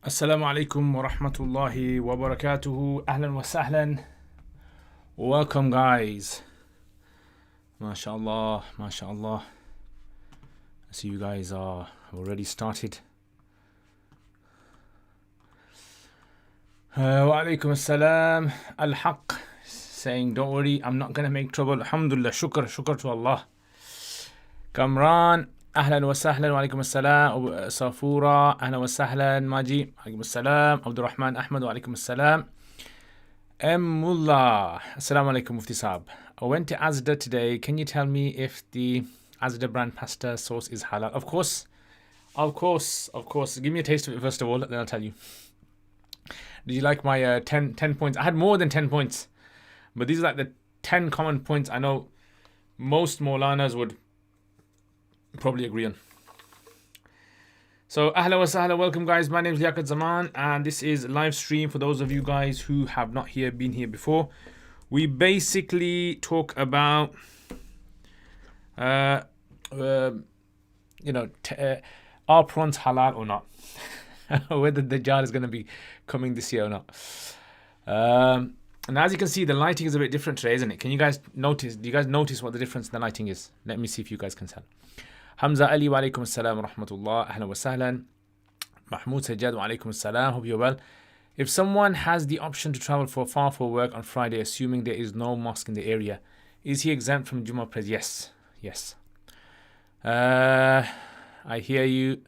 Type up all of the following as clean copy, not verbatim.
Assalamu alaikum wa rahmatullahi wa barakatuhu. Ahlan wa sahlan. Welcome, guys. MashaAllah, MashaAllah. I see you guys are already started. Wa alaikum assalam. Al-Haq saying, don't worry, I'm not going to make trouble. Alhamdulillah, shukr to Allah. Kamran, ahlan wa sahlan, wa alaikum assalam. Safura, ahlan wa sahlan. Maji, alaikum assalam. Abdurrahman Ahmad, wa alaikum assalam. Mullah, assalamu alaikum Mufti'S. I went to Asda today. Can you tell me if the Asda brand pasta sauce is halal? Of course. Give me a taste of it first of all, then I'll tell you. Did you like my 10 points? I had more than 10 points. But these are like the 10 common points I know most Maulanas would probably agree on. So, ahla wa sahla, welcome guys. My name is Liaquat Zaman and this is live stream for those of you guys who have not been here before. We basically talk about, are prawns halal or not? Whether the jar is going to be coming this year or not. And as you can see, the lighting is a bit different today, isn't it? Can you guys notice? Do you guys notice what the difference in the lighting is? Let me see if you guys can tell. Hamza Ali, wa alaikum assalam wa rahmatullah. Ahlan wa sahlan. Mahmoud Sajjad, wa alaikum assalam. Hope you're well. If someone has the option to travel far for work on Friday, assuming there is no mosque in the area, is he exempt from Jummah prayers? Yes. I hear you.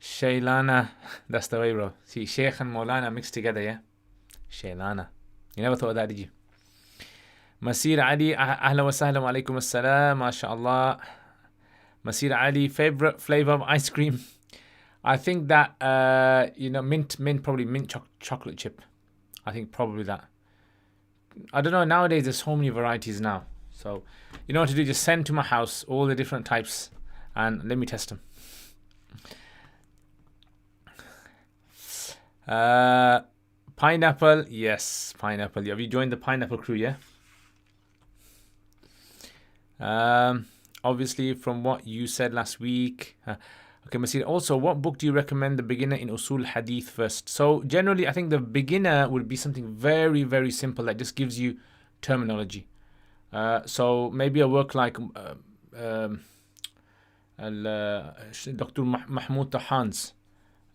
Shaylana. That's the way, bro. See, Sheikh and Maulana mixed together, yeah? Shaylana. You never thought of that, did you? Masir Ali, ahlan wa sahlan, wa alaikum assalam. MashaAllah. Masir Ali, favorite flavor of ice cream? I think that, probably mint chocolate chip. I think probably that. I don't know, nowadays there's so many varieties now. So, you know what to do? Just send to my house all the different types and let me test them. Pineapple, yes, pineapple. Have you joined the pineapple crew, yeah? Obviously, from what you said last week. Okay, Masir. Also, what book do you recommend the beginner in Usul Hadith first? So, generally, I think the beginner would be something very, very simple that just gives you terminology. So, maybe a work like Dr. Mahmoud Tahan's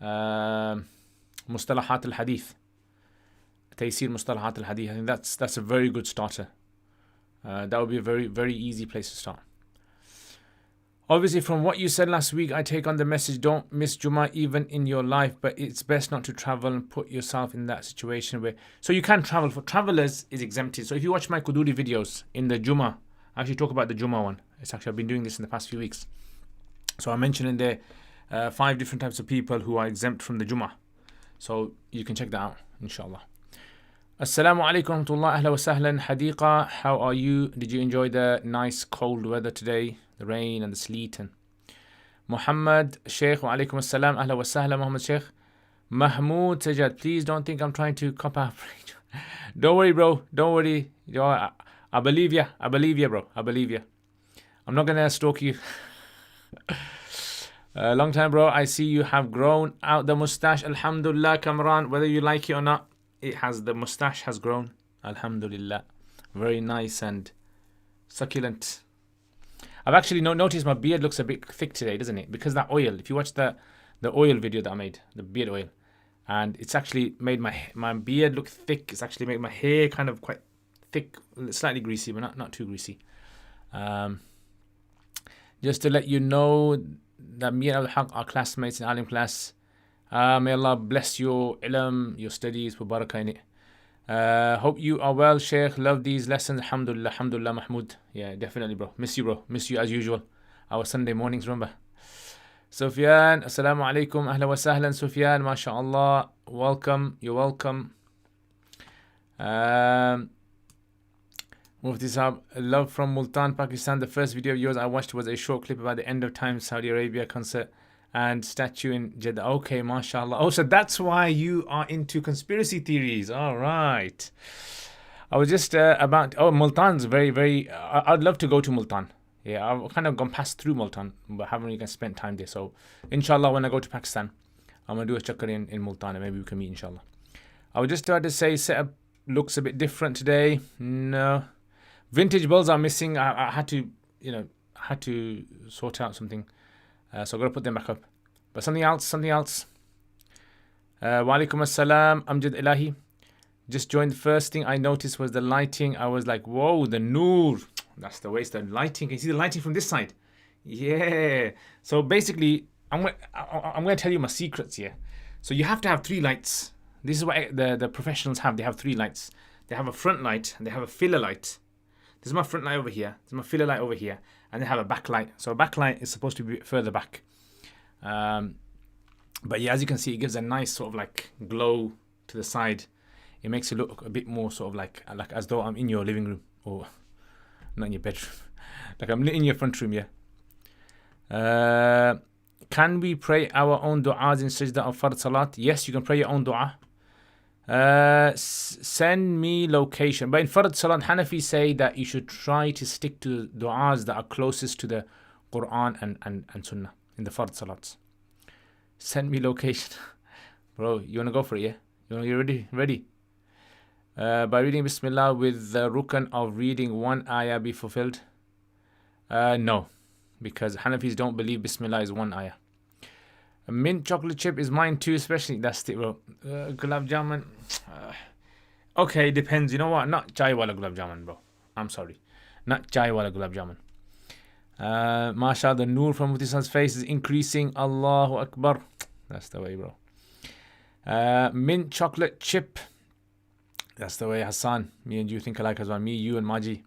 Mustalahat al-Hadith. Taysir Mustalahat al-Hadith. I think that's a very good starter. That would be a very, very easy place to start. Obviously, from what you said last week, I take on the message, don't miss Jummah even in your life, but it's best not to travel and put yourself in that situation where... So you can travel. For travelers, is exempted. So if you watch my Quduri videos in the Jummah, I actually talk about the Jummah one. I've been doing this in the past few weeks. So I mentioned in there 5 different types of people who are exempt from the Jummah. So you can check that out, inshallah. Assalamu alaikum warahmatullah, ahla wa sahlan. Hadiqa, how are you? Did you enjoy the nice cold weather today? The rain and the sleet. And Muhammad Sheikh, wa alaikum assalam, ahla wa sahlan, Muhammad Sheikh. Mahmoud Sajjad, please don't think I'm trying to cop out. Don't worry, bro. Don't worry. I believe ya. Bro. I believe ya. I'm not going to stalk you. Long time, bro. I see you have grown out the mustache. Alhamdulillah, Kamran. Whether you like it or not, the mustache has grown. Alhamdulillah. Very nice and succulent. I've actually noticed my beard looks a bit thick today, doesn't it? Because that oil. If you watch the oil video that I made, the beard oil, and it's actually made my beard look thick. It's actually made my hair kind of quite thick, slightly greasy, but not too greasy. Just to let you know that me and Al-Haq are classmates in Alim class. May Allah bless your ilm, your studies, for barakah in it. Hope you are well, Sheikh. Love these lessons. Alhamdulillah, Mahmoud. Yeah, definitely, bro. Miss you, bro. Miss you as usual. Our Sunday mornings, remember. Sufyan, assalamu alaikum. Ahla wa sahlan, Sufyan. MashaAllah. Welcome. You're welcome. Mufti'S, love from Multan, Pakistan. The first video of yours I watched was a short clip about the end of time Saudi Arabia concert and statue in Jeddah. Okay, mashallah. Oh, so that's why you are into conspiracy theories. All right. I was just Multan's very, very... I'd love to go to Multan. Yeah, I've kind of gone past through Multan, but haven't really spent time there. So, inshallah, when I go to Pakistan, I'm going to do a chakra in Multan. Maybe we can meet, inshallah. I was just about to say setup looks a bit different today. No. Vintage bulbs are missing. I had to, had to sort out something. So I've got to put them back up. But something else. Wa alaikum assalam, Amjad Ilahi. Just joined. The first thing I noticed was the lighting. I was like, whoa, the noor. That's the waste of lighting. Can you see the lighting from this side? Yeah. So basically, I'm going to tell you my secrets here. So you have to have 3 lights. This is what the professionals have. They have 3 lights. They have a front light and they have a filler light. This is my front light over here. This is my filler light over here. And they have a backlight. So a backlight is supposed to be further back. But yeah, as you can see, it gives a nice sort of like glow to the side. It makes it look a bit more sort of like as though I'm in your living room, or not in your bedroom. Like I'm in your front room, yeah. Can we pray our own du'as in sajda of fard salat? Yes, you can pray your own du'a. Send me location. But in fard salat, Hanafi say that you should try to stick to du'as that are closest to the Quran and Sunnah in the fard salats. Send me location. Bro, you want to go for it, yeah? You ready? Ready? By reading Bismillah with the rukn of reading 1 ayah be fulfilled? No, because Hanafis don't believe Bismillah is 1 ayah. A mint chocolate chip is mine too, especially. That's it, bro. Gulab jamun. Okay, depends. You know what? Not chai wala gulab jamun, bro. I'm sorry. Not chai wala gulab jamun. MashaAllah, the noor from Mufti'S face is increasing. Allahu Akbar. That's the way, bro. Mint chocolate chip. That's the way, Hassan. Me and you think alike as well. Me, you, and Maji.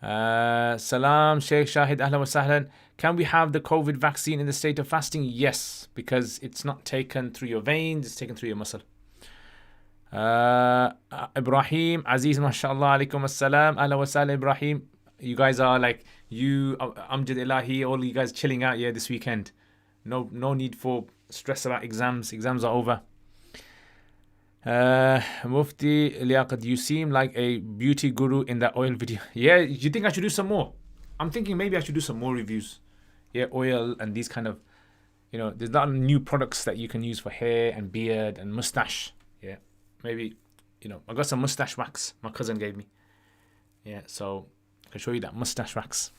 Salam, Sheikh Shahid, ahlan wa sahlan. Can we have the COVID vaccine in the state of fasting? Yes, because it's not taken through your veins, it's taken through your muscle. Ibrahim, Aziz, mashallah, alaikum assalam, ahlan wa sahlan, Ibrahim. You guys are like, Amjad Ilahi, all you guys chilling out here this weekend. No need for stress about exams. Exams are over. Mufti Liaquat, you seem like a beauty guru in that oil video. Yeah, you think I should do some more? I'm thinking maybe I should do some more reviews. Yeah, oil and these kind of, there's a lot of new products that you can use for hair and beard and mustache. Yeah, maybe, I got some mustache wax my cousin gave me. Yeah, so I can show you that mustache wax.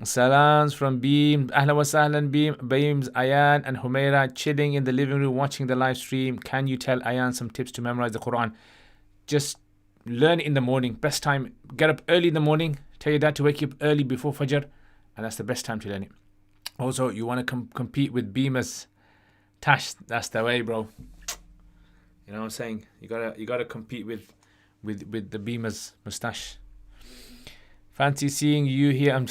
Salams from Beam. Ahlan wa sahlan, Beam. Beam's Ayan and Humaira chilling in the living room watching the live stream. Can you tell Ayan some tips to memorize the Quran? Just learn it in the morning. Best time. Get up early in the morning. Tell your dad to wake you up early before Fajr. And that's the best time to learn it. Also, you want to compete with Beamer's Tash. That's the way, bro. You know what I'm saying? You gotta compete with the Beamer's mustache. Fancy seeing you here.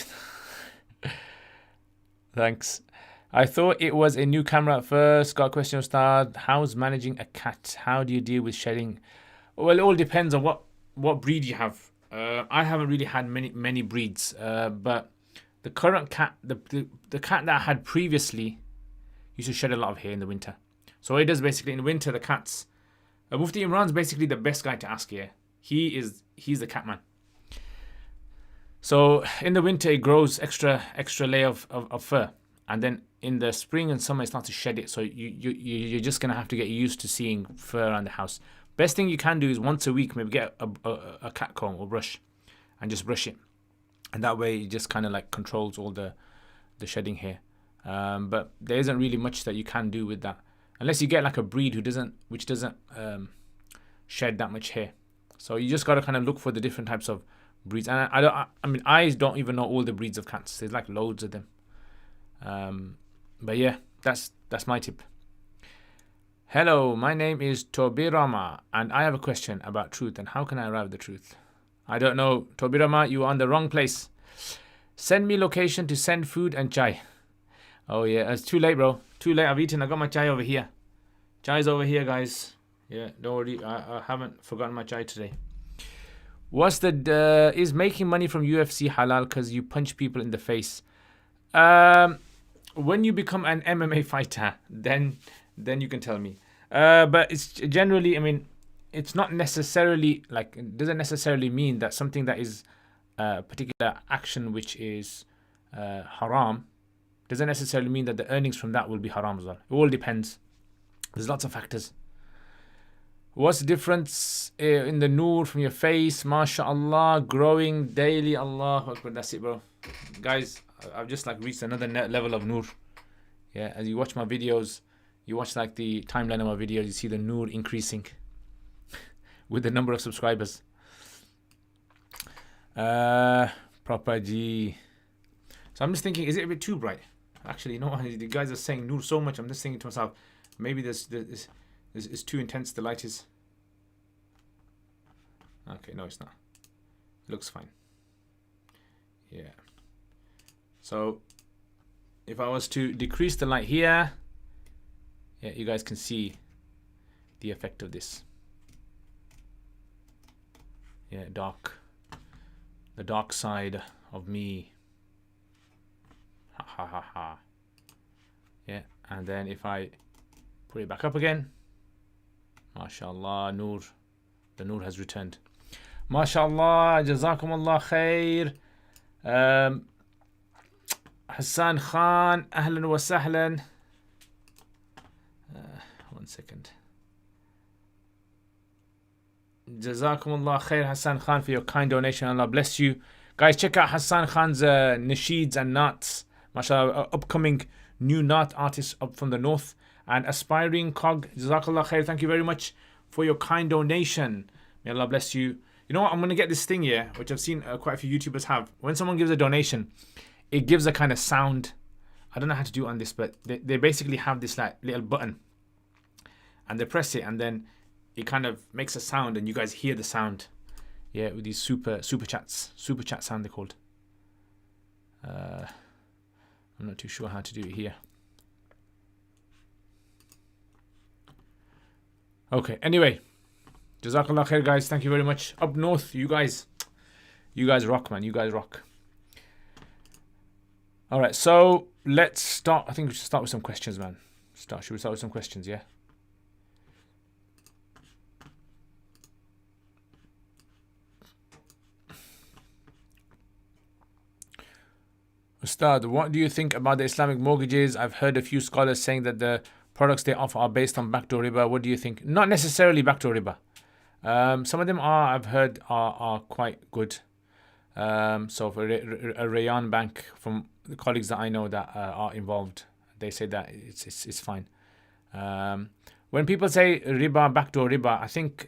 Thanks. I thought it was a new camera at first. Got a question, Ustad. How's managing a cat? How do you deal with shedding? Well, it all depends on what breed you have. I haven't really had many breeds, but the current cat, the cat that I had previously, used to shed a lot of hair in the winter. So it does basically in the winter. The cats. Mufti Imran's basically the best guy to ask here. He's the cat man. So in the winter it grows extra layer of fur, and then in the spring and summer it starts to shed it. So you're just gonna have to get used to seeing fur around the house. Best thing you can do is once a week maybe get a cat comb or brush, and just brush it, and that way it just kind of like controls all the shedding hair. But there isn't really much that you can do with that unless you get like a breed which doesn't shed that much hair. So you just gotta kind of look for the different types of breeds, and I don't even know all the breeds of cats. There's like loads of them. But yeah, that's my tip. Hello, my name is Tobirama, and I have a question about truth and how can I arrive at the truth. I don't know, Tobirama, you are on the wrong place. Send me location to send food and chai. Oh yeah, it's too late, bro. Too late. I've eaten. I got my chai over here. Chai's over here, guys. Yeah, don't worry. I haven't forgotten my chai today. Is making money from UFC halal because you punch people in the face? When you become an MMA fighter, then you can tell me. But it's generally, it's not necessarily it doesn't necessarily mean that something that is a particular action which is haram doesn't necessarily mean that the earnings from that will be haram as well. It all depends. There's lots of factors. What's the difference in the noor from your face? MashaAllah, growing daily. Allahu Akbar. That's it, bro. Guys, I've just like reached another level of noor. Yeah, as you watch my videos, you watch like the timeline of my videos, you see the noor increasing with the number of subscribers. Proper G. So I'm just thinking, is it a bit too bright? Actually, you know, the guys are saying noor so much. I'm just thinking to myself, maybe this is too intense. The light is. Okay, no, it's not. It looks fine. Yeah. So if I was to decrease the light here, yeah, you guys can see the effect of this. Yeah, dark. The dark side of me. Ha ha ha ha. Yeah, and then if I put it back up again, MashaAllah, Noor. The Noor has returned. MashaAllah, Jazakumullah khair. Hassan Khan, Ahlan wa Sahlan. One second. Jazakumullah khair, Hassan Khan, for your kind donation. Allah bless you. Guys, check out Hassan Khan's nasheeds and naats. MashaAllah, upcoming new naat artist up from the north. And aspiring cog, Jazakallah khair, thank you very much for your kind donation. May Allah bless you. You know what, I'm going to get this thing here, which I've seen quite a few YouTubers have. When someone gives a donation, it gives a kind of sound. I don't know how to do it on this, but they basically have this like little button. And they press it, and then it kind of makes a sound, and you guys hear the sound. Yeah, with these super chats. Super chat sound, they're called. I'm not too sure how to do it here. Okay, anyway. Jazakallah khair, guys. Thank you very much. Up north, you guys rock, man. You guys rock. All right, so let's start. I think we should start with some questions, man. Should we start with some questions, yeah? Ustad, what do you think about the Islamic mortgages? I've heard a few scholars saying that the products they offer are based on backdoor riba. What do you think? Not necessarily backdoor riba. Some of them I've heard are quite good. So for a Rayan bank, from the colleagues that I know that are involved, they say that it's fine. When people say riba, backdoor riba, I think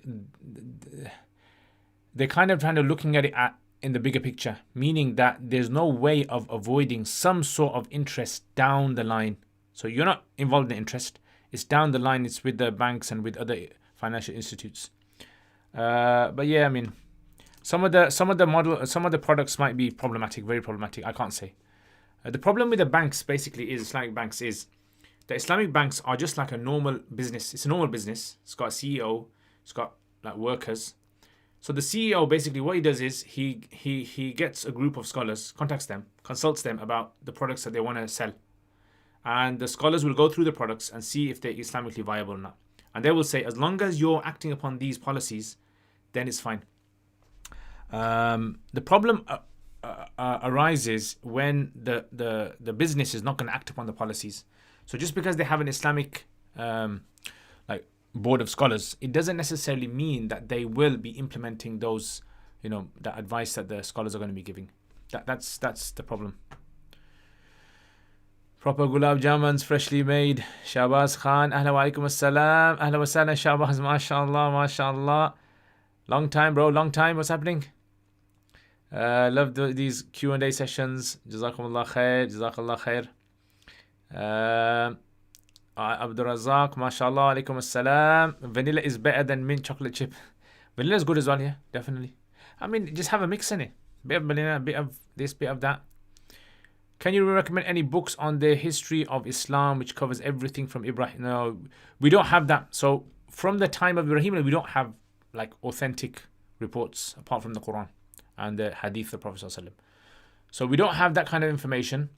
they're kind of looking at it in the bigger picture, meaning that there's no way of avoiding some sort of interest down the line. So you're not involved in interest. It's down the line. It's with the banks and with other financial institutes. But yeah, I mean, some of the products might be problematic, very problematic. I can't say. The problem with the banks basically is Islamic banks is the Islamic banks are just like a normal business. It's a normal business. It's got a CEO. It's got like workers. So the CEO basically what he does is he gets a group of scholars, contacts them, consults them about the products that they want to sell. And the scholars will go through the products and see if they're Islamically viable or not. And they will say, as long as you're acting upon these policies, then it's fine. The problem arises when the business is not going to act upon the policies. So just because they have an Islamic like board of scholars, it doesn't necessarily mean that they will be implementing those, that advice that the scholars are going to be giving. That's the problem. Proper gulab jamans, freshly made. Shahbaz Khan, ahla wa alaikum assalam. Ahla wa sallam, Shahbaz, mashallah, mashallah. Long time, bro, long time. What's happening? Love these Q&A sessions. Jazakumullah khair, jazakallah khair. Abdul Razak, mashallah, alaikum assalam. Vanilla is better than mint chocolate chip. Vanilla is good as well, yeah, definitely. I mean, just have a mix in it. Bit of vanilla, bit of this, bit of that. Can you recommend any books on the history of Islam which covers everything from Ibrahim? No, we don't have that. So from the time of Ibrahim, we don't have like authentic reports apart from the Quran and the Hadith of the Prophet ﷺ. So we don't have that kind of information.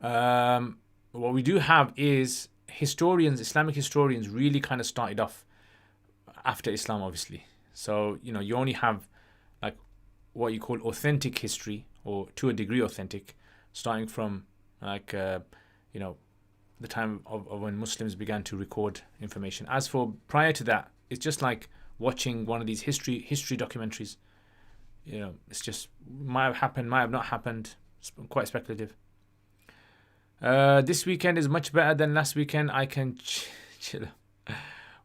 What we do have is historians, Islamic historians really kind of started off after Islam, obviously. So, you only have like what you call authentic history, or to a degree authentic, starting from like the time of when Muslims began to record information. As for prior to that, it's just like watching one of these history documentaries. It's just might have happened, might have not happened. It's quite speculative. This weekend is much better than last weekend. I can chill.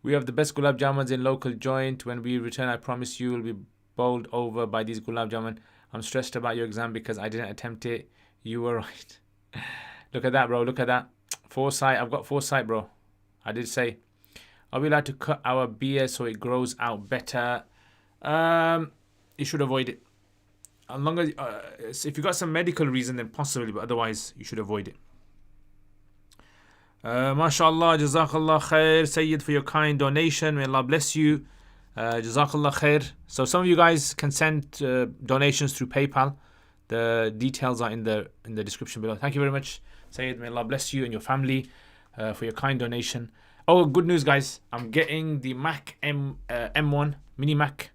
We have the best gulab jamuns in local joint. When we return, I promise you will be bowled over by these gulab jamun. I'm stressed about your exam because I didn't attempt it. You were right. Look at that, bro. Look at that. Foresight. I've got foresight, bro. I did say, are we allowed to cut our beard so it grows out better? You should avoid it. As long as if you got some medical reason, then possibly, but otherwise you should avoid it. MashaAllah, Jazakallah khair, Sayyid, for your kind donation. May Allah bless you. Jazakallah khair. So some of you guys can send donations through PayPal. The details are in the description below. Thank you very much, Sayyid. May Allah bless you and your family for your kind donation. Oh, good news, guys. I'm getting the Mac M1, Mini Mac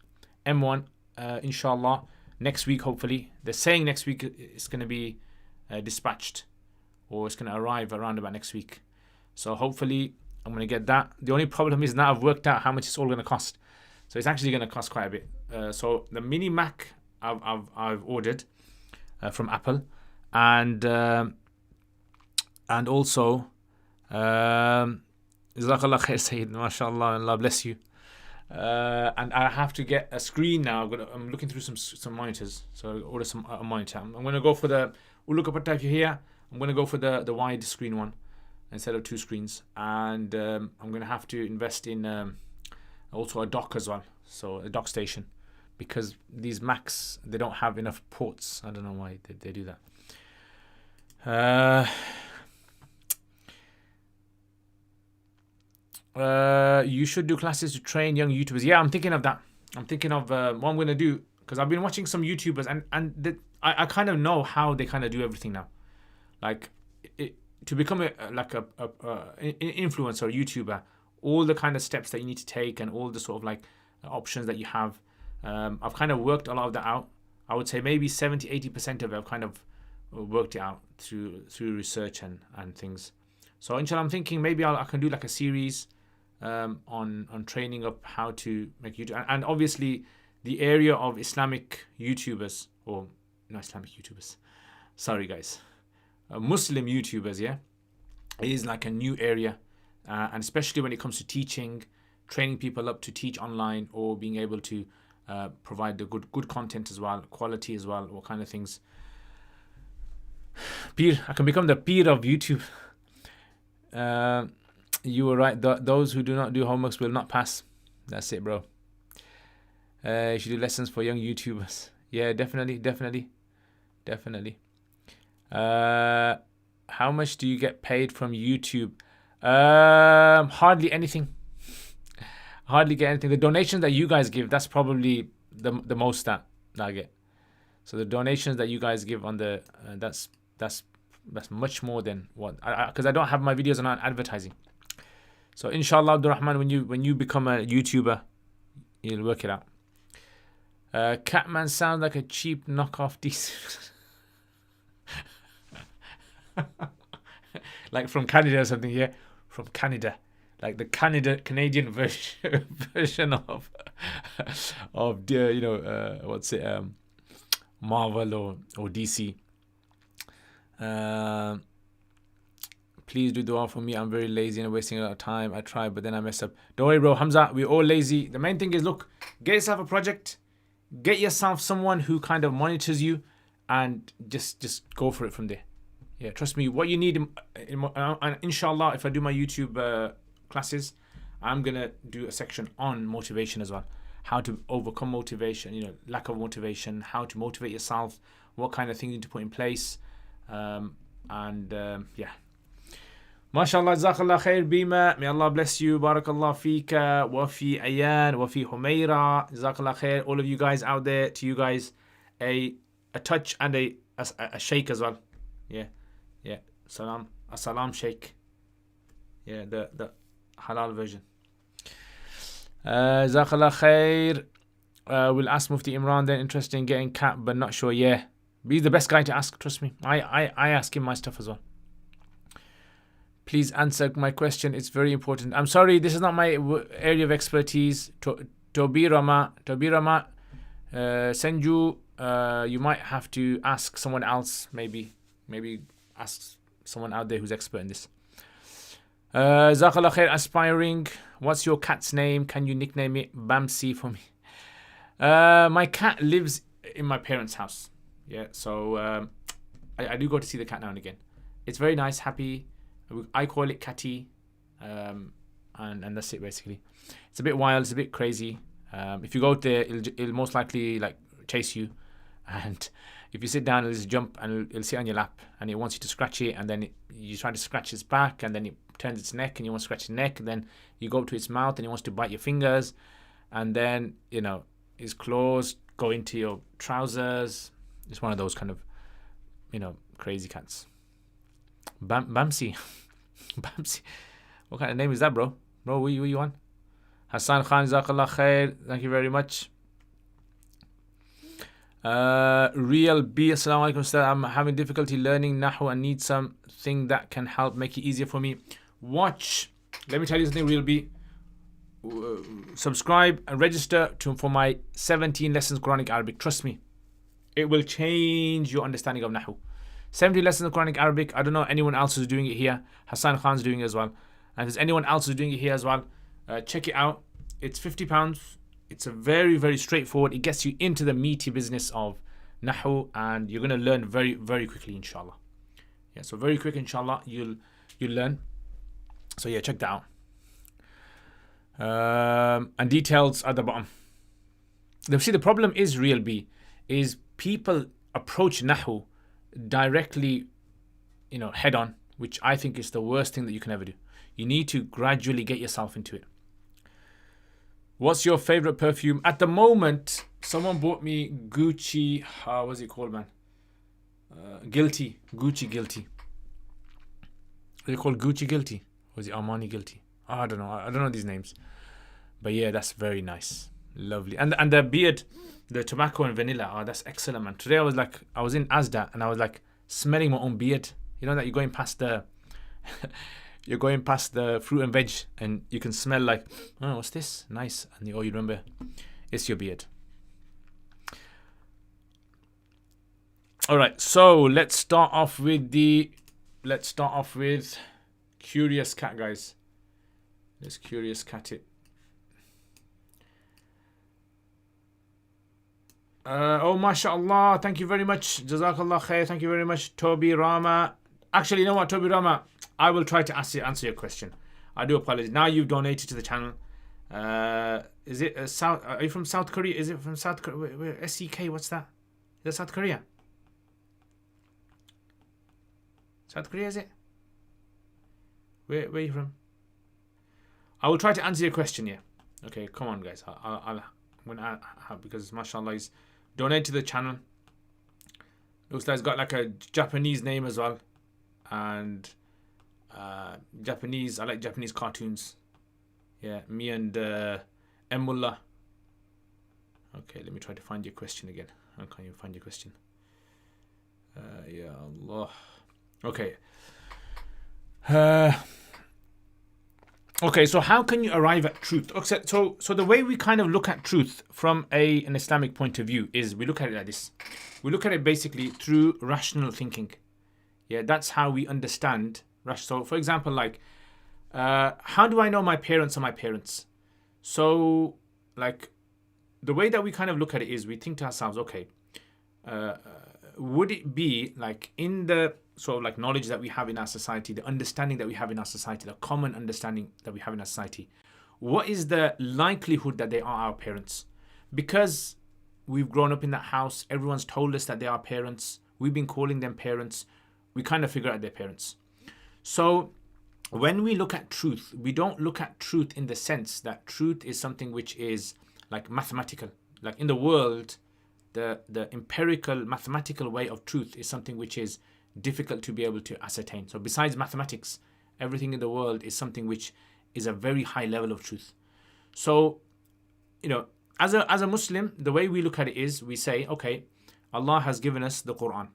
M1, inshallah, next week, hopefully. They're saying next week it's going to be dispatched, or it's going to arrive around about next week. So hopefully I'm going to get that. The only problem is now I've worked out how much it's all going to cost. So it's actually going to cost quite a bit. So the Mini Mac I've ordered from Apple, and also Jazakallah khair, Sayyid, mashallah, and Allah bless you. And I have to get a screen now. I'm looking through some monitors, so I'll order a monitor. I'm going to go for the Ulukapatta if you're here. I'm going to go for the wide screen one instead of 2 screens, and I'm going to have to invest in also a dock as well, so a dock station, because these Macs, they don't have enough ports. I don't know why they do that. You should do classes to train young YouTubers. Yeah, I'm thinking of that. I'm thinking of what I'm going to do, because I've been watching some YouTubers, and I kind of know how they kind of do everything now. Like, to become an influencer or YouTuber, all the kind of steps that you need to take and all the sort of like options that you have, I've kind of worked a lot of that out. I would say maybe 70-80% of it I've kind of worked it out through research and things. So inshallah, I'm thinking maybe I can do like a series on training up how to make YouTube, and obviously the area of Islamic YouTubers, or not Islamic YouTubers, sorry guys, Muslim YouTubers, yeah, is like a new area, and especially when it comes to teaching, training people up to teach online, or being able to provide the good content as well, quality as well, what kind of things. Peer, I can become the peer of YouTube. You were right. Those who do not do homeworks will not pass. That's it, bro. You should do lessons for young YouTubers. Yeah, definitely. How much do you get paid from YouTube? Hardly anything. Hardly get anything. The donations that you guys give, that's probably the most that I get. So the donations that you guys give on the that's much more than what, because I don't have my videos on advertising. So inshallah, Abdurrahman, when you become a YouTuber, you'll work it out. Catman sounds like a cheap knockoff DC. Like from Canada or something, yeah? From Canada. Like the Canadian version of what's it, Marvel or DC. Please do dua for me. I'm very lazy and wasting a lot of time. I try, but then I mess up. Don't worry, bro. Hamza, we're all lazy. The main thing is, look, get yourself a project. Get yourself someone who kind of monitors you, and just go for it from there. Yeah, trust me. What you need, and inshallah, if I do my YouTube classes, I'm gonna do a section on motivation as well. How to overcome motivation, lack of motivation, how to motivate yourself, what kind of things you need to put in place, yeah. MashaAllah, Jazakallah khair, Bima. May Allah bless you. Barakallah fika, Wafi Ayan, Wafi Humaira. Jazakallah khair. All of you guys out there, to you guys, a touch and a shake as well. Yeah. Salam, a salam shake. Yeah, the halal version. Jazakallah khair. We'll ask Mufti Imran then. Interested in getting cat, but not sure. Yeah, But he's the best guy to ask, trust me. I ask him my stuff as well. Please answer my question. It's very important. I'm sorry, this is not my area of expertise. Tobi Rama, Senju, you might have to ask someone else, maybe ask someone out there who's expert in this. Jazakallah khair, aspiring. What's your cat's name? Can you nickname it Bamsi for me? My cat lives in my parents' house. Yeah, so I do go to see the cat now and again. It's very nice, happy. I call it Catty, and that's it basically. It's a bit wild, it's a bit crazy. If you go out there, it'll most likely like chase you, and if you sit down, it'll just jump and it'll sit on your lap, and it wants you to scratch it, and then you try to scratch its back, and then it turns its neck, and you want to scratch its neck, and then you go up to its mouth, and it wants to bite your fingers, and then its claws go into your trousers. It's one of those kind of crazy cats. Bamsi. Bamsi. What kind of name is that, bro? Bro, what you on? Hassan Khan, Jazakallah khair. Thank you very much. Real B, Assalamu alaikum, sir. I'm having difficulty learning Nahu and need something that can help make it easier for me. Watch. Let me tell you something, Real B. Subscribe and register for my 17 lessons Quranic Arabic. Trust me. It will change your understanding of Nahu. 70 lessons of Quranic Arabic. I don't know anyone else who's doing it here. Hassan Khan's doing it as well. And if there's anyone else who's doing it here as well, check it out. It's £50. It's a very, very straightforward. It gets you into the meaty business of Nahu, and you're going to learn very, very quickly, inshallah. Yeah, so very quick, inshallah, you'll learn. So yeah, check that out. And details at the bottom. See, the problem is, Real B, is people approach Nahu directly, head on, which I think is the worst thing that you can ever do. You need to gradually get yourself into it. What's your favorite perfume? At the moment, someone bought me Gucci, what's it called, man? Guilty. Gucci Guilty. Are they called Gucci Guilty? Or is it Armani Guilty? I don't know. I don't know these names. But yeah, that's very nice. Lovely. And the beard, the tobacco and vanilla, that's excellent, man. Today I was in Asda and I was like smelling my own beard. You know that you're going past the fruit and veg and you can smell like, oh, what's this? Nice. And you remember it's your beard. All right, so let's start off with Curious Cat, guys. Let's Curious Cat it. MashaAllah. Thank you very much. Jazakallah khair. Thank you very much, Tobi Rama. Actually, you know what, Tobi Rama? I will try to answer your question. I do apologize. Now you've donated to the channel. Is it South? Are you from South Korea? Is it from South Korea? Where, SEK, what's that? Is that South Korea? South Korea, is it? Where are you from? I will try to answer your question, yeah. Okay, come on, guys. Because mashallah, he's donated to the channel. Looks like he's got like a Japanese name as well. And Japanese, I like Japanese cartoons. Yeah, me and Emullah. Okay, let me try to find your question again. How can you find your question? Ya Allah. Okay. Okay, so how can you arrive at truth? Okay, so the way we kind of look at truth from an Islamic point of view is we look at it like this. We look at it basically through rational thinking. Yeah, that's how we understand. So, for example, like, how do I know my parents are my parents? So, like, the way that we kind of look at it is we think to ourselves, okay, would it be like in the sort of like knowledge that we have in our society, the understanding that we have in our society, the common understanding that we have in our society, what is the likelihood that they are our parents? Because we've grown up in that house, everyone's told us that they are parents, we've been calling them parents, we kind of figure out their parents. So when we look at truth, we don't look at truth in the sense that truth is something which is like mathematical. Like in the world, the empirical mathematical way of truth is something which is difficult to be able to ascertain. So besides mathematics, everything in the world is something which is a very high level of truth. So, as a Muslim, the way we look at it is we say, okay, Allah has given us the Quran.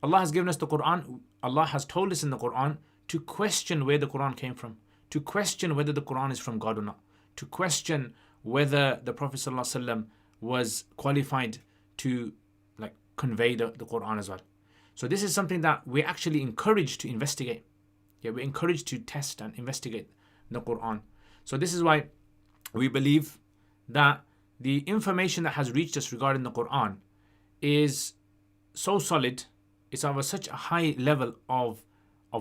Allah has given us the Quran. Allah has told us in the Quran to question where the Quran came from, to question whether the Quran is from God or not, to question whether the Prophet ﷺ was qualified to like convey the Quran as well. So this is something that we're actually encouraged to investigate. Yeah, we're encouraged to test and investigate the Quran. So this is why we believe that the information that has reached us regarding the Quran is so solid, it's of such a high level of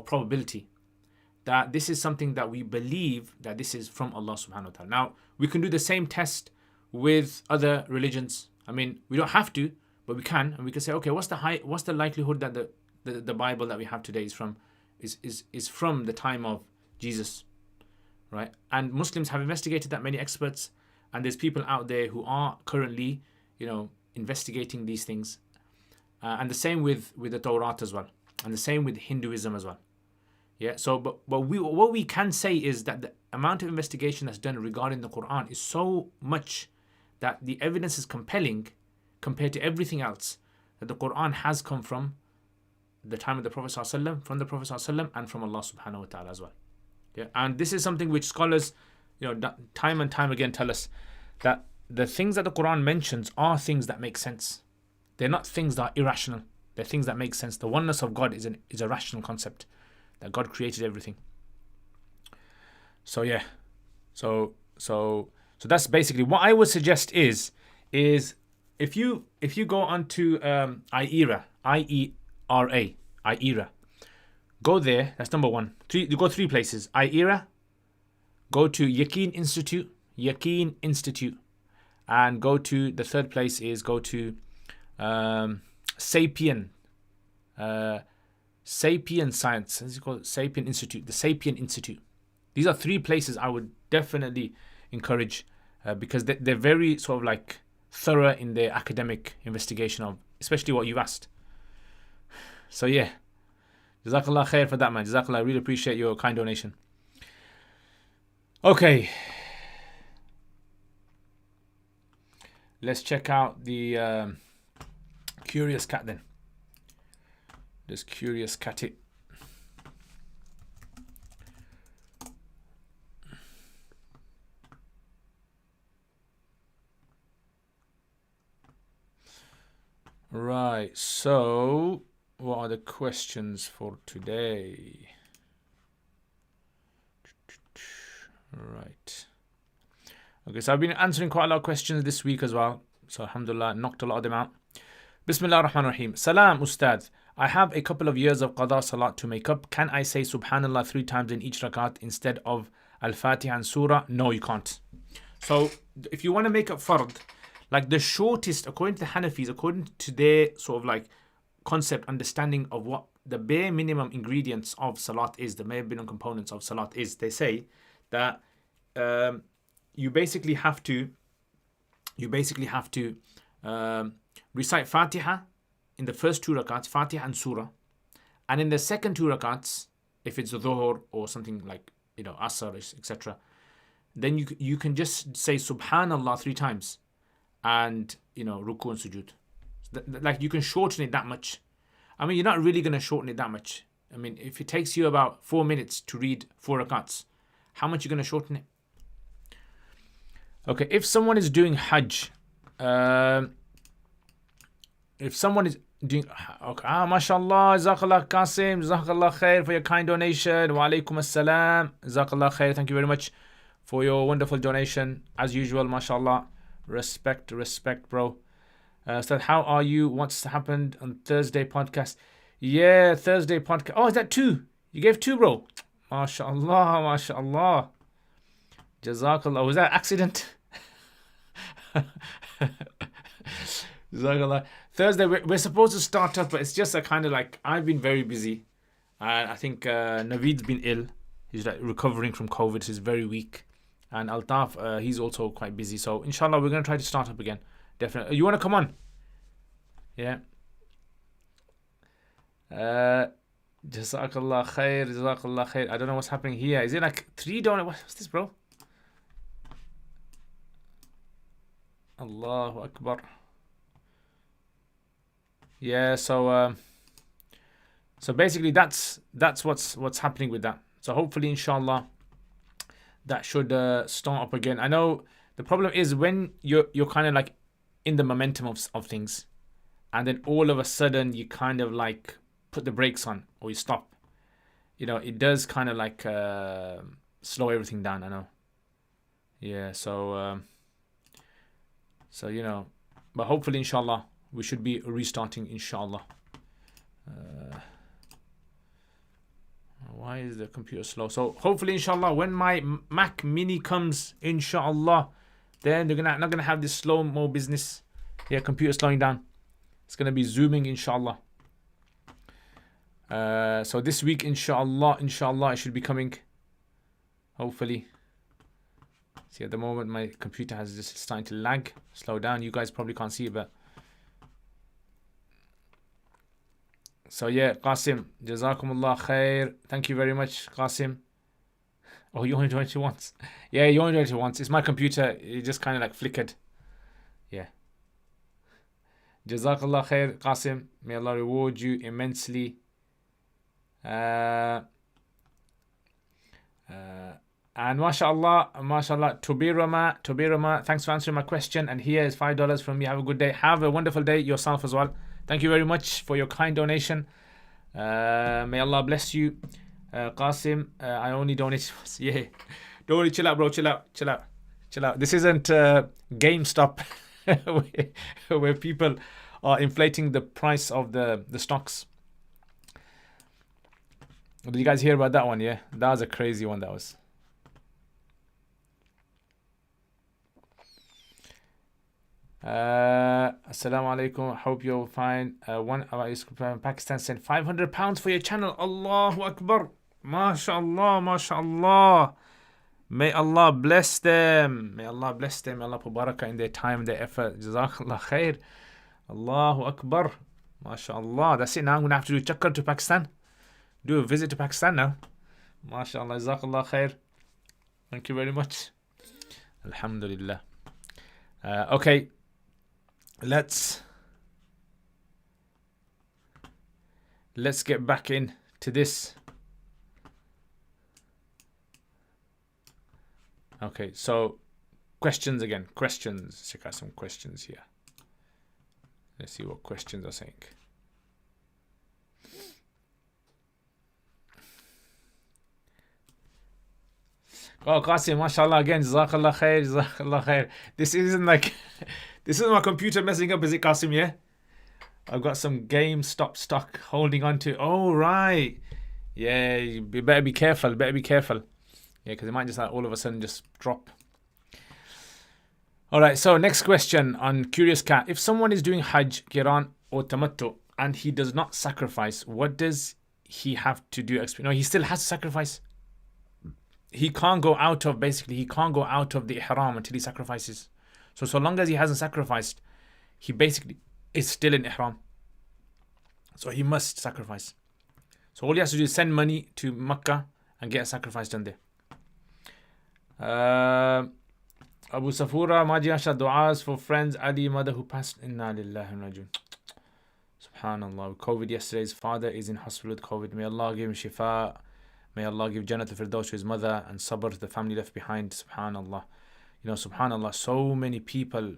probability that this is something that we believe that this is from Allah subhanahu wa ta'ala. Now, we can do the same test with other religions. I mean, we don't have to, but we can, and we can say, okay, what's the likelihood that the Bible that we have today is from the time of Jesus, right? And Muslims have investigated that, many experts, and there's people out there who are currently, investigating these things, and the same with the Torah as well, and the same with Hinduism as well. Yeah. So, but what we can say is that the amount of investigation that's done regarding the Quran is so much that the evidence is compelling compared to everything else, that the Quran has come from the time of the Prophet ﷺ, from the Prophet ﷺ, and from Allah subhanahu wa ta'ala as well. Yeah. And this is something which scholars, time and time again tell us, that the things that the Quran mentions are things that make sense. They're not things that are irrational. They're things that make sense. The oneness of God is a rational concept, that God created everything. So yeah. So that's basically what I would suggest is if you go onto IERA, IERA, go there. That's number one. You go 3 places. IERA, go to Yaqeen Institute, and go to the 3rd place is go to Sapien Science. As you call it, Sapien Institute, the Sapien Institute. These are 3 places I would definitely encourage because they're very sort of like thorough in their academic investigation of especially what you've asked. So yeah, Jazakallah khair for that, man. Jazakallah, I really appreciate your kind donation. Okay, let's check out the Curious Cat then. This Curious Cat it. Right, so what are the questions for today? Right. Okay, so I've been answering quite a lot of questions this week as well. So alhamdulillah, knocked a lot of them out. Bismillah ar-Rahman ar-Rahim. Salam, Ustad. I have a couple of years of qada salat to make up. Can I say subhanallah 3 times in each rakat instead of al-Fatiha and surah? No, you can't. So if you want to make up fard, like the shortest, according to the Hanafis, according to their sort of like concept, understanding of what the bare minimum ingredients of salat is, the bare minimum components of salat is, they say that you basically have to recite Fatiha in the first 2 rakats, Fatiha and surah, and in the second 2 rakats, if it's a dhuhr or something like asr, etc., then you can just say subhanallah 3 times. And ruku and sujood. Like you can shorten it that much. I mean, you're not really going to shorten it that much. I mean, if it takes you about 4 minutes to read 4 rakats, how much are you going to shorten it? Okay, if someone is doing Hajj, if someone is doing, okay, mashallah, Jazakallah Qasim, Jazakallah khair for your kind donation. Wa alaikum assalam, Jazakallah khair. Thank you very much for your wonderful donation. As usual, mashallah. Respect, bro. So how are you? What's happened on Thursday podcast? Yeah, Thursday podcast. Oh, is that 2? You gave 2, bro. MashaAllah. Jazakallah. Was that accident? Jazakallah. Thursday, we're supposed to start up, but it's just a kind of like, I've been very busy. I think Naveed's been ill. He's like recovering from COVID. He's very weak. And Altaf, he's also quite busy. So, inshallah, we're going to try to start up again. Definitely. You want to come on? Yeah. Jazakallah khair. Jazakallah khair. I don't know what's happening here. Is it like 3 donuts? What's this, bro? Allahu Akbar. Yeah, so basically that's what's happening with that. So hopefully, inshallah, that should start up again. I know the problem is when you're kind of like in the momentum of things, and then all of a sudden you kind of like put the brakes on or you stop. You know, it does kind of like slow everything down. I know. Yeah. So you know, but hopefully, inshallah, we should be restarting, inshallah. Why is the computer slow? So hopefully, inshallah, when my Mac Mini comes, inshallah, then they're not gonna have this slow mo business. Yeah, computer slowing down. It's gonna be zooming, inshallah. So this week, inshallah, it should be coming. Hopefully. See, at the moment, my computer has just starting to lag, slow down. You guys probably can't see it, but. So yeah, Qasim, Jazakumullah khair. Thank you very much, Qasim. Oh, you only joined it once. Yeah, you only joined it once. It's my computer. It just kind of like flickered. Yeah. Jazakallah khair, Qasim. May Allah reward you immensely. And mashallah, Tubirama, thanks for answering my question. And here is $5 from me. Have a good day. Have a wonderful day yourself as well. Thank you very much for your kind donation. May Allah bless you. Qasim, I only donated. Yeah. Don't worry, chill out, bro. Chill out. This isn't GameStop where people are inflating the price of the stocks. Did you guys hear about that one? Yeah. That was a crazy one, that was. Assalamu alaikum. I hope you'll find one about your Pakistan sent £500 for your channel. Allahu Akbar. MashaAllah. May Allah bless them. May Allah bless them. May Allah put barakah in their time, their effort. Jazakallah khair. Allahu Akbar. MashaAllah. That's it now. I'm going to have to do a chakkar to Pakistan. Do a visit to Pakistan now. MashaAllah. Jazakallah khair. Thank you very much. Alhamdulillah. Okay. Let's get back into this. Okay, so questions again. Questions. Check out some questions here. Let's see what questions are saying. Oh, Qasim, mashallah again. Jazakallah khair. This isn't like... This is my computer messing up, is it, Qasim, yeah? I've got some GameStop stock holding on to. Oh, right. Yeah, you better be careful. Yeah, because it might just like all of a sudden just drop. All right, so next question on Curious Cat. If someone is doing Hajj, Qiran or Tamattu and he does not sacrifice, what does he have to do? No, he still has to sacrifice. He can't go out of the ihram until he sacrifices. So long as he hasn't sacrificed, he basically is still in ihram. So he must sacrifice. So all he has to do is send money to Makkah and get a sacrifice done there. Abu Safura, Maji Asha du'as for friends Ali mother who passed. Inna lillahi wa rajiun. Subhanallah. With COVID yesterday, his father is in hospital with COVID. May Allah give him shifa. May Allah give Jannat al-Firdaus to his mother and sabr to the family left behind. Subhanallah. You know, subhanallah, so many people,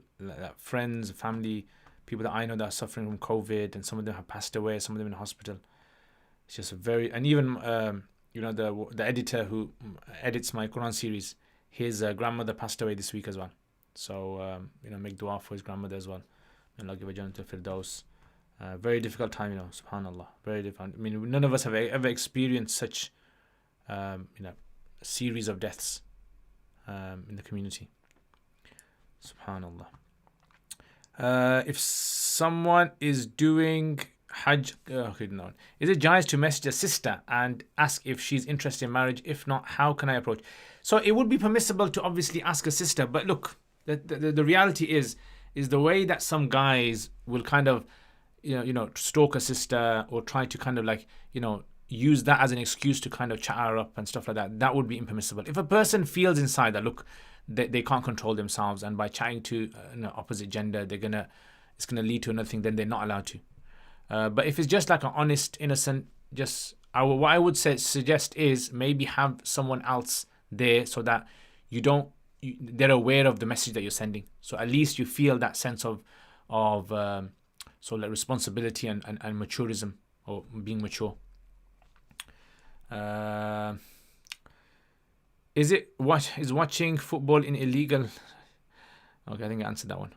friends, family, people that I know that are suffering from COVID, and some of them have passed away, some of them in hospital. It's just and even, you know, the editor who edits my Quran series, his grandmother passed away this week as well. So, you know, make dua for his grandmother as well. May Allah give a Jannat al-Firdaus. Very difficult time, you know, subhanallah. Very difficult. I mean, none of us have ever experienced such, you know, a series of deaths in the community. Subhanallah. If someone is doing Hajj, is it jais to message a sister and ask if she's interested in marriage? If not, how can I approach? So it would be permissible to obviously ask a sister, but look, the reality is the way that some guys will kind of, you know, stalk a sister or try to kind of like, you know, use that as an excuse to kind of chat her up and stuff like that. That would be impermissible. If a person feels inside that, look, they can't control themselves, and by chatting to opposite gender, it's gonna lead to another thing, then they're not allowed to. But if it's just like an honest, innocent, just what I would suggest is maybe have someone else there so that they're aware of the message that you're sending. So at least you feel that sense of like responsibility and maturism, or being mature. Is watching football in illegal? Okay, I think I answered that one.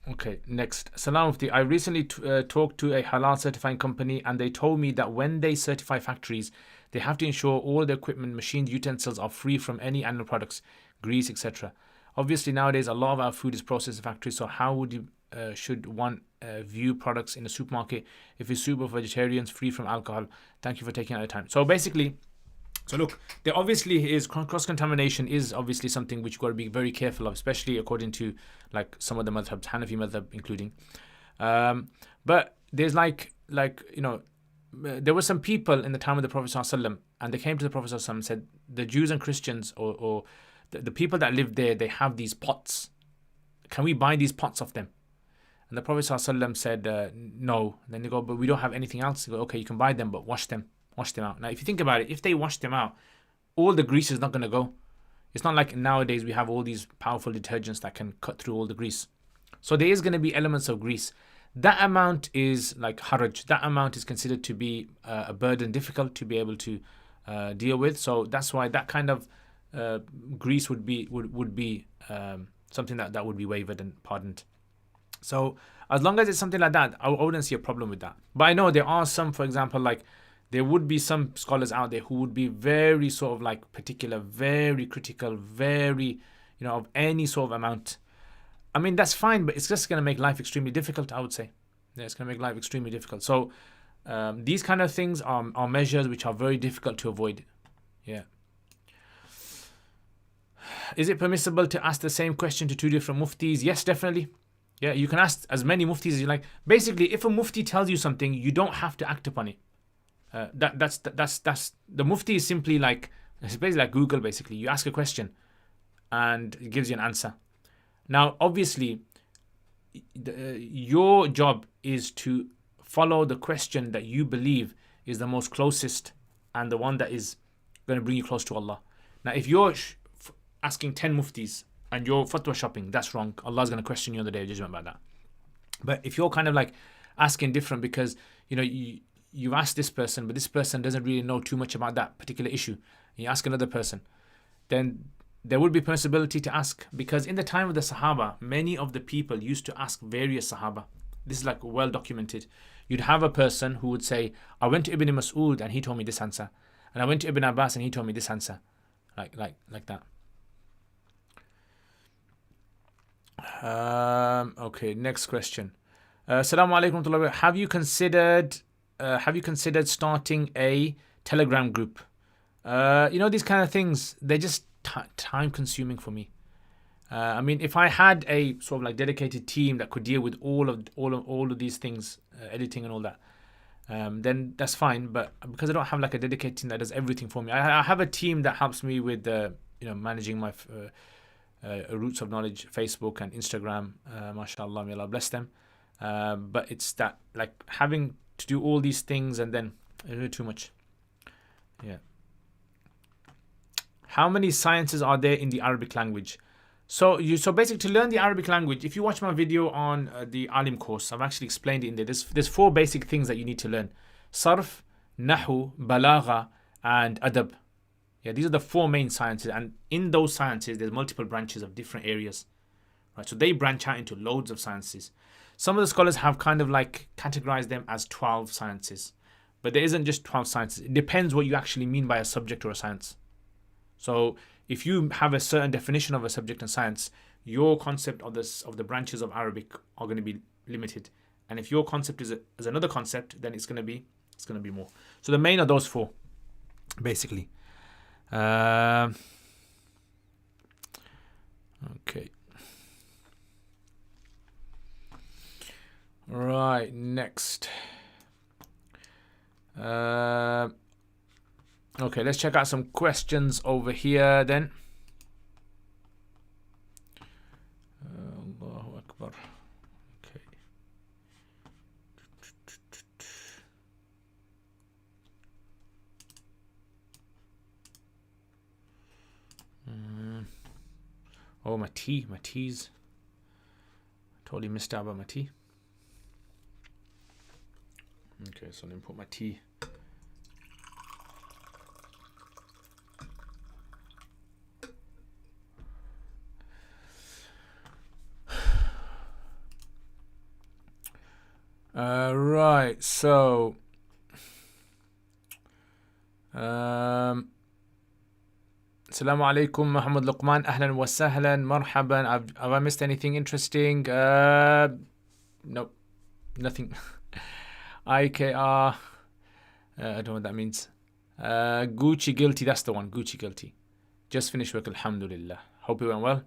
Okay, next. Salam Mufti. I recently talked to a halal certifying company, and they told me that when they certify factories, they have to ensure all the equipment, machines, utensils are free from any animal products, grease, etc. Obviously, nowadays a lot of our food is processed in factories. So how would you should one view products in a supermarket if it's suitable for vegetarians, free from alcohol? Thank you for taking out the time. So basically, look, there obviously is cross-contamination is obviously something which you've got to be very careful of, especially according to like some of the madhabs, Hanafi madhab including. But there's there were some people in the time of the Prophet ﷺ, and they came to the Prophet ﷺ and said, the Jews and Christians or the people that live there, they have these pots. Can we buy these pots off them? And the Prophet ﷺ said, no. And then they go, but we don't have anything else. They go, okay, you can buy them, but wash them out. Now, if you think about it, if they wash them out, all the grease is not going to go. It's not like nowadays we have all these powerful detergents that can cut through all the grease. So there is going to be elements of grease. That amount is like haraj. That amount is considered to be a burden, difficult to be able to deal with. So that's why that kind of grease would be something that would be waived and pardoned. So as long as it's something like that, I wouldn't see a problem with that. But I know there are some, for example, like there would be some scholars out there who would be very sort of like particular, very critical, very, of any sort of amount. I mean, that's fine, but it's just going to make life extremely difficult, I would say. Yeah, it's going to make life extremely difficult. So these kind of things are measures which are very difficult to avoid. Yeah. Is it permissible to ask the same question to two different muftis? Yes, definitely. Yeah, you can ask as many muftis as you like. Basically, if a mufti tells you something, you don't have to act upon it. That's the mufti is simply like, it's basically like Google. Basically, you ask a question, and it gives you an answer. Now, obviously, your job is to follow the question that you believe is the most closest and the one that is going to bring you close to Allah. Now, if you're asking 10 muftis and you're fatwa shopping, that's wrong. Allah is going to question you on the Day of Judgment about that. But if you're kind of like asking different because, you've asked this person, but this person doesn't really know too much about that particular issue, and you ask another person, then there would be permissibility to ask, because in the time of the Sahaba, many of the people used to ask various Sahaba. This is like well documented. You'd have a person who would say, I went to Ibn Mas'ud and he told me this answer, and I went to Ibn Abbas and he told me this answer, like that. Okay, next question. Assalamu alaikum. Have you considered starting a Telegram group? These kind of things, they're just time consuming for me. I mean, if I had a sort of like dedicated team that could deal with all of these things, editing and all that, then that's fine. But because I don't have like a dedicated team that does everything for me, I have a team that helps me with managing my Roots of Knowledge, Facebook and Instagram. MashaAllah, may Allah bless them. But it's that like having to do all these things and then it's really too much. Yeah. How many sciences are there in the Arabic language? So basically, to learn the Arabic language, if you watch my video on the Alim course, I've actually explained it in there. There's 4 basic things that you need to learn: Sarf, Nahu, Balagha, and Adab. Yeah, these are the 4 main sciences, and in those sciences, there's multiple branches of different areas. Right, so they branch out into loads of sciences. Some of the scholars have kind of like categorized them as 12 sciences, but there isn't just 12 sciences. It depends what you actually mean by a subject or a science. So if you have a certain definition of a subject and science, your concept of the branches of Arabic are going to be limited. And if your concept is another concept, then it's going to be more. So the main are those 4, basically. Okay. Right, next. Okay, let's check out some questions over here then. Allahu Oh, my teas. Totally missed out about my tea. Okay, so let me put my tea. Right, so Assalamu alaikum, Muhammad Luqman. Ahlan wa sahlan, marhaban. Have I missed anything interesting? Nope, nothing. IKR. I don't know what that means. Gucci guilty, that's the one. Gucci guilty. Just finished work, alhamdulillah. Hope you went well.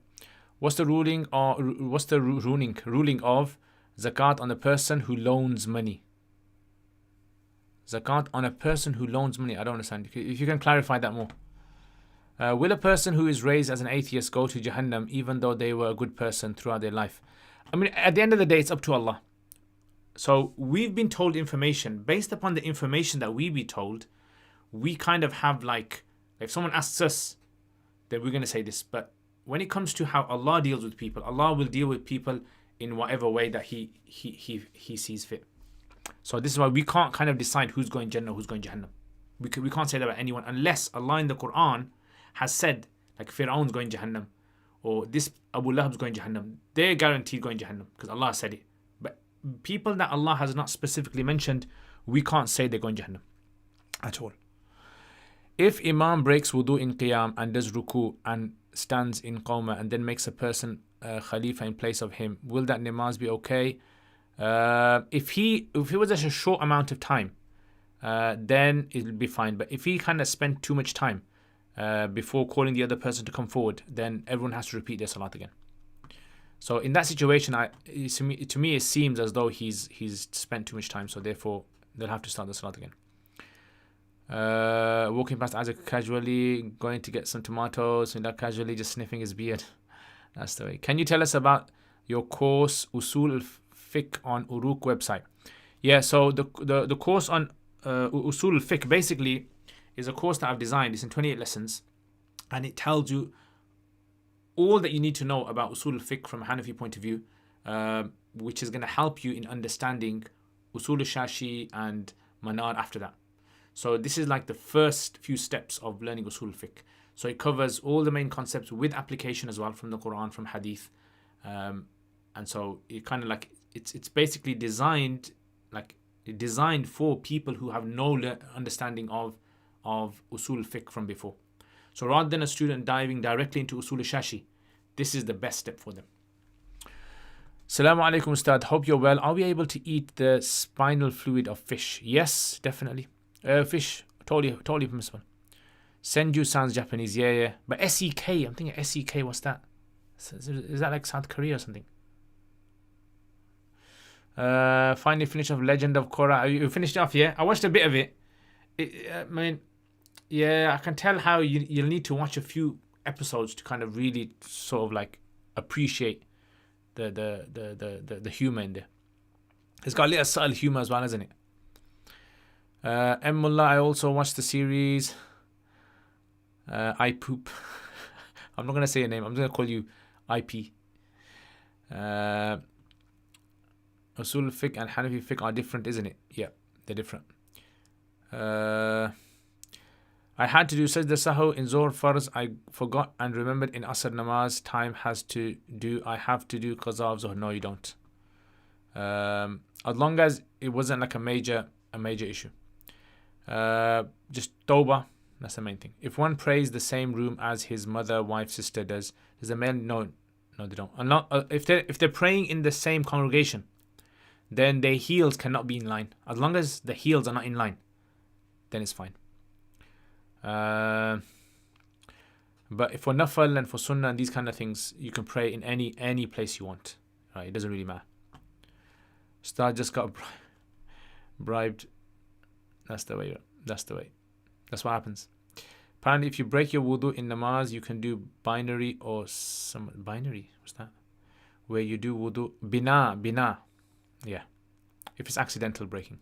What's the ruling of zakat on a person who loans money? Zakat on a person who loans money. I don't understand. If you can clarify that more. Will a person who is raised as an atheist go to Jahannam even though they were a good person throughout their life? I mean, at the end of the day, it's up to Allah. So we've been told information. Based upon the information that we be told, we kind of have like, if someone asks us, then we're going to say this. But when it comes to how Allah deals with people, Allah will deal with people in whatever way that He sees fit. So this is why we can't kind of decide who's going Jannah, who's going Jahannam. We can't say that about anyone unless Allah in the Quran has said, like Fir'aun's going Jahannam, or this Abu Lahab's going Jahannam. They're guaranteed going Jahannam because Allah said it. But people that Allah has not specifically mentioned, we can't say they're going Jahannam at all. If Imam breaks wudu in qiyam and does ruku and stands in qawma and then makes a person khalifa in place of him, will that namaz be okay? If it was just a short amount of time, then it'll be fine. But if he kind of spent too much time before calling the other person to come forward, then everyone has to repeat their salat again. So in that situation, to me it seems as though he's spent too much time, so therefore they'll have to start the salat again. Walking past Isaac casually, going to get some tomatoes, and that casually just sniffing his beard. That's the way. Can you tell us about your course Usul al-Fiqh on Uruk website? Yeah, so the course on Usul al-Fiqh basically is a course that I've designed. It's in 28 lessons, and it tells you all that you need to know about Usul al-Fiqh from a Hanafi point of view, which is going to help you in understanding Usul al-Shashi and Manar after that. So this is like the first few steps of learning Usul al-Fiqh. So it covers all the main concepts with application as well from the Quran, from Hadith. And so it kind of like, it's basically designed for people who have no understanding of Usul al-Fiqh from before. So rather than a student diving directly into Usul al-Shashi, this is the best step for them. Assalamu alaikum Ustad, hope you're well. Are we able to eat the spinal fluid of fish? Yes, definitely. Fish, totally permissible. Senju sounds Japanese, yeah. But SEK, I'm thinking SEK, what's that? Is that like South Korea or something? Finally finished off Legend of Korra. You finished it off, yeah? I watched a bit of it. I mean, yeah, I can tell how you'll need to watch a few episodes to kind of really sort of like appreciate the humor in there. It's got a little subtle humor as well, isn't it? Mullah, I also watched the series I Poop. I'm not going to say your name. I'm just going to call you IP. Usul Fiqh and Hanafi Fiqh are different, isn't it? Yeah, they're different. I had to do Sajda Sahu in Zohr Farz. I forgot and remembered in Asr Namaz. Time has to do. I have to do Qaza of Zohr. No, you don't. As long as it wasn't like a major issue. Just Tawbah. That's the main thing. If one prays the same room as his mother, wife, sister does the male? No, they don't. If they're praying in the same congregation, then their heels cannot be in line. As long as the heels are not in line, then it's fine. But if for Nafal and for Sunnah and these kind of things, you can pray in any place you want. Right? It doesn't really matter. Star just got bribed. That's the way. That's what happens. Apparently, if you break your wudu in namaz, you can do binary or some binary. What's that? Where you do wudu bina. Yeah, if it's accidental breaking.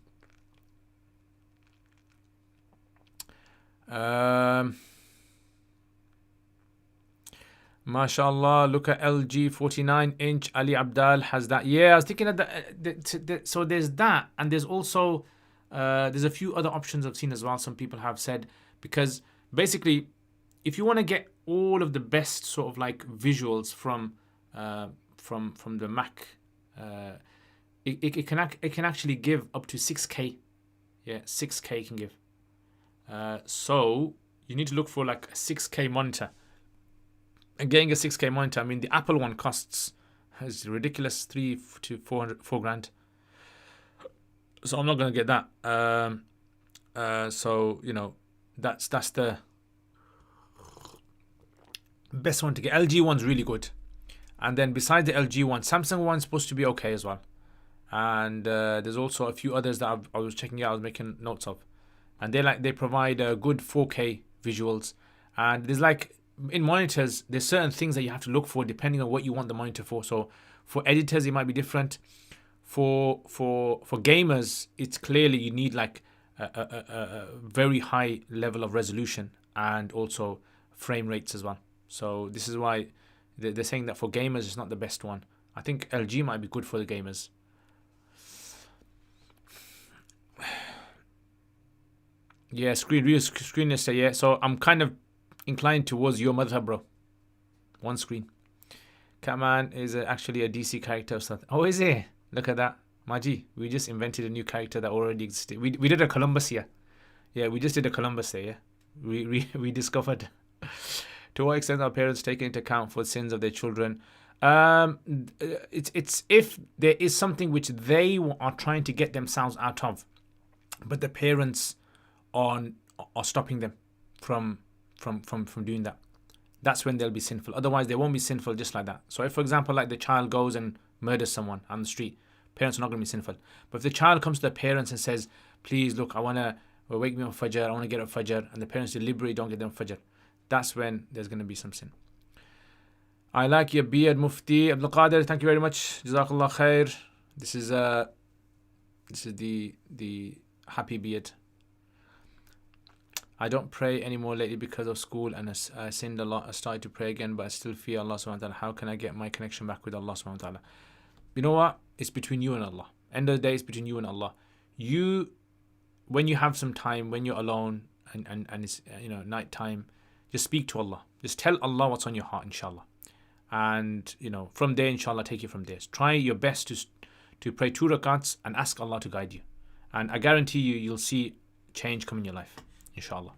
MashaAllah, look at LG 49-inch. Ali Abdal has that. Yeah, I was thinking of that. So there's that, and there's also there's a few other options I've seen as well. Some people have said, because basically, if you want to get all of the best sort of like visuals from the Mac, it can actually give up to 6K. Yeah, 6K it can give. So you need to look for like a 6K monitor. And getting a 6K monitor, I mean, the Apple one costs is ridiculous, 3 to 4 grand. So I'm not gonna get that. So you know, that's the best one to get. LG one's really good, and then besides the LG one, Samsung one's supposed to be okay as well. And there's also a few others that I was checking out, I was making notes of, and they provide good 4K visuals. And there's like, in monitors, there's certain things that you have to look for depending on what you want the monitor for. So for editors, it might be different. For gamers, it's clearly you need like a very high level of resolution and also frame rates as well. So this is why they're saying that for gamers it's not the best one. I think LG might be good for the gamers. Yeah, screen yesterday. Yeah, so I'm kind of inclined towards your madhab, bro. One screen. Catman is actually a DC character. Oh, is he? Look at that. Maji, we just invented a new character that already existed. We did a Columbus here. Yeah, we just did a Columbus there, yeah. We discovered. To what extent are parents taking into account for sins of their children? It's if there is something which they are trying to get themselves out of, but the parents are stopping them from doing that. That's when they'll be sinful. Otherwise, they won't be sinful just like that. So if, for example, like the child goes and murders someone on the street, parents are not going to be sinful. But if the child comes to the parents and says, please, look, I want to wake me up Fajr, I want to get up Fajr, and the parents deliberately don't get them Fajr, that's when there's going to be some sin. I like your beard, Mufti. Abdul Qadir, thank you very much. Jazakallah khair. This is the happy beard. I don't pray anymore lately because of school, and I sinned a lot. I started to pray again, but I still fear Allah subhanahu wa ta'ala. How can I get my connection back with Allah subhanahu wa ta'ala? You know what? It's between you and Allah. End of the day, it's between you and Allah. When you have some time, when you're alone and it's night time, just speak to Allah. Just tell Allah what's on your heart, inshallah. And from there, inshallah, take it from there. Try your best to pray 2 rakats and ask Allah to guide you. And I guarantee you'll see change come in your life, inshallah.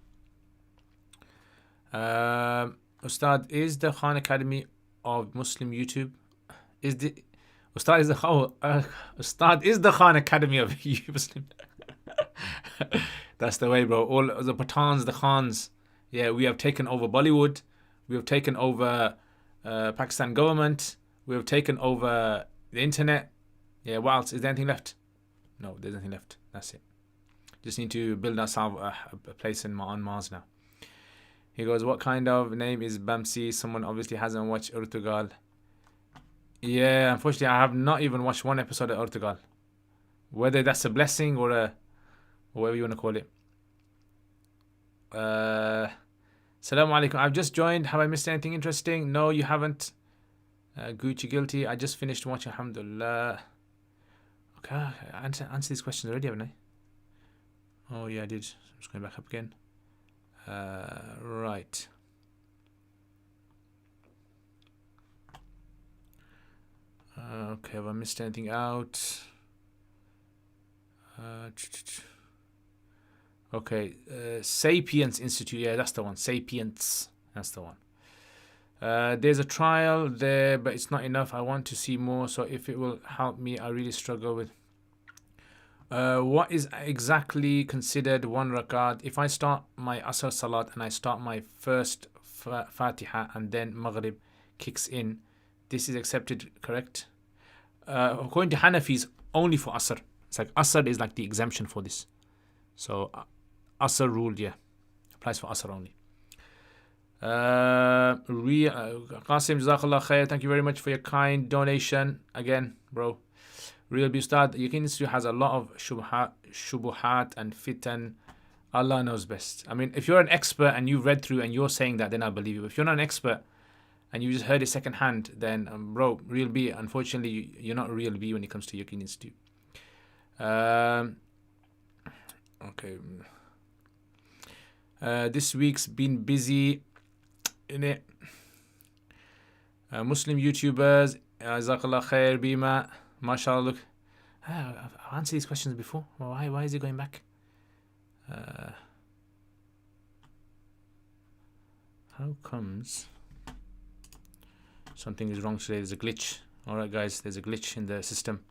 Ustad, is the Khan Academy of Muslim YouTube? Ustad is the Khan Academy of Muslim. That's the way, bro. All the Pathans, the Khans. Yeah, we have taken over Bollywood. We have taken over Pakistan government. We have taken over the internet. Yeah, what else? Is there anything left? No, there's nothing left. That's it. Just need to build ourselves a place on Mars now. He goes, what kind of name is Bamsi? Someone obviously hasn't watched Urtugal. Yeah, unfortunately, I have not even watched one episode of Urtugal. Whether that's a blessing or whatever you want to call it. Assalamu alaikum. I've just joined. Have I missed anything interesting? No, you haven't. Gucci guilty. I just finished watching. Alhamdulillah. Okay, I answered these questions already, haven't I? Oh yeah, I did. I'm just going back up again. Right. Okay, have I missed anything out? Okay, Sapiens Institute. Yeah, that's the one. Sapiens. That's the one. There's a trial there, but it's not enough. I want to see more. So if it will help me, I really struggle with. What is exactly considered 1 rakat? If I start my Asr Salat and I start my first Fatiha and then Maghrib kicks in, this is accepted, correct? According to Hanafis, only for Asr. It's like Asr is like the exemption for this. So Asr rule, yeah, applies for Asr only. Qasim, Jazakallah khair. Thank you very much for your kind donation. Again, bro. Real Bustad, Yaqeen Institute has a lot of shubuhat and fitan. Allah knows best. I mean, if you're an expert and you've read through and you're saying that, then I believe you. If you're not an expert and you just heard it second hand, then bro, real B, unfortunately you're not a real B when it comes to Yaqeen Institute. Okay. This week's been busy in it. Muslim YouTubers, Jazakallah khair, Bima, mashallah. Look, I've answered these questions before. Why is it going back? How comes something is wrong today? There's a glitch. Alright guys, there's a glitch in the system.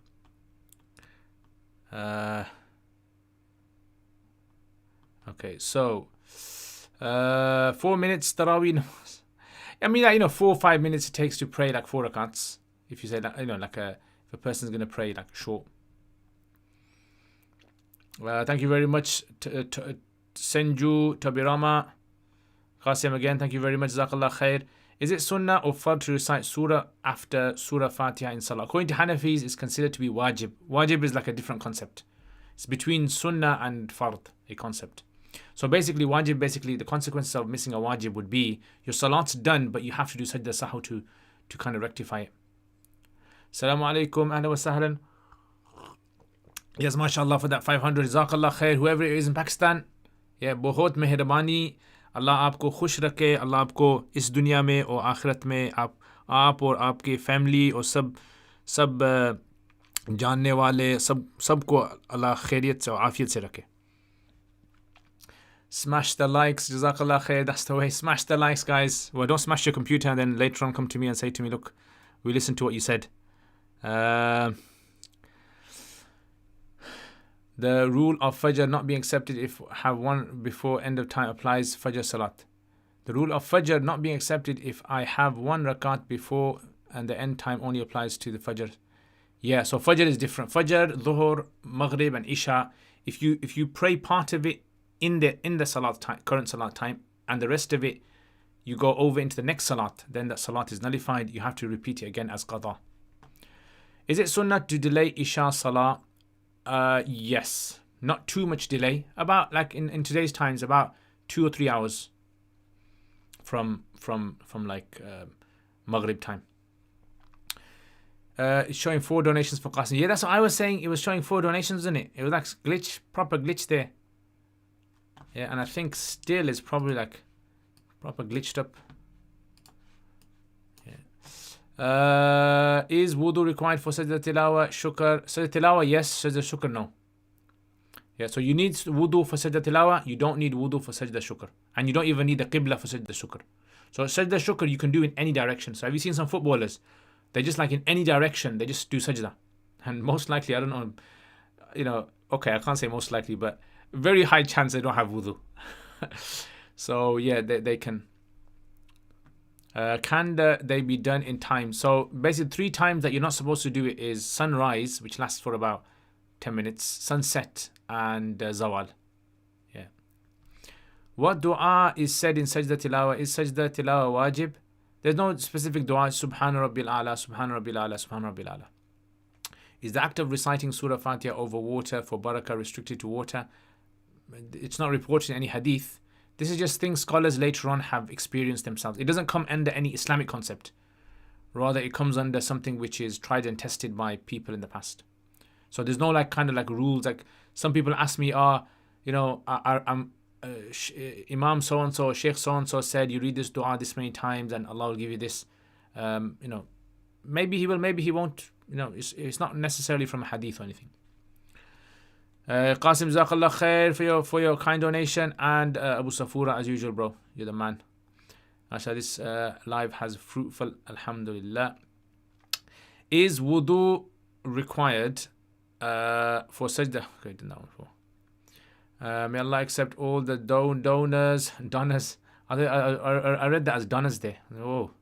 Okay, so 4 minutes Taraweeh. I mean, 4 or 5 minutes it takes to pray like 4 rakats. If you say that, if a person's going to pray like short. Thank you very much, Senju Tabirama. Qasim again, thank you very much. Jazakallah khair. Is it sunnah or fard to recite surah after surah Fatiha in salah? According to Hanafis, it's considered to be wajib. Wajib is like a different concept. It's between sunnah and fard, a concept. So basically, wajib, the consequences of missing a wajib would be your salat's done, but you have to do sajda sahu to kind of rectify it. Assalamu alaikum, ahlan wa sahlan. Yes, mashallah for that 500. Jazakallah khair. Whoever it is in Pakistan, yeah, बहुत मेहरबानी. अल्लाह आपको खुश रखे. अल्लाह आपको इस दुनिया में और आखिरत में आप और आपके फैमिली और सब जानने वाले सबको अल्लाह खैरियत से और आफियत से रखे. Smash the likes. Jazakallah khair. That's the way. Smash the likes, guys. Well, don't smash your computer and then later on come to me and say to me, look, we listened to what you said. The rule of Fajr not being accepted if have one before end of time applies Fajr Salat. The rule of Fajr not being accepted if I have 1 rakat before and the end time only applies to the Fajr. Yeah, so Fajr is different. Fajr, Dhuhr, Maghrib and Isha. If you pray part of it in the Salat time, current Salat time, and the rest of it you go over into the next Salat, then that Salat is nullified. You have to repeat it again as Qadha. Is it sunnah to delay Isha Salah? Yes, not too much delay. About like in today's times, about 2 or 3 hours from like Maghrib time. It's showing 4 donations for Qasim. Yeah, that's what I was saying. It was showing 4 donations, isn't it? It was like proper glitch there. Yeah, and I think still is probably like proper glitched up. Is wudu required for sajda tilawa, shukr? Sajda tilawa, yes. Sajda shukr, no. Yeah, so you need wudu for sajda tilawa. You don't need wudu for sajda shukr. And you don't even need the qibla for sajda shukr. So sajda shukr you can do in any direction. So have you seen some footballers? They're just like in any direction. They just do sajda. And most likely, I don't know, okay, I can't say most likely, but very high chance they don't have wudu. So yeah, they can. Can they be done in time? So basically 3 times that you're not supposed to do it is sunrise, which lasts for about 10 minutes, sunset and zawal. Yeah. What dua is said in sajda tilawa? Is sajda tilawa wajib? There's no specific dua. Subhana Rabbil A'la, Subhana Rabbil A'la, Subhana Rabbil A'la. Is the act of reciting Surah Fatiha over water for barakah restricted to water? It's not reported in any hadith. This is just things scholars later on have experienced themselves. It doesn't come under any Islamic concept. Rather, it comes under something which is tried and tested by people in the past. So there's no kind of rules. Like some people ask me, Imam so-and-so, Sheikh so-and-so said you read this dua this many times and Allah will give you this. Maybe he will, maybe he won't. It's not necessarily from a hadith or anything. Qasim, Jazakallah khair for your kind donation, and Abu Safura, as usual, bro, you're the man. Mashallah, this live has fruitful, alhamdulillah. Is wudu required for sajda? Okay, did that one before. May Allah accept all the donors. I read that as donors there. Oh,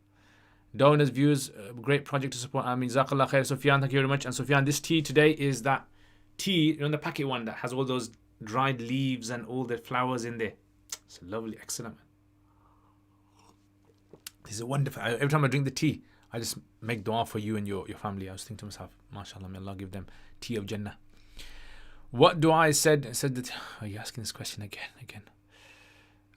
donors views, great project to support. I mean, Jazakallah khair, Sufyan, thank you very much. And Sufyan, this tea today is that tea, the packet one that has all those dried leaves and all the flowers in there. It's lovely, excellent. This is wonderful. Every time I drink the tea, I just make dua for you and your family. I was thinking to myself, mashallah, may Allah give them tea of Jannah. What dua is said that, are you asking this question again?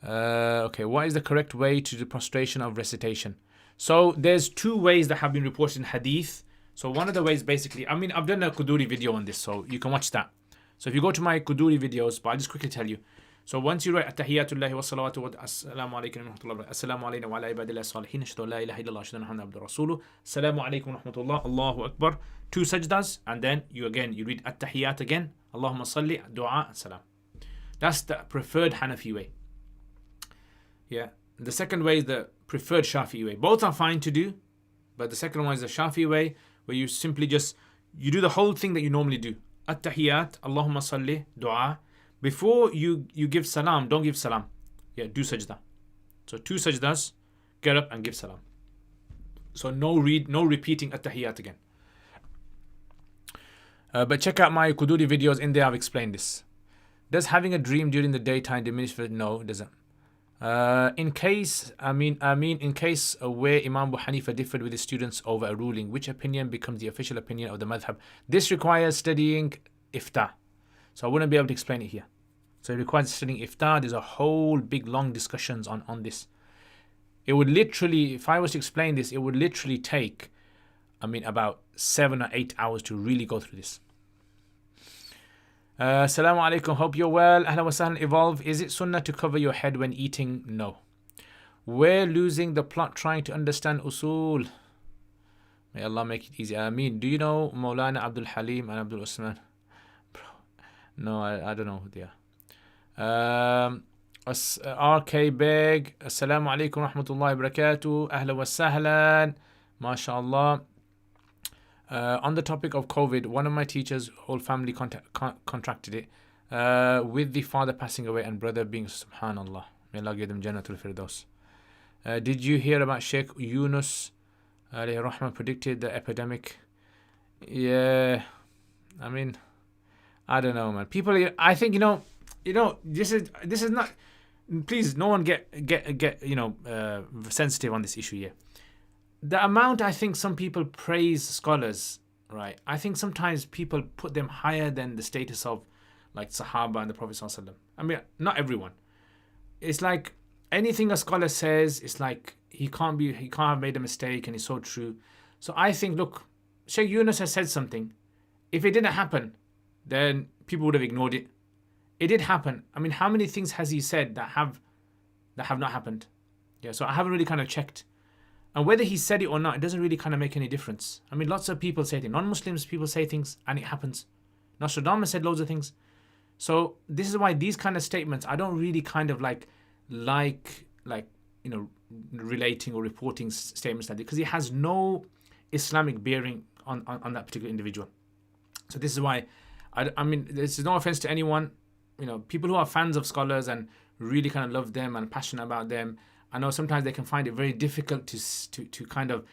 Okay, what is the correct way to the prostration of recitation? So there's two ways that have been reported in hadith. So one of the ways basically, I've done a Quduri video on this, so you can watch that. So if you go to my Quduri videos, but I'll just quickly tell you. So once you write Attahiyatullahi wa salawatu wa assalamu alaikum wa rahmatullah, assalamu alayna wa ala ibadillah salihin, ashhadu la ilaha illallah, ashhadu anna Muhammadan abduhu rasuluh, assalamu alaikum wa rahmatullah, Allahu akbar, 2 sajdas, and then you read Attahiyat again, Allahumma salli, dua, salam. That's the preferred Hanafi way. Yeah. The second way is the preferred Shafi'i way. Both are fine to do, but the second one is the Shafi'i way, where you simply you do the whole thing that you normally do. At-Tahiyyat, Allahumma salli, dua. Before you give salam, don't give salam. Yeah, do sajda. So 2 sajdas, get up and give salam. So no repeating At-Tahiyyat again. But check out my Quduri videos. In there I've explained this. Does having a dream during the daytime diminish it? No, it doesn't. In case where Imam Abu Hanifa differed with his students over a ruling, which opinion becomes the official opinion of the madhab? This requires studying ifta, so I wouldn't be able to explain it here. So it requires studying ifta. There's a whole big long discussions on this. It would literally, if I was to explain this, it would literally take about 7 or 8 hours to really go through this. Assalamu alaikum, hope you're well. Ahlan wa sahlan. Evolve. Is it sunnah to cover your head when eating? No. We're losing the plot trying to understand usul. May Allah make it easy. Ameen. Do you know Maulana Abdul Halim and Abdul Usman? Bro, no, I don't know who they are. RK Beg. Assalamu alaikum rahmatullahi wa barakatuh. Ahlan wa sahlan. MashaAllah. On the topic of COVID, one of my teachers' whole family contracted it, with the father passing away and brother being, subhanallah. May Allah give them Jannatul Firdaus. Did you hear about Sheikh Yunus alayhi rahmah predicted the epidemic? Yeah, I don't know, man. People, I think this is not. Please, no one get sensitive on this issue here. The amount I think some people praise scholars, right? I think sometimes people put them higher than the status of like Sahaba and the Prophet ﷺ. Not everyone. It's like anything a scholar says, it's like he can't have made a mistake and it's so true. So I think, look, Sheikh Yunus has said something. If it didn't happen, then people would have ignored it. It did happen. How many things has he said that have not happened? Yeah, so I haven't really kind of checked. And whether he said it or not, it doesn't really kind of make any difference. Lots of people say things. Non-Muslims, people say things and it happens. Nostradamus said loads of things. So this is why these kind of statements, I don't really kind of like relating or reporting statements like that, because it has no Islamic bearing on that particular individual. So this is why, this is no offense to anyone. People who are fans of scholars and really kind of love them and passionate about them, I know sometimes they can find it very difficult to kind of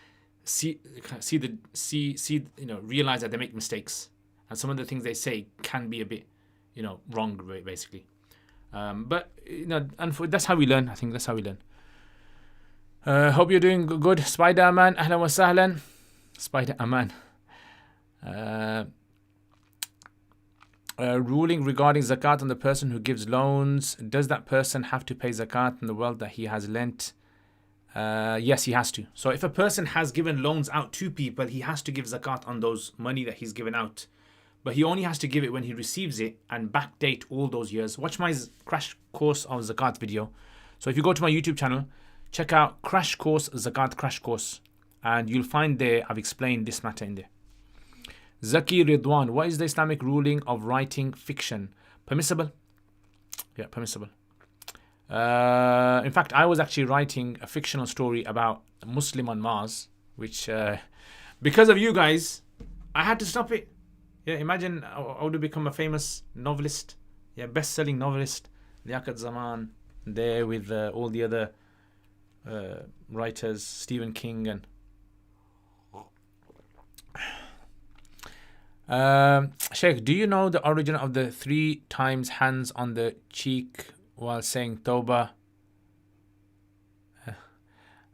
realize that they make mistakes, and some of the things they say can be a bit, wrong basically. But that's how we learn. I think that's how we learn. Hope you're doing good, Spider-Man. Ahlan wa sahlan, Spider-Man. Ruling regarding zakat on the person who gives loans. Does that person have to pay zakat on the wealth that he has lent? Yes, he has to. So if a person has given loans out to people, he has to give zakat on those money that he's given out. But he only has to give it when he receives it and backdate all those years. Watch my crash course on zakat video. So if you go to my YouTube channel, check out crash course, zakat crash course, and you'll find there I've explained this matter in there. Zaki Ridwan, what is the Islamic ruling of writing fiction? Permissible? Yeah, permissible. In fact, I was actually writing a fictional story about a Muslim on Mars, which, because of you guys, I had to stop it. Yeah, imagine I would have become a famous novelist, best-selling novelist, Liaquat Zaman, there with all the other writers, Stephen King and... Sheikh, do you know the origin of the 3 times hands on the cheek while saying Tawbah?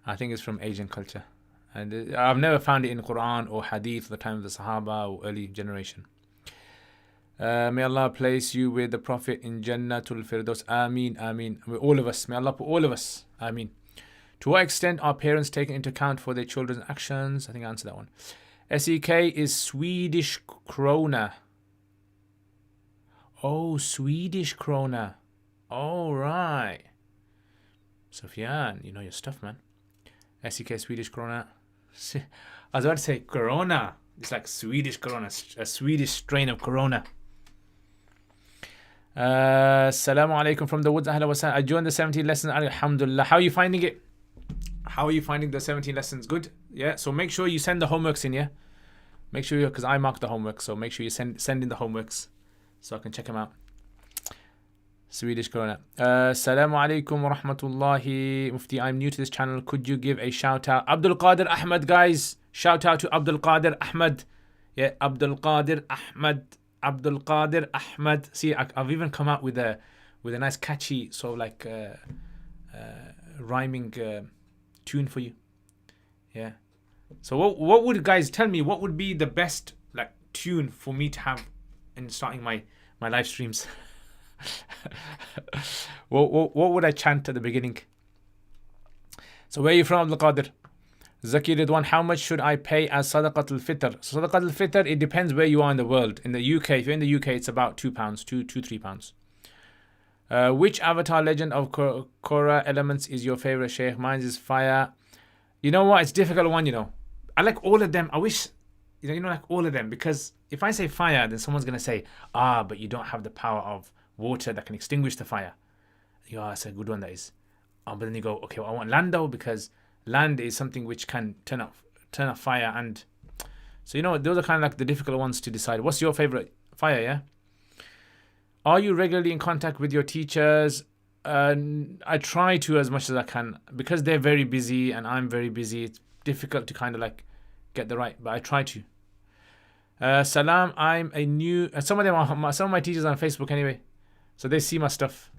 I think it's from Asian culture, and I've never found it in Quran or Hadith at the time of the Sahaba or early generation. May Allah place you with the Prophet in Jannatul Firdaus. Ameen, Ameen. With all of us. May Allah put all of us. Ameen. To what extent are parents taken into account for their children's actions? I think I answered that one. SEK is Swedish krona. Oh, Swedish krona. All right. Sufyan, you know your stuff, man. SEK Swedish krona. I was about to say corona. It's like Swedish corona, a Swedish strain of corona. Assalamu alaikum from the woods. Ahla wa sahla. I joined the 17 lessons. Alhamdulillah. How are you finding it? How are you finding the 17 lessons? Good? Yeah. So make sure you send the homeworks in, yeah? Make sure you, because I mark the homework, so make sure you send in the homeworks so I can check them out. Swedish Corona. Assalamu alaikum wa rahmatullahi. Mufti, I'm new to this channel. Could you give a shout out? Abdul Qadir Ahmed, guys. Shout out to Abdul Qadir Ahmed. Yeah, Abdul Qadir Ahmed. Abdul Qadir Ahmed. See, I've even come out with a nice catchy sort of like rhyming tune for you. Yeah. So what would, guys, tell me, what would be the best like tune for me to have in starting my live streams? what would I chant at the beginning? So where are you from, Abdul Qadir? Zaki Ridwan, how much should I pay as Sadaqat al-Fitr? So Sadaqat al-Fitr, it depends where you are in the world. In the UK, if you're in the UK, it's about £2, £3. Which avatar legend of Korra elements is your favorite, Sheikh? Mine is fire. You know what? It's a difficult one, you know. I like all of them. I wish, you know, like all of them. Because if I say fire, then someone's going to say, but you don't have the power of water that can extinguish the fire. Yeah, that's a good one, that is. But then you go, okay, well, I want land though, because land is something which can turn off fire. And so, you know, those are kind of like the difficult ones to decide. What's your favorite fire, yeah? Are you regularly in contact with your teachers? I try to as much as I can, because they're very busy and I'm very busy. It's difficult to kind of like get the right, but I try to. Salam, I'm a new, some of my teachers are on Facebook anyway, so they see my stuff.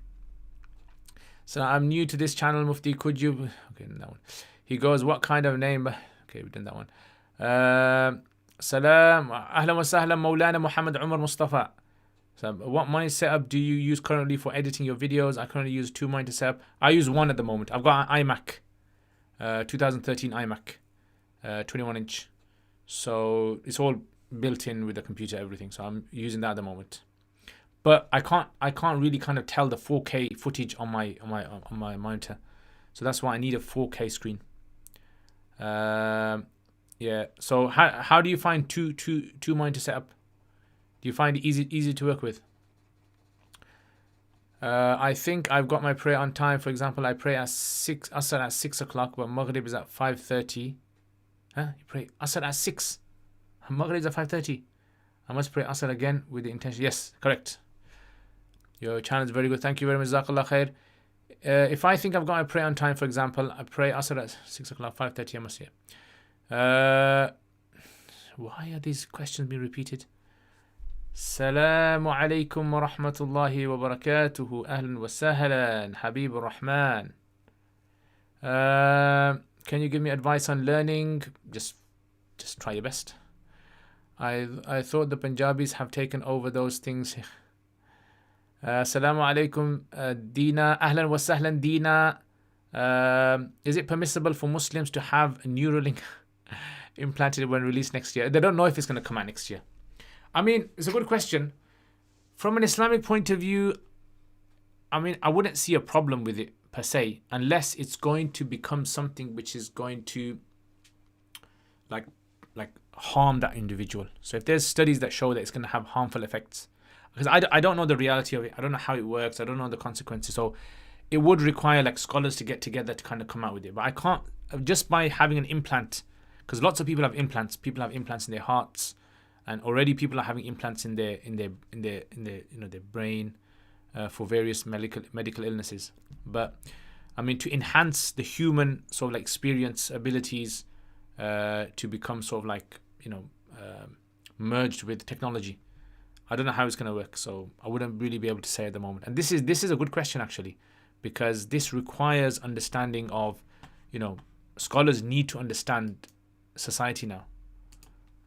So I'm new to this channel, Mufti, could you, okay, that one. He goes, what kind of name? Okay, we've done that one. Salam, ahlan wa sahlan, Maulana Muhammad Umar Mustafa. So what money setup do you use currently for editing your videos? I currently use 2 monitors setup. I use one at the moment. I've got an iMac, 2013 iMac, 21 inch. So it's all built in with the computer, everything. So I'm using that at the moment. But I can't really kind of tell the 4K footage on my monitor. So that's why I need a 4K screen. Yeah. So how do you find two monitor setup? Do you find it easy to work with? I think I've got my prayer on time. For example, I pray at 6 Asr at 6 o'clock, but Maghrib is at 5:30. Huh? You pray Asr at 6. Maghrib is at 5:30. I must pray Asr again with the intention. Yes, correct. Your channel is very good. Thank you very much. Jazakallah khair. If I think I've got my prayer on time, for example, I pray Asr at 6 o'clock, 5:30. I must say. Why are these questions being repeated? Assalamu alaikum wa rahmatullahi wa barakatuhu. Ahlan wa sahlan. Habib Rahman. Can you give me advice on learning? Just try your best. I thought the Punjabis have taken over those things. Assalamu alaikum, Dina. Ahlan wa sahlan, Dina. Is it permissible for Muslims to have a Neuralink implanted when released next year? They don't know if it's going to come out next year. I mean, it's a good question. From an Islamic point of view, I mean, I wouldn't see a problem with it per se, unless it's going to become something which is going to like harm that individual. So if there's studies that show that it's going to have harmful effects, because I don't know the reality of it, I don't know how it works, I don't know the consequences. So it would require like scholars to get together to kind of come out with it. But I can't, just by having an implant, because lots of people have implants. People have implants in their hearts. And already people are having implants in their their brain for various medical illnesses. But I mean, to enhance the human sort of like experience abilities, to become sort of like merged with technology. I don't know how it's going to work, so I wouldn't really be able to say at the moment. And this is a good question actually, because this requires understanding of, scholars need to understand society now.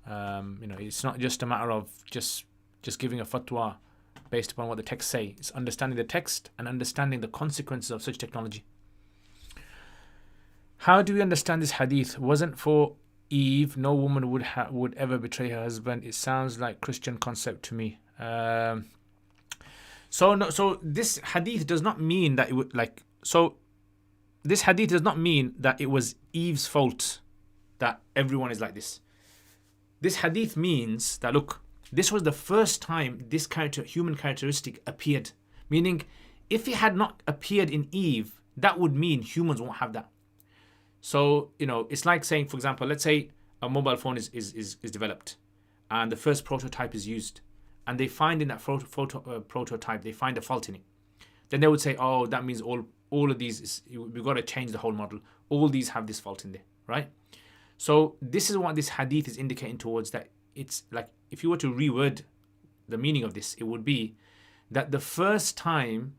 It's not just a matter of just giving a fatwa based upon what the texts say. It's understanding the text and understanding the consequences of such technology. How do we understand this hadith? Wasn't for Eve, no woman would ever betray her husband. It sounds like Christian concept to me. So this hadith does not mean that it would this hadith does not mean that it was Eve's fault that everyone is like this. This hadith means that, look, this was the first time this human characteristic appeared. Meaning, if it had not appeared in Eve, that would mean humans won't have that. So, it's like saying, for example, let's say a mobile phone is developed and the first prototype is used, and they find in that prototype, they find a fault in it. Then they would say, oh, that means all of these, we've got to change the whole model. All these have this fault in there, right? So this is what this hadith is indicating towards, that it's like, if you were to reword the meaning of this, it would be that the first time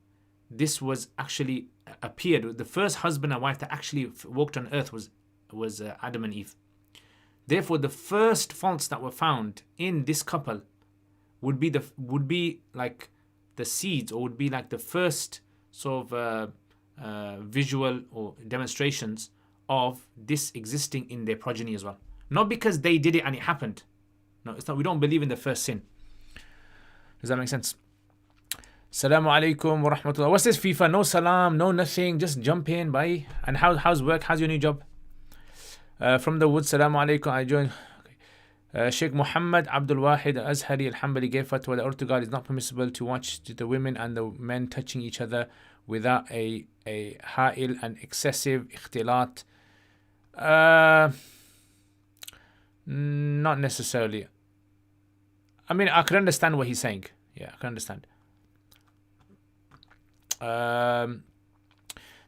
this was actually appeared, the first husband and wife that actually walked on earth was Adam and Eve. Therefore, the first faults that were found in this couple would be like the seeds, or would be like the first sort of visual or demonstrations of this existing in their progeny as well. Not because they did it and it happened. No, it's not. We don't believe in the first sin. Does that make sense? Assalamu alaikum wa rahmatullah. What's this FIFA? No salam, no nothing. Just jump in, bye. And how's work? How's your new job? From the woods, Assalamu alaikum. I joined. Sheikh Muhammad Abdul Wahid Azhari Al-Hambali gave fatwa that Orthogal is not permissible to watch the women and the men touching each other without a ha'il and excessive ikhtilat. Not necessarily. I mean, I can understand what he's saying. Yeah, I can understand.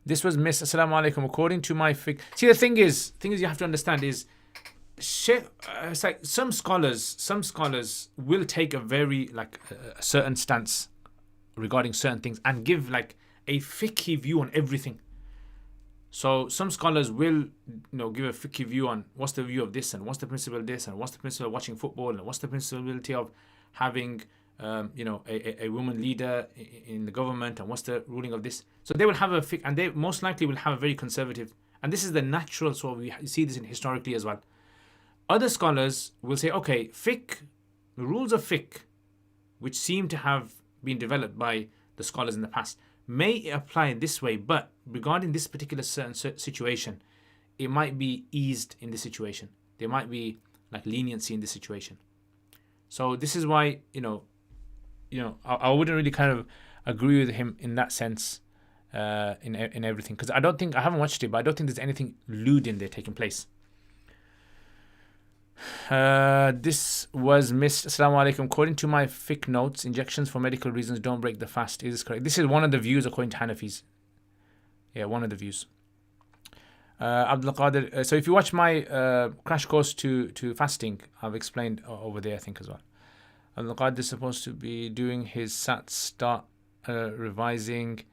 This was missed. Assalamu alaikum. According to my see, the thing is you have to understand is, it's like some scholars will take a very a certain stance regarding certain things and give like a fiqhi view on everything. So some scholars will give a fiqhi view on what's the view of this, and what's the principle of this, and what's the principle of watching football, and what's the principality of having a woman leader in the government, and what's the ruling of this. So they will have a fiqh, and they most likely will have a very conservative, and this is the natural, so we see this historically as well. Other scholars will say, okay, fiqh, the rules of fiqh, which seem to have been developed by the scholars in the past, may apply this way, but regarding this particular certain situation, it might be eased in this situation. There might be like leniency in this situation. So this is why, I wouldn't really kind of agree with him in that sense, in everything, because I haven't watched it, but I don't think there's anything lewd in there taking place. This was missed. Assalamu alaikum. According to my fiqh notes, injections for medical reasons don't break the fast. Is this correct? This is one of the views according to Hanafis. Yeah, one of the views. Abdul Qadir. So if you watch my crash course to fasting, I've explained over there, I think, as well. Abdul Qadir is supposed to be doing his SAT start revising.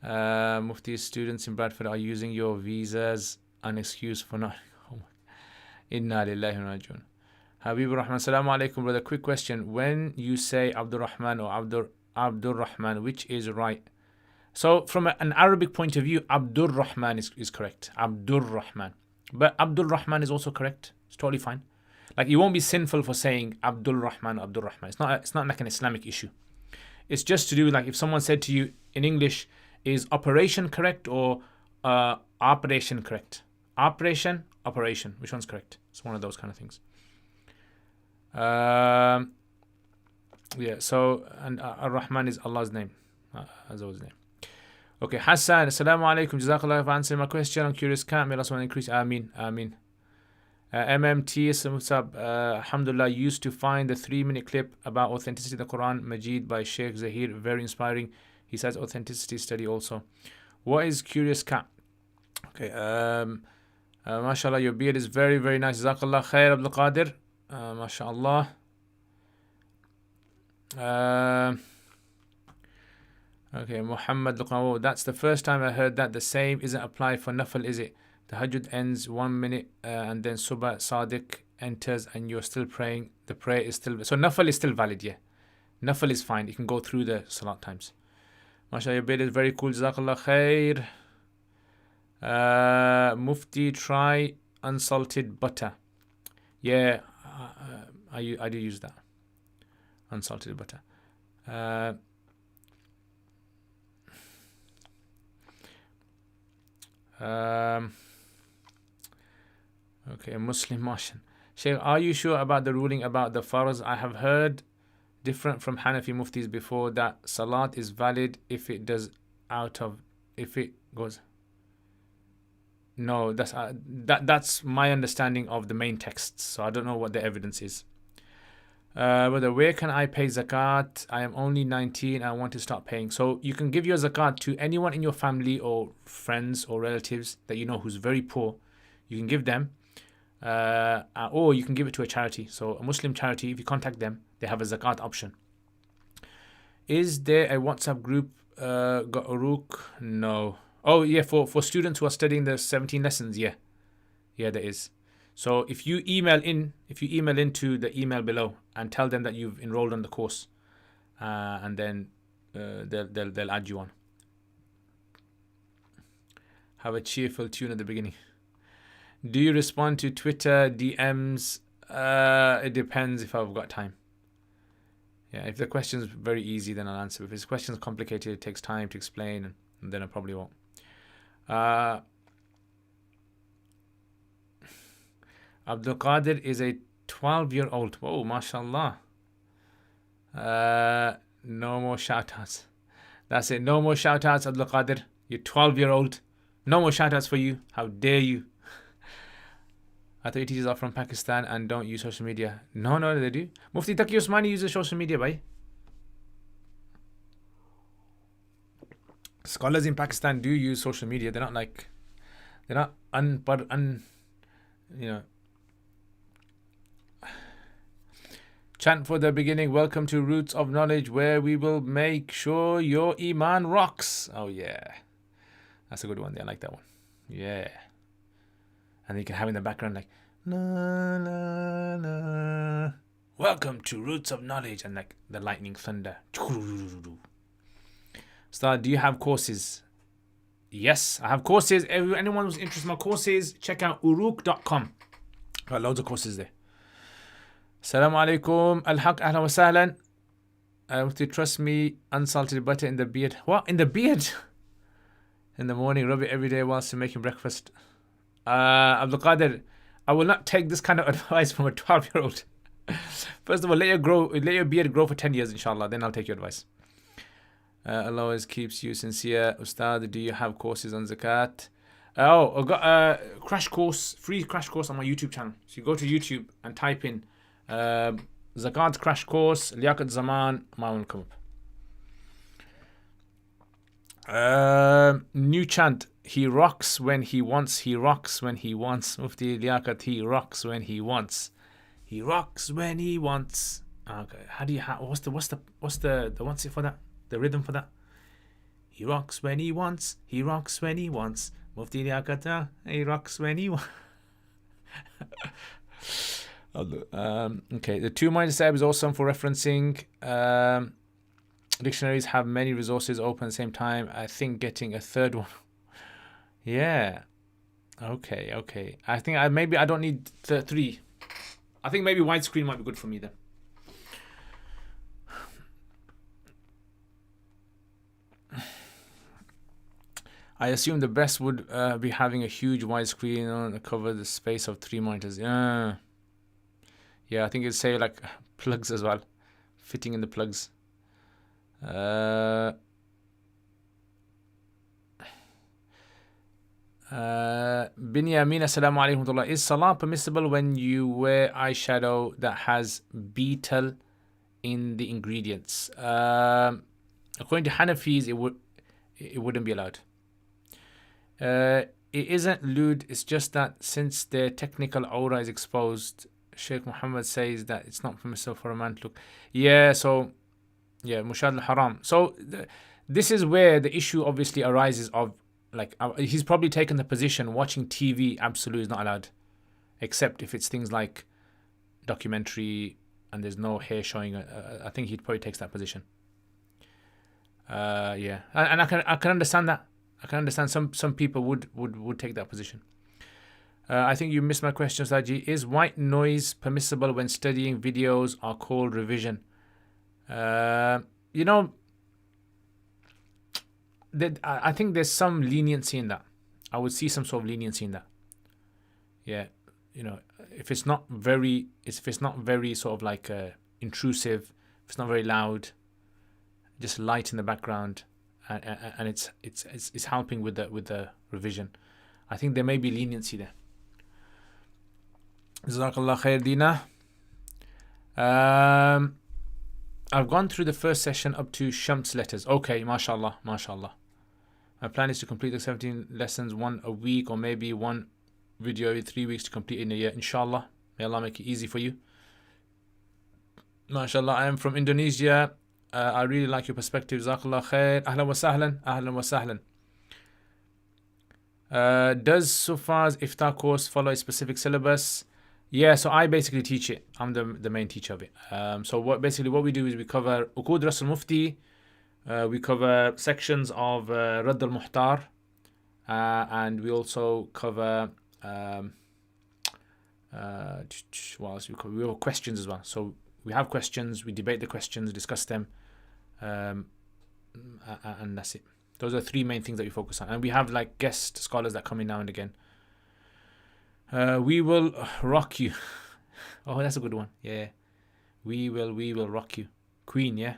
Mufti'S students in Bradford are using your visas an excuse for not. Inna lillahi wa rajiun. Habib Rahman, assalamu alaikum, brother. Quick question. When you say Abdur Rahman or Abdur Rahman, which is right? So from an Arabic point of view, Abdur Rahman is correct. Abdur Rahman. But Abdul Rahman is also correct. It's totally fine. Like, you won't be sinful for saying Abdul Rahman or Abdur Rahman. It's not like an Islamic issue. It's just to do with, like, if someone said to you in English, is operation correct or operation correct? Operation. Which one's correct? It's one of those kind of things. Yeah, so, and Ar-Rahman is Allah's name. Allah's name. Okay, Hassan, assalamu alaikum. Jazakallah for answering my question. I'm curious, may Allah SWT increase. Ameen. MMT, alhamdulillah, used to find the 3-minute clip about authenticity of the Quran Majid by Sheikh Zahir very inspiring. He says authenticity study also. What is curious cat? Okay, mashallah, your beard is very, very nice. Jazakallah khair, Abdul Qadir. Mashallah. Okay, Muhammad Luqman. That's the first time I heard that. The same isn't applied for Nafal, is it? The Tahajjud ends 1 minute and then Subha Sadiq enters and you're still praying. The prayer is still. So Nafal is still valid, yeah. Nafal is fine. You can go through the Salat times. Mashallah, your beard is very cool. Jazakallah khair. Mufti, try unsalted butter. Yeah, I do use that. Unsalted butter. Okay, Muslim Martian. Sheikh, are you sure about the ruling about the farz? I have heard different from Hanafi Muftis before that Salat is valid if it goes. No, that's my understanding of the main texts. So I don't know what the evidence is. Where can I pay zakat? I am only 19. I want to start paying. So you can give your zakat to anyone in your family or friends or relatives that you know who's very poor. You can give them, or you can give it to a charity. So a Muslim charity, if you contact them, they have a zakat option. Is there a WhatsApp group? Got Uruk? No. Oh yeah, for students who are studying the 17 lessons. Yeah, there is. So if you email into the email below and tell them that you've enrolled on the course, and then they'll add you on. Have a cheerful tune at the beginning. Do you respond to Twitter DMs? It depends if I've got time. Yeah, if the question's very easy, then I'll answer. If this question's complicated, it takes time to explain, and then I probably won't. Abdul Qadir is a 12-year-old. Oh, mashallah. No more shoutouts. That's it. No more shoutouts, Abdul Qadir. You're 12-year-old. No more shoutouts for you. How dare you? I thought your teachers are from Pakistan and don't use social media. No, they do. Mufti Taqi Usmani uses social media, bhai. Scholars in Pakistan do use social media. They're not Chant for the beginning. Welcome to Roots of Knowledge, where we will make sure your iman rocks. Oh yeah, that's a good one. I like that one. Yeah, and you can have in the background like la la la. Welcome to Roots of Knowledge, and like the lightning thunder. Ustad, do you have courses? Yes, I have courses. Anyone who's interested in my courses, check out uruk.com. Got loads of courses there. Assalamu alaikum. Al-Haq, ahlan wa sahlan. I want to trust me, unsalted butter in the beard. What? In the beard? In the morning, rub it every day whilst you're making breakfast. Abdul Qadir, I will not take this kind of advice from a 12-year-old. First of all, let your beard grow for 10 years, inshallah. Then I'll take your advice. Allah always keeps you sincere. Ustad, do you have courses on zakat? I've got a free crash course on my YouTube channel. So you go to YouTube and type in Zakat crash course, Liaquat Zaman, mine will come up. New chant. He rocks when he wants. He rocks when he wants. Mufti Liaquat. He rocks when he wants. He rocks when he wants. Okay. What's it for that? The rhythm for that? He rocks when he wants. He rocks when he wants. Mufti Liaquat. He rocks when he wants. Okay, the 2-minded sahib is awesome for referencing. Dictionaries have many resources open at the same time. I think getting a third one. Yeah. Okay. I think I don't need 3. I think maybe widescreen might be good for me then. I assume the best would be having a huge widescreen on to cover the space of 3 monitors. Yeah, I think it'd say like plugs as well. Fitting in the plugs. Binyameen, assalamu alaikum. Is Salat permissible when you wear eyeshadow that has betel in the ingredients? According to Hanafis, it wouldn't be allowed. It isn't lewd, it's just that since their technical aura is exposed, Sheikh Muhammad says that it's not permissible for a man to look. Mushad al-Haram. So this is where the issue obviously arises of, like, he's probably taken the position watching TV absolutely is not allowed, except if it's things like documentary and there's no hair showing. I think he probably takes that position. And I can understand that. I can understand some people would take that position. I think you missed my question, Saji. Is white noise permissible when studying? Videos are called revision. You know, I think there's some leniency in that. I would see some sort of leniency in that. Yeah, you know, if it's not very sort of like intrusive, if it's not very loud, just light in the background, and it's helping with the revision, I think there may be leniency there. Jazakallah khair, Dina. I've gone through the first session up to Sham's letters. Okay, mashallah, mashallah. My plan is to complete the 17 lessons, one a week, or maybe one video every 3 weeks to complete in a year. Inshallah. May Allah make it easy for you. MashaAllah, I am from Indonesia. I really like your perspective. Jazakallah khair. Ahlan wa sahlan. Ahlan wa sahlan. Does Sufa's iftar course follow a specific syllabus? Yeah, so I basically teach it. I'm the main teacher of it. So what we do is we cover Uqud Rasul Mufti. We cover sections of Radd al-Muhtar. And we also cover what else we cover? We have questions as well. So we have questions, we debate the questions, discuss them, and that's it. Those are three main things that we focus on. And we have like guest scholars that come in now and again. We will rock you. Oh, that's a good one. Yeah. We will rock you. Queen, yeah.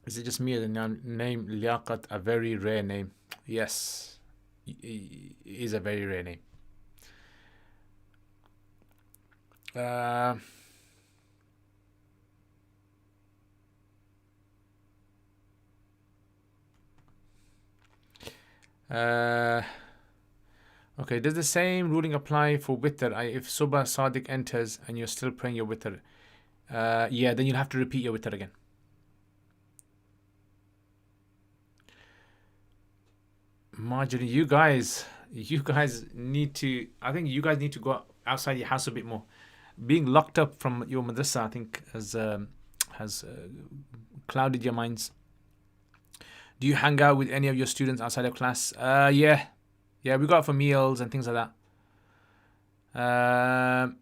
Is it just me or the name Liaquat a very rare name? Yes. It is a very rare name. Okay, does the same ruling apply for witr? If Subha Sadiq enters and you're still praying your witr, yeah, then you'll have to repeat your witr again. Marjorie, you guys need to, I think you guys need to go outside your house a bit more. Being locked up from your madrasa, I think, has clouded your minds. Do you hang out with any of your students outside of class? Yeah, we go out for meals and things like that.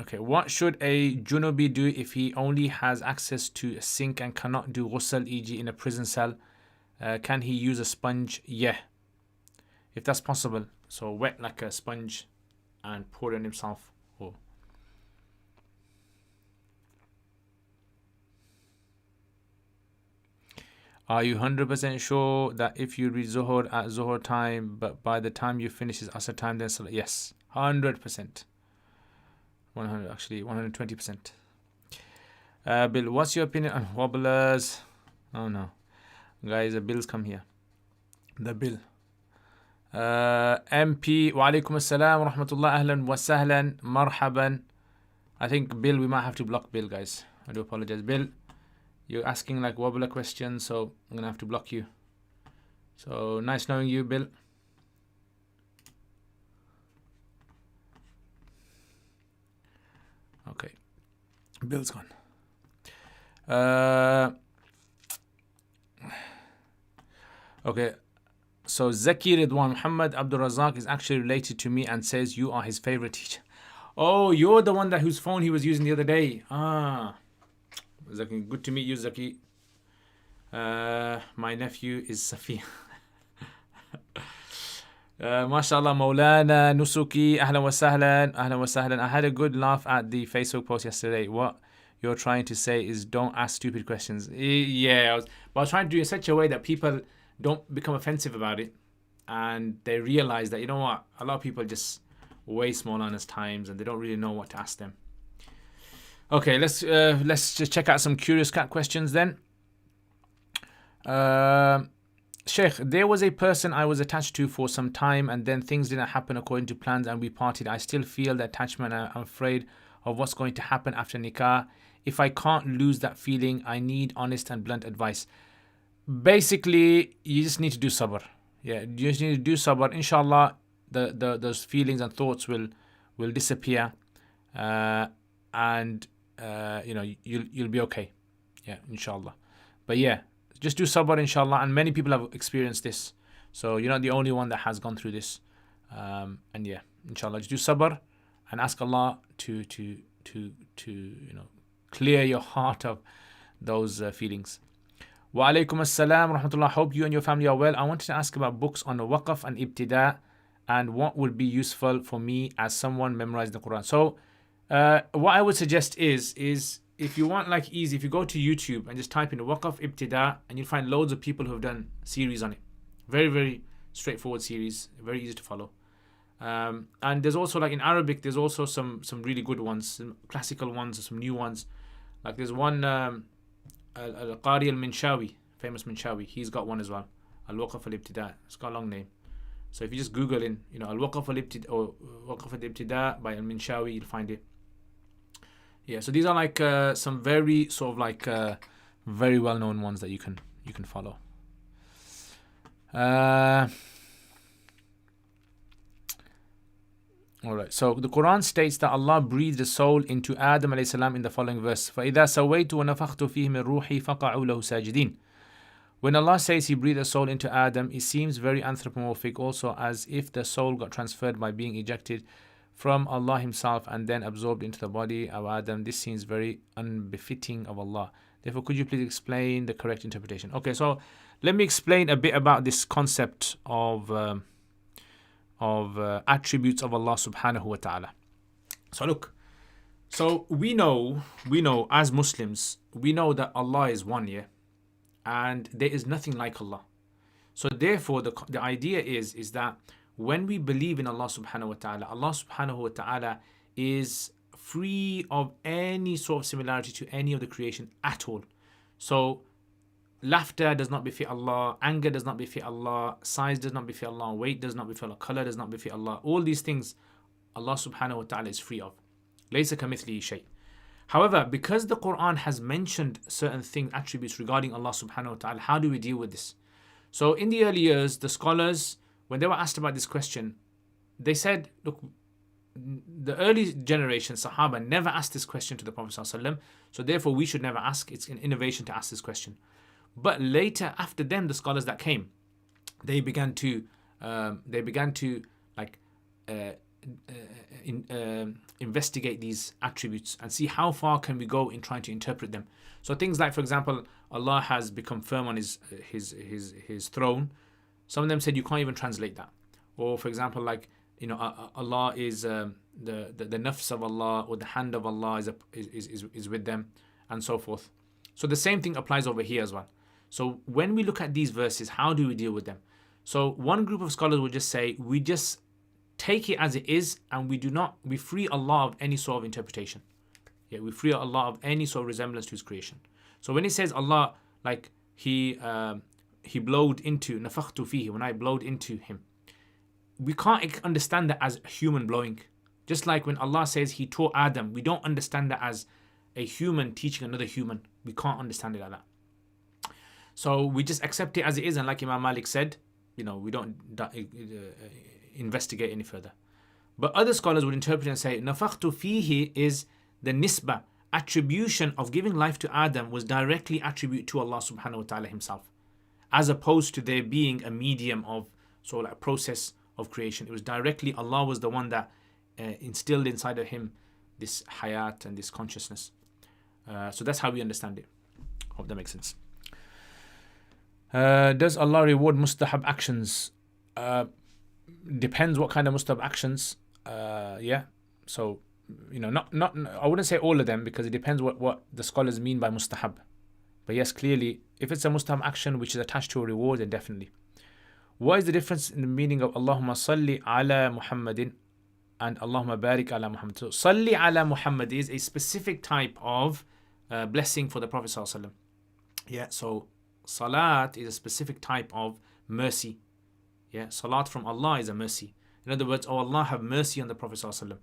Okay, what should a Junubi do if he only has access to a sink and cannot do ghusl, e.g. in a prison cell? Can he use a sponge? Yeah, if that's possible. So wet like a sponge and pour it on himself. Oh. Are you 100% sure that if you read Zuhur at Zuhur time, but by the time you finish is Asr time, then Salat? Yes, 100%. 100, actually, 120%. Bill, what's your opinion on wobblers? Oh no. Guys, the bills come here. The bill. MP, wa alaikum assalam wa rahmatullah, ahlan wa sahlan, marhaban. I think Bill, we might have to block Bill, guys. I do apologize. Bill, you're asking like wobbler questions, so I'm gonna have to block you. So nice knowing you, Bill. Okay, Bill's gone. Okay, so Zaki Ridwan Muhammad Abdul Razak is actually related to me and says you are his favorite teacher. Oh, you're the one whose phone he was using the other day. Ah, Zaki, good to meet you, Zaki. My nephew is Safi. MashaAllah, Maulana Nusuki, ahlan wa sahlan, ahlan wa sahlan. I had a good laugh at the Facebook post yesterday. What you're trying to say is don't ask stupid questions. Yeah, I was trying to do it in such a way that people don't become offensive about it, and they realize that, you know what, a lot of people just waste Maulana's times and they don't really know what to ask them. Okay, let's just check out some Curious Cat questions then. Sheikh, there was a person I was attached to for some time and then things didn't happen according to plans and we parted. I still feel the attachment and I'm afraid of what's going to happen after nikah. If I can't lose that feeling, I need honest and blunt advice. Basically, you just need to do sabr. Yeah, you just need to do sabr. Inshallah, those feelings and thoughts will disappear, and you know, you'll be okay. Yeah, inshallah. But yeah, just do sabr, inshallah. And many people have experienced this, so you're not the only one that has gone through this. And yeah, inshallah, just do sabr and ask Allah to clear your heart of those feelings. Wa alaikum assalam wa rahmatullah. Hope you and your family are well. I wanted to ask about books on waqf and ibtida, and what would be useful for me as someone memorized the Quran. So what I would suggest is if you want like easy, if you go to YouTube and just type in waqf ibtida, and you'll find loads of people who have done series on it. Very, very straightforward series, very easy to follow. And there's also, like in Arabic, there's also some really good ones, some classical ones, some new ones. Like there's one, Al-Qari al-Minshawi, famous Minshawi, he's got one as well. Al-Waqf al-Ibtida, it's got a long name. So if you just Google in, Al-Waqf al-Ibtida or Waqf al-Ibtida by al-Minshawi, you'll find it. Yeah, so these are like some very sort of like very well-known ones that you can follow. Alright, so the Quran states that Allah breathed a soul into Adam alayhi salam in the following verse. فَإِذَا سَوَيْتُ وَنَفَخْتُ فِيهِ مِنْ رُوحِي فَقَعُوا لَهُ سَاجِدِينَ. When Allah says He breathed a soul into Adam, it seems very anthropomorphic, also as if the soul got transferred by being ejected from Allah Himself and then absorbed into the body of Adam. This seems very unbefitting of Allah. Therefore, could you please explain the correct interpretation? Okay, so let me explain a bit about this concept of attributes of Allah subhanahu wa ta'ala. So look, so we know as Muslims, we know that Allah is one, yeah, and there is nothing like Allah. So therefore the idea is that when we believe in Allah subhanahu wa ta'ala is free of any sort of similarity to any of the creation at all. So laughter does not befit Allah, anger does not befit Allah, size does not befit Allah, weight does not befit Allah, color does not befit Allah. All these things Allah subhanahu wa ta'ala is free of. لَيْسَ كَمِثْلِهِ شَيْءٍ. However, because the Quran has mentioned certain things, attributes regarding Allah subhanahu wa ta'ala, how do we deal with this? So in the early years, the scholars, when they were asked about this question, they said, look, the early generation, Sahaba, never asked this question to the Prophet ﷺ, so therefore we should never ask. It's an innovation to ask this question. But later, after them, the scholars that came, they began to investigate these attributes and see how far can we go in trying to interpret them. So things like, for example, Allah has become firm on his throne. Some of them said you can't even translate that. Or for example, like Allah is the nafs of Allah, or the hand of Allah is with them, and so forth. So the same thing applies over here as well. So when we look at these verses, how do we deal with them? So one group of scholars will just say we just take it as it is, and we free Allah of any sort of interpretation. Yeah, we free Allah of any sort of resemblance to His creation. So when He says Allah, like He blowed into, nafakhtu fihi, when I blowed into Him, we can't understand that as human blowing. Just like when Allah says He taught Adam, we don't understand that as a human teaching another human. We can't understand it like that. So we just accept it as it is, and like Imam Malik said, we don't investigate any further. But other scholars would interpret and say, nafakhtu fihi is the nisbah, attribution of giving life to Adam was directly attributed to Allah subhanahu wa ta'ala Himself, as opposed to there being a medium of sort of like a process of creation. It was directly, Allah was the one that instilled inside of him this hayat and this consciousness. So that's how we understand it. Hope that makes sense. Does Allah reward mustahab actions? Depends what kind of mustahab actions. Yeah. So, not I wouldn't say all of them, because it depends what the scholars mean by mustahab. But yes, clearly, if it's a mustahab action which is attached to a reward, then definitely. What is the difference in the meaning of Allahumma salli ala Muhammadin and Allahumma barik ala Muhammad? So, salli ala Muhammad is a specific type of blessing for the Prophet sallallahu alaihi wasallam. Yeah, so salat is a specific type of mercy. Yeah, salat from Allah is a mercy. In other words, oh Allah, have mercy on the Prophet sallallahu alaihi wasallam.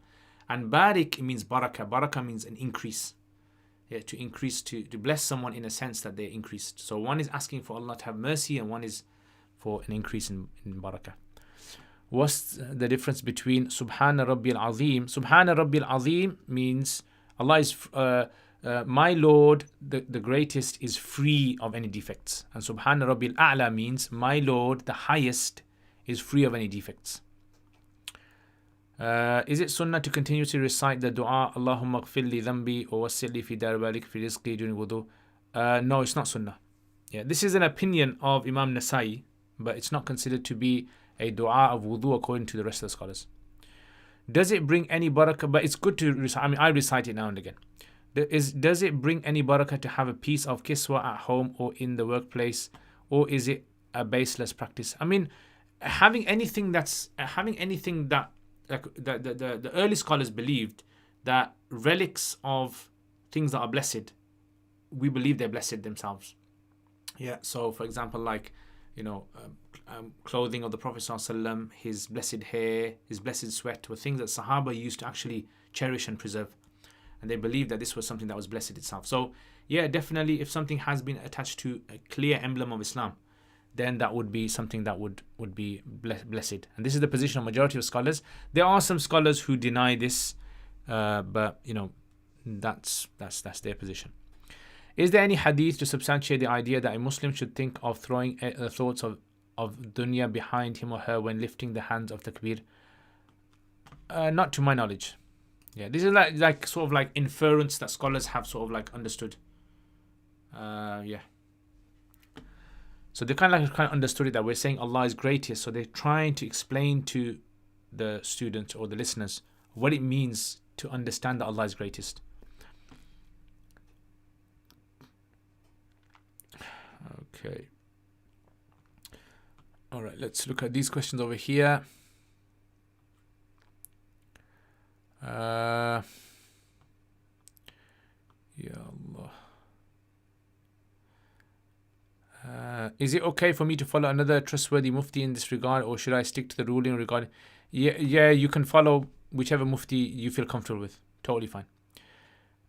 And barik means barakah. Barakah means an increase. Yeah, to increase, to bless someone in a sense that they're increased. So one is asking for Allah to have mercy, and one is for an increase in barakah. What's the difference between Subhana Rabbil Azim? Subhana Rabbil Azim means Allah is my Lord, the greatest, is free of any defects. And Subhana Rabbil A'la means my Lord, the highest, is free of any defects. Is it sunnah to continuously recite the dua Allahumma ghfir li dhanbi wa wassil li fi dar balik fi rizqi during wudu? No, it's not sunnah. Yeah, this is an opinion of Imam Nasai, but it's not considered to be a dua of wudu according to the rest of the scholars. Does it bring any barakah? But it's good to recite. I mean, I recite it now and again. Does it bring any barakah to have a piece of kiswa at home or in the workplace, or is it a baseless practice? I mean, having anything that like the early scholars believed that relics of things that are blessed, we believe they're blessed themselves. Yeah. So, for example, like clothing of the Prophet ﷺ, his blessed hair, his blessed sweat, were things that Sahaba used to actually cherish and preserve. And they believed that this was something that was blessed itself. So, yeah, definitely, if something has been attached to a clear emblem of Islam, then that would be something that would be blessed. And this is the position of majority of scholars. There are some scholars who deny this, but that's their position. Is there any hadith to substantiate the idea that a Muslim should think of throwing the thoughts of dunya behind him or her when lifting the hands of takbir? Not to my knowledge. Yeah, this is like sort of like inference that scholars have sort of like understood. Yeah. So they kind of understood it that we're saying Allah is greatest. So they're trying to explain to the students or the listeners what it means to understand that Allah is greatest. Okay. All right, let's look at these questions over here. Ya Allah. Is it okay for me to follow another trustworthy mufti in this regard, or should I stick to the ruling regarding? Yeah, you can follow whichever mufti you feel comfortable with. Totally fine.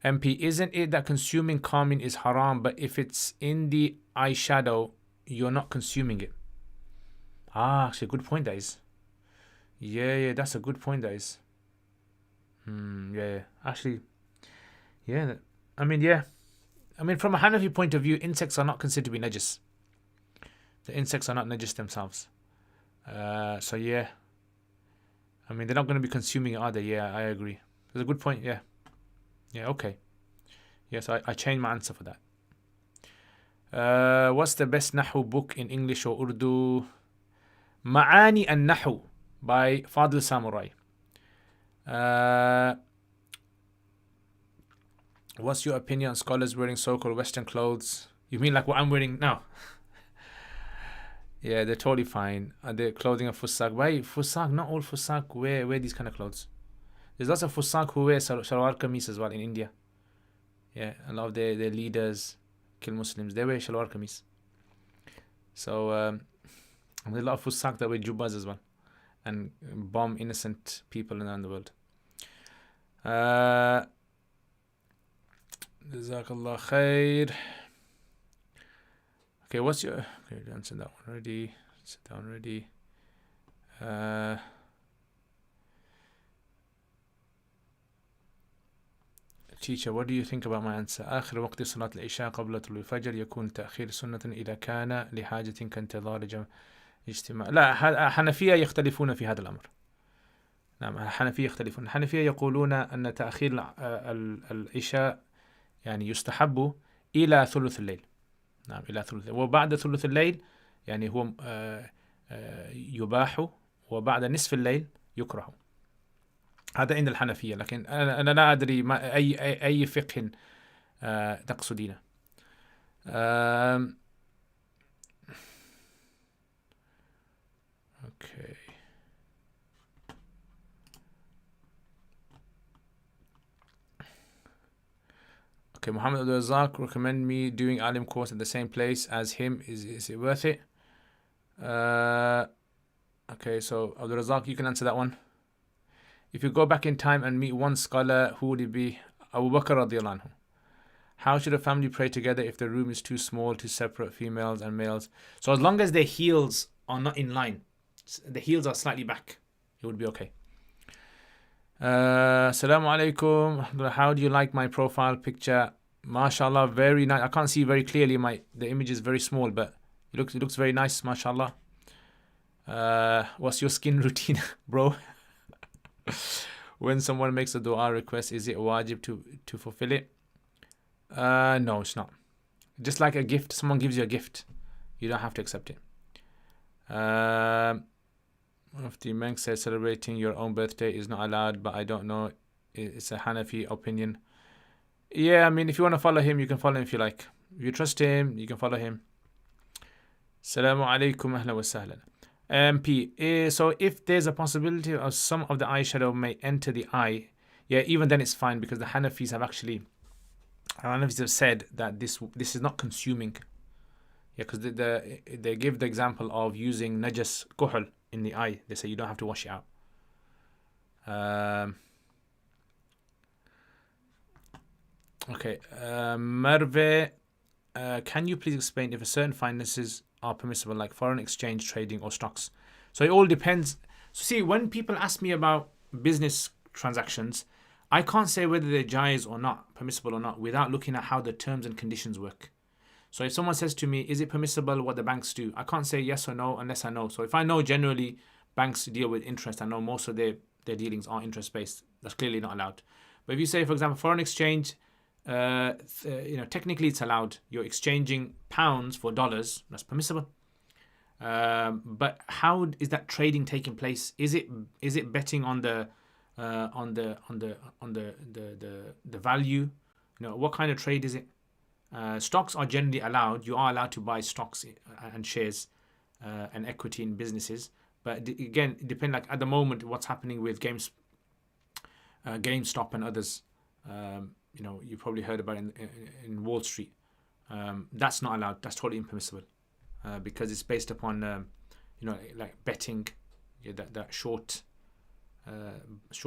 MP, isn't it that consuming carmine is haram, but if it's in the eyeshadow, you're not consuming it? Actually, a good point that is. Yeah, that's a good point that is. Yeah. Actually, yeah. I mean, from a Hanafi point of view, insects are not considered to be najis. The insects are not najis themselves. So yeah. I mean, they're not going to be consuming it, are they? Yeah, I agree. That's a good point, yeah. Yeah, okay. Yes, I changed my answer for that. What's the best Nahu book in English or Urdu? Ma'ani an-Nahu by Fadl Samurai. What's your opinion on scholars wearing so-called Western clothes? You mean like what I'm wearing now? Yeah, they're totally fine. They're clothing of Fusaq. Why Fusaq? Not all Fusaq wear these kind of clothes. There's lots of Fusaq who wear shalwar kameez as well in India. Yeah, a lot of their leaders, kill Muslims, they wear shalwar kameez. So there's a lot of Fusaq that wear jubbas as well and bomb innocent people around the world. Jazakallah khair. Okay, what's your... Okay, I answered that one already. Sit down already. Teacher, what do you think about my answer? آخر وقت صلاة العشاء قبل طلوع الفجر يكون تأخير سنة إذا كان لحاجة كانتظار اجتماع. لا، حنفية يختلفون في هذا الأمر. نعم، الحنفية يختلفون. الحنفية يقولون أن تأخير العشاء يعني يستحب إلى ثلث الليل. نعم، إلى ثلث الليل. وبعد ثلث الليل يعني هو يباح، وبعد نصف الليل يكره. هذا عند الحنفية، لكن أنا لا أدري ما أي فقه تقصدين. Okay. Okay, Muhammad Abdul Razak recommend me doing alim course at the same place as him. Is it worth it? Okay, so Abdul Razak, you can answer that one. If you go back in time and meet one scholar, who would it be? Abu Bakr radiallahu anhu. How should a family pray together if the room is too small to separate females and males? So as long as their heels are not in line, the heels are slightly back, it would be okay. Assalamu alaikum. How do you like my profile picture? MashaAllah, very nice. I can't see very clearly. The image is very small, but it looks very nice. MashaAllah. What's your skin routine, bro? When someone makes a dua request, is it wajib to fulfill it? No, it's not. Just like a gift, someone gives you a gift, you don't have to accept it. Mufti Menk says celebrating your own birthday is not allowed, but I don't know. It's a Hanafi opinion. Yeah, I mean, if you want to follow him, you can follow him if you like. If you trust him, you can follow him. Assalamu alaikum, ahlan wa sahlan. MP, so if there's a possibility of some of the eyeshadow may enter the eye, yeah, even then it's fine, because the Hanafis have said that this is not consuming. Yeah, because they give the example of using najas kuhl in the eye. They say you don't have to wash it out. Okay, Marve, can you please explain if certain finances are permissible, like foreign exchange trading or stocks? So it all depends. So see, when people ask me about business transactions, I can't say whether they're jaiz or not, permissible or not, without looking at how the terms and conditions work. So if someone says to me, is it permissible what the banks do? I can't say yes or no unless I know. So if I know generally banks deal with interest, I know most of their dealings are interest-based, that's clearly not allowed. But if you say, for example, foreign exchange, technically it's allowed. You're exchanging pounds for dollars, that's permissible. But how is that trading taking place? Is it betting on the value? What kind of trade is it? Stocks are generally allowed. You are allowed to buy stocks and shares and equity in businesses. But again, it depends. Like at the moment, what's happening with GameStop and others. You've probably heard about it in Wall Street. That's not allowed. That's totally impermissible because it's based upon like betting, that short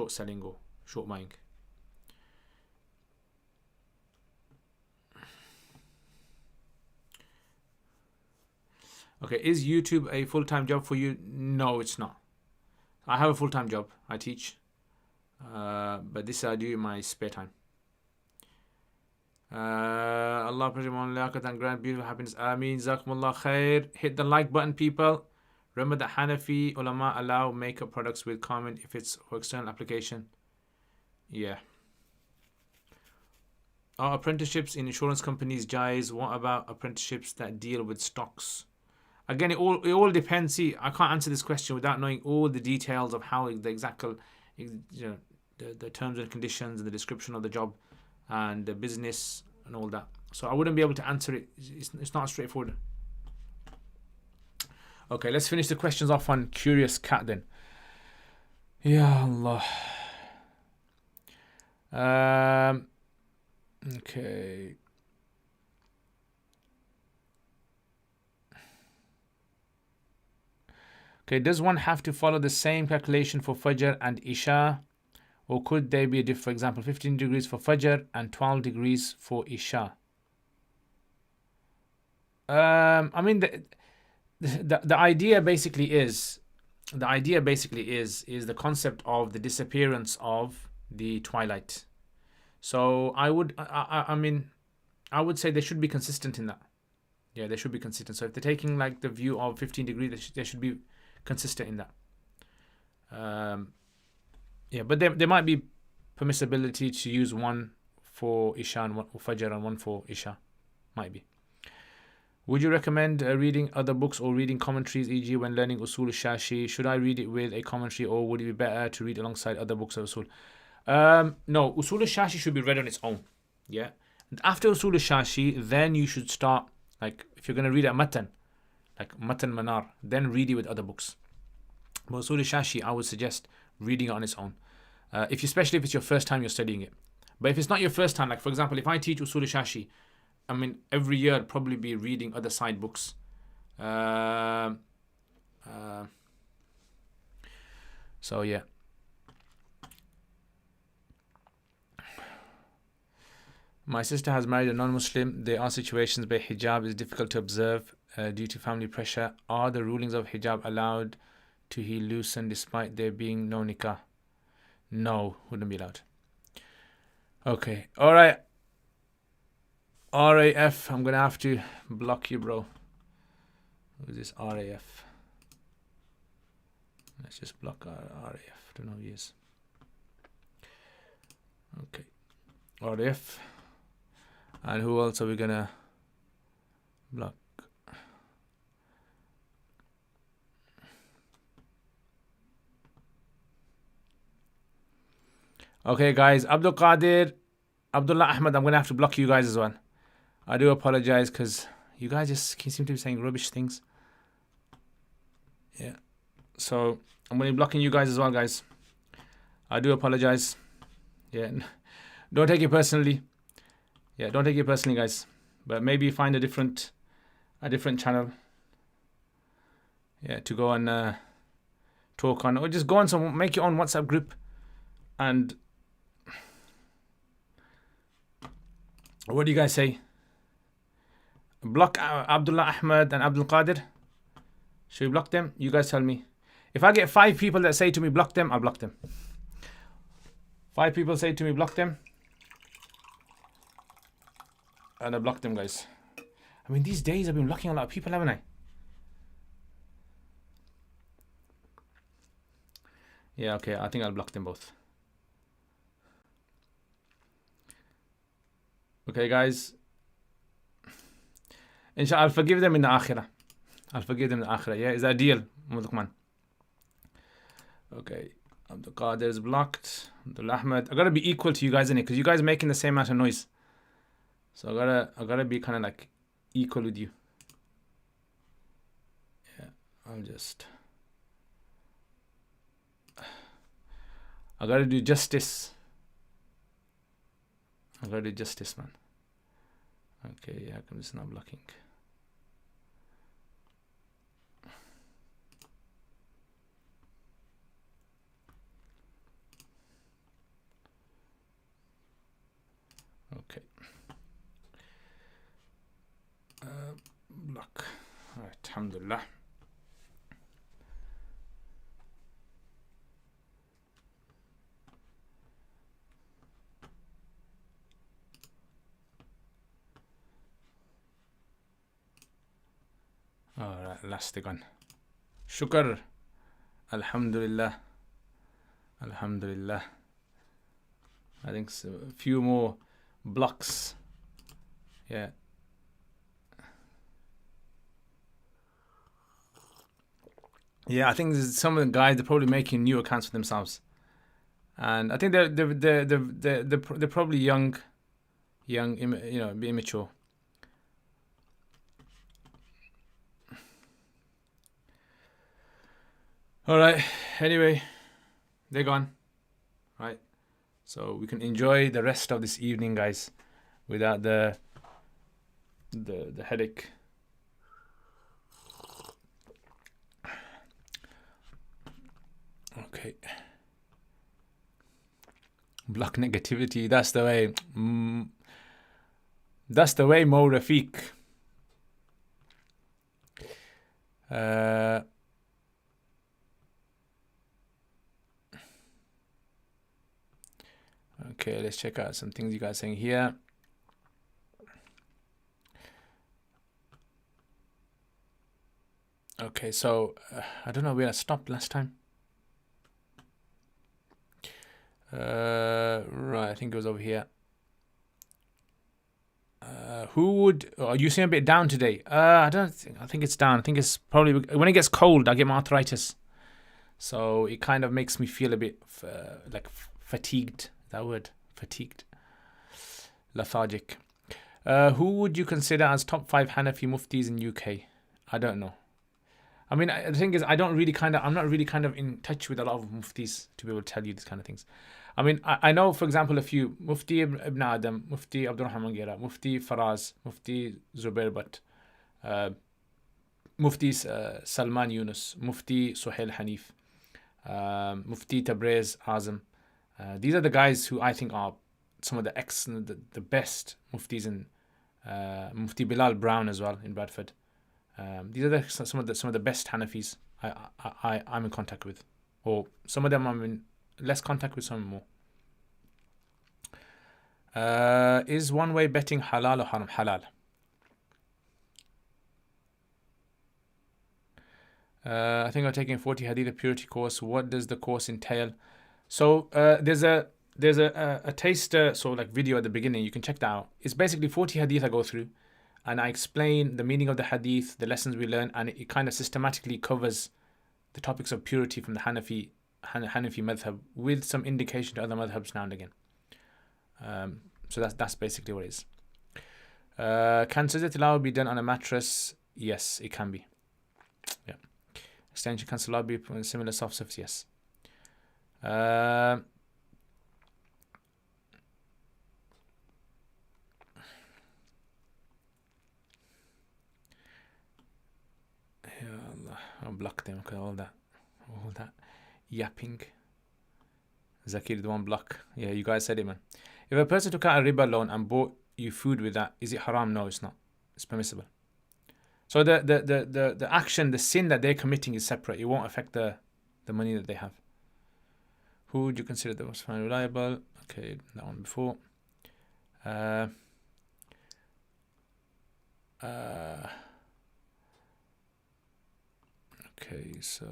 selling or short buying. Okay, is YouTube a full-time job for you? No, it's not. I have a full-time job. I teach. But this I do in my spare time. Allah Perfume Liaquat and grant beautiful happiness. Ameen. Jazakumullah khair. Hit the like button, people. Remember that Hanafi ulama allow makeup products with comment if it's for external application. Yeah. Are apprenticeships in insurance companies jaiz? What about apprenticeships that deal with stocks? Again, it all depends. See, I can't answer this question without knowing all the details of how the exact, the terms and conditions and the description of the job and the business and all that. So I wouldn't be able to answer it. It's not straightforward. Okay, let's finish the questions off on Curious Cat then. Ya Allah. Okay. Okay, does one have to follow the same calculation for Fajr and Isha? Or could they be different? For example, 15 degrees for Fajr and 12 degrees for Isha. I mean, the idea basically is the concept of the disappearance of the twilight. So I would say they should be consistent in that. Yeah, they should be consistent. So if they're taking like the view of 15 degrees, they should be consistent in that. But there might be permissibility to use one for Isha and one for Fajr and one for Isha. Might be. Would you recommend reading other books or reading commentaries, e.g. when learning Usul Shashi? Should I read it with a commentary or would it be better to read alongside other books of Usul? No, Usul Shashi should be read on its own. Yeah. And after Usul Shashi, then you should start, like if you're going to read a Matan, like Matan Manar, then read it with other books. But Usul Shashi, I would suggest reading it on its own. Especially if it's your first time you're studying it. But if it's not your first time, like for example, if I teach Usul Shashi, I mean, every year I'd probably be reading other side books. So yeah. My sister has married a non-Muslim. There are situations where hijab is difficult to observe due to family pressure. Are the rulings of hijab allowed to he loosen despite there being no nikah? No, wouldn't be allowed. Okay, all right. RAF, I'm gonna have to block you, bro. Who's this RAF? Let's just block RAF. Don't know who he is. Okay, RAF. And who else are we gonna block? Okay, guys, Abdul Qadir, Abdullah Ahmed, I'm gonna have to block you guys as well. I do apologize because you guys just seem to be saying rubbish things. Yeah, so I'm gonna be blocking you guys as well, guys. I do apologize. Yeah, don't take it personally. Yeah, don't take it personally, guys. But maybe find a different channel. Yeah, to go and talk on, or just go on some, make your own WhatsApp group, and what do you guys say? Block Abdullah Ahmed and Abdul Qadir. Should we block them? You guys tell me. If I get 5 people that say to me block them, I'll block them. 5 people say to me block them, and I block them, guys. I mean, these days I've been blocking a lot of people, haven't I? Yeah, okay, I think I'll block them both. Okay, guys. Inshallah, I'll forgive them in the Akhirah. I'll forgive them in the Akhirah. Yeah, is that a deal, Mudukman? Okay, Abdul Qadir is blocked. Abdul Ahmed. I gotta be equal to you guys in it because you guys are making the same amount of noise. So I gotta be kind of like equal with you. Yeah, I gotta do justice. I gotta do justice, man. Okay, yeah, I'm just not blocking. Okay. Block. Alright, alhamdulillah. Alright, last one. Shukr. Alhamdulillah. Alhamdulillah. I think so. A few more blocks. Yeah. Yeah, I think some of the guys, they're probably making new accounts for themselves, and I think they're probably young, immature. All right. Anyway, they're gone. Right. So we can enjoy the rest of this evening, guys, without the headache. Okay. Block negativity. That's the way. That's the way, Mo Rafiq. Okay, let's check out some things you guys are saying here. Okay, so I don't know where I stopped last time. Right, I think it was over here. Who would? Are you seeing a bit down today? I think it's down. I think it's probably when it gets cold, I get my arthritis, so it kind of makes me feel a bit like fatigued. That word, fatigued, lethargic. Who would you consider as top 5 Hanafi Muftis in UK? I don't know. I mean, the thing is, I'm not really kind of in touch with a lot of Muftis to be able to tell you these kind of things. I mean, I know, for example, a few. Mufti Ibn Adam, Mufti Abdul Rahman Gira, Mufti Faraz, Mufti Zubair Bhatt, Mufti Salman Yunus, Mufti Suhail Hanif, Mufti Tabriz Azam. These are the guys who I think are some of the excellent, the best Muftis in Mufti Bilal Brown as well in Bradford. These are some of the best Hanafis I'm in contact with, or some of them I'm in less contact with, some more. Is one-way betting halal or haram? Halal. I think I'm taking 40 Hadith Purity course. What does the course entail? So there's a taster video at the beginning. You can check that out. It's basically 40 Hadith I go through, and I explain the meaning of the Hadith, the lessons we learn, and it kind of systematically covers the topics of purity from the Hanafi madhab with some indication to other madhabs now and again. So that's basically what it is. Can Sajda Tilawat be done on a mattress? Yes, it can be. Yeah. Extension can Salat be on a similar soft surface? Yes. Ya Allah, I'll block them because all that yapping. Zakir, the one block. Yeah, you guys said it, man. If a person took out a riba loan and bought you food with that, is it haram? No, it's not. It's permissible. So the action, the sin that they're committing is separate. It won't affect the money that they have. Who would you consider the most reliable? Okay, that one before. Okay, so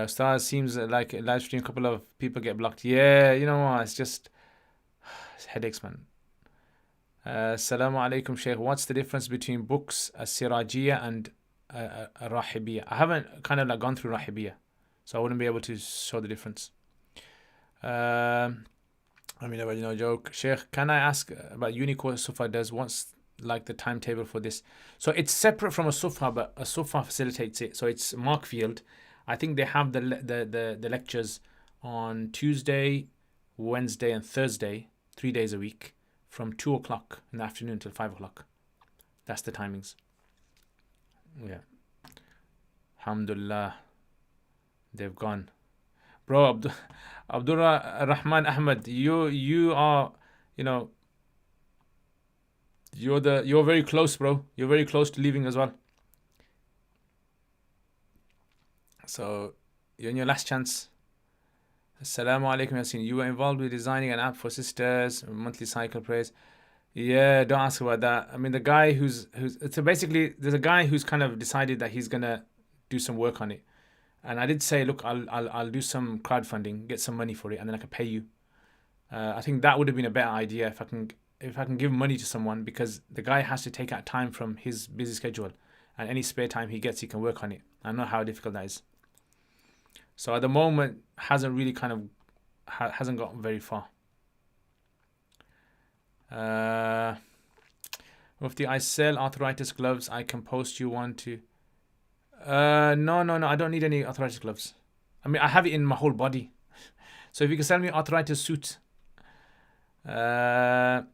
Stars seems like a live stream, a couple of people get blocked. Yeah, you know what? It's just it's headaches, man. Assalamu alaikum, Shaykh. What's the difference between books As-Sirajiyya and Rahibiyya? I haven't kind of gone through Rahibiyya, so I wouldn't be able to show the difference. I mean, no joke. Shaykh, can I ask about uni course Sufa does? What's like the timetable for this? So it's separate from a Sufa, but a Sufa facilitates it. So it's Markfield. I think they have the lectures on Tuesday, Wednesday, and Thursday, 3 days a week, from 2 o'clock in the afternoon till 5 o'clock. That's the timings. Yeah. Alhamdulillah. They've gone. Bro, Abdul Rahman Ahmed, you are, you're very close, bro. You're very close to leaving as well. So you're in your last chance. Assalamu alaikum Yasin. You were involved with designing an app for sisters, monthly cycle prayers. Yeah, don't ask about that. I mean, the guy who's so basically there's a guy who's kind of decided that he's gonna do some work on it. And I did say, look, I'll do some crowdfunding, get some money for it, and then I can pay you. I think that would have been a better idea if I can give money to someone, because the guy has to take out time from his busy schedule, and any spare time he gets, he can work on it. I know how difficult that is. So at the moment, hasn't really hasn't gotten very far. Mufti, I sell arthritis gloves. I can post you one to. No. I don't need any arthritis gloves. I mean, I have it in my whole body. So if you can sell me arthritis suit. Okay,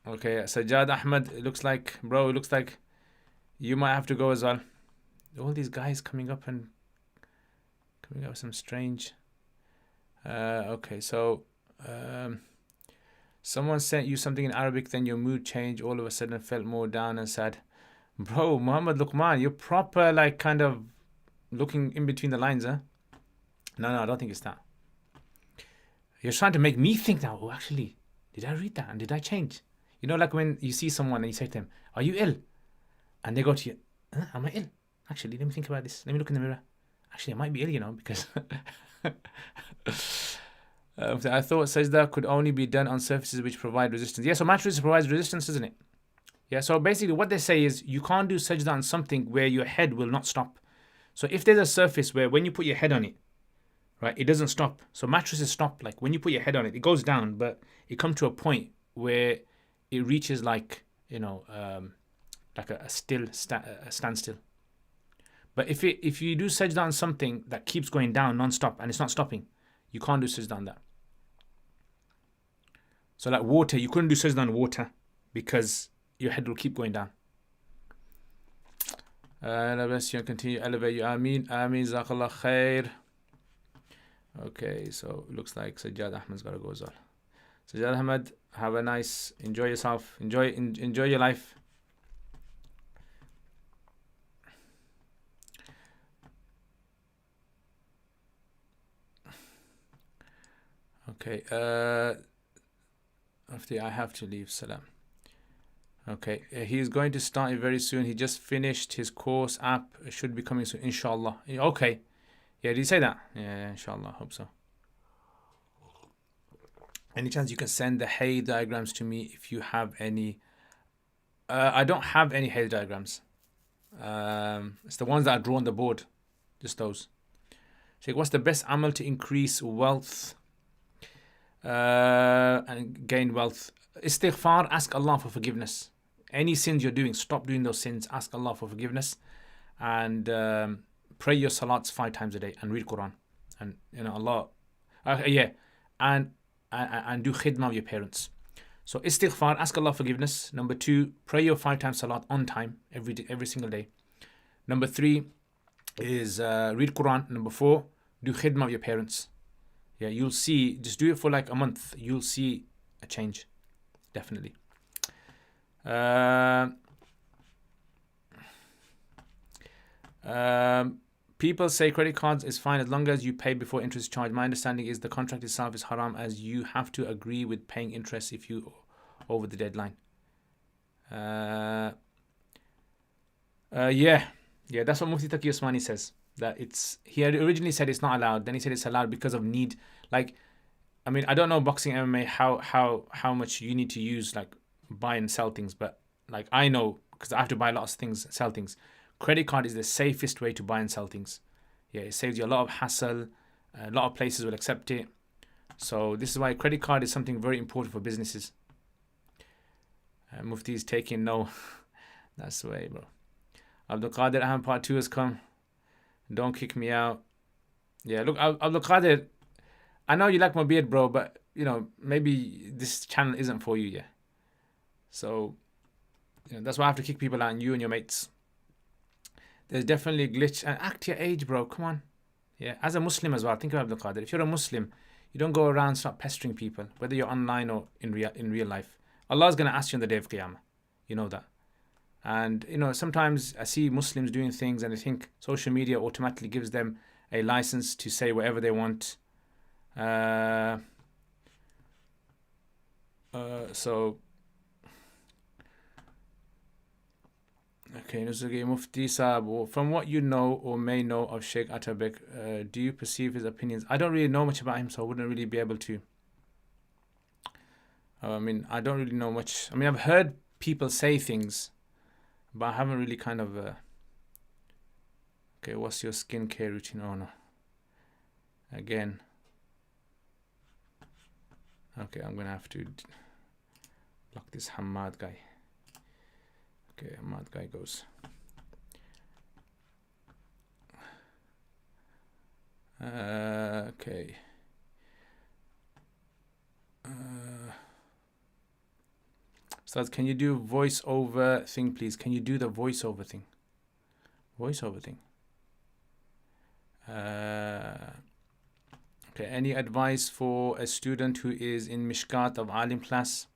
Sajjad Ahmed, it looks like you might have to go as well. All these guys coming up with some strange. Okay, so someone sent you something in Arabic, then your mood changed. All of a sudden, felt more down and sad. Bro, Muhammad Luqman, you're proper kind of looking in between the lines, huh? No, I don't think it's that. You're trying to make me think now. Oh, actually, did I read that and did I change? Like when you see someone and you say to them, "Are you ill?" And they go to you, "Am I ill? Actually, let me think about this. Let me look in the mirror. Actually, I might be ill, because I thought sajda could only be done on surfaces which provide resistance. Yeah, so mattress provides resistance, isn't it? Yeah, so basically what they say is you can't do sajda on something where your head will not stop. So if there's a surface where when you put your head on it, right, it doesn't stop. So mattresses stop. Like when you put your head on it, it goes down, but it comes to a point where it reaches like a standstill. But if you do sajda on something that keeps going down non-stop and it's not stopping, you can't do sajda on that. So like water, you couldn't do sajda on water because your head will keep going down. Allah bless you and continue to elevate you. Ameen. Jazakallah khair. Okay, so it looks like Sajjad Ahmed's got to go as well. Sajjad Ahmed, have a nice, enjoy yourself, enjoy your life. Okay. After I have to leave. Salam. Okay. He's going to start it very soon. He just finished his course app. It should be coming soon. Inshallah. Okay. Yeah, did he say that? Yeah, inshallah. Hope so. Any chance you can send the hay diagrams to me if you have any? I don't have any hay diagrams. It's the ones that are drawn on the board. Just those. So what's the best amal to increase wealth and gain wealth? Istighfar, ask Allah for forgiveness. Any sins you're doing, stop doing those sins. Ask Allah for forgiveness. And pray your salats 5 times a day and read Quran. And Allah, and do khidmah of your parents. So istighfar, ask Allah forgiveness. Number 2, pray your 5 times salat on time every single day. Number 3 is read Quran. Number 4, do khidmah of your parents. Yeah, you'll see. Just do it for like a month. You'll see a change, definitely. People say credit cards is fine as long as you pay before interest charge. My understanding is the contract itself is haram as you have to agree with paying interest if you over the deadline. Yeah, that's what Mufti Taqi Usmani says. That he had originally said it's not allowed. Then he said it's allowed because of need. Like, I mean, I don't know boxing MMA how much you need to use like buy and sell things, but like I know because I have to buy a lot of things, sell things. Credit card is the safest way to buy and sell things. Yeah, it saves you a lot of hassle. A lot of places will accept it. So this is why credit card is something very important for businesses. Mufti is taking no. That's the way, bro. Abdul Qadir Ahmed part 2 has come. Don't kick me out. Yeah, look, Abdul Qadir, I know you like my beard, bro, but maybe this channel isn't for you, yeah. So, that's why I have to kick people out, and you and your mates. There's definitely a glitch. And act your age, bro. Come on. Yeah, as a Muslim as well. Think about Abdul Qadir. If you're a Muslim, you don't go around and start pestering people, whether you're online or in real life. Allah's going to ask you on the day of Qiyamah. You know that. And, sometimes I see Muslims doing things and I think social media automatically gives them a license to say whatever they want. Okay, Nusugi Mufti Saab, from what you know or may know of Sheikh Atabek, do you perceive his opinions? I don't really know much about him, so I wouldn't really be able to. I don't really know much. I've heard people say things, but I haven't really kind of... Okay, what's your skincare routine? Oh, no. Again. Okay, I'm going to have to block this Hamad guy. Okay, Hamad guy goes. Okay. So can you do voiceover thing, please? Can you do the voiceover thing? Voiceover thing. Okay, any advice for a student who is in Mishkat of Alim class?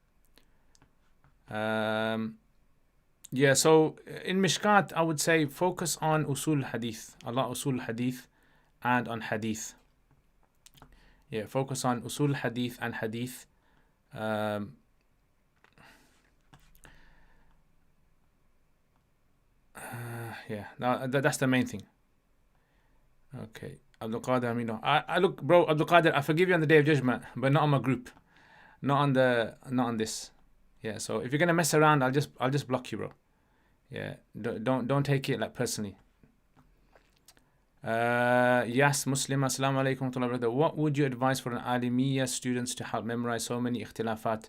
Yeah, so in Mishkat, I would say focus on Usul Hadith. A lot Usul Hadith and on Hadith. Yeah, focus on Usul Hadith and Hadith. Yeah, that's the main thing. Okay, Abdul Qadir Amino. I look, bro, Abdul Qadir, I forgive you on the Day of Judgment, but not on my group, not on this. Yeah, so if you're gonna mess around, I'll just block you, bro. Yeah, don't take it like personally. Yes, Muslim. Assalamu alaikum. What would you advise for an Alimiyya students to help memorize so many ikhtilafat?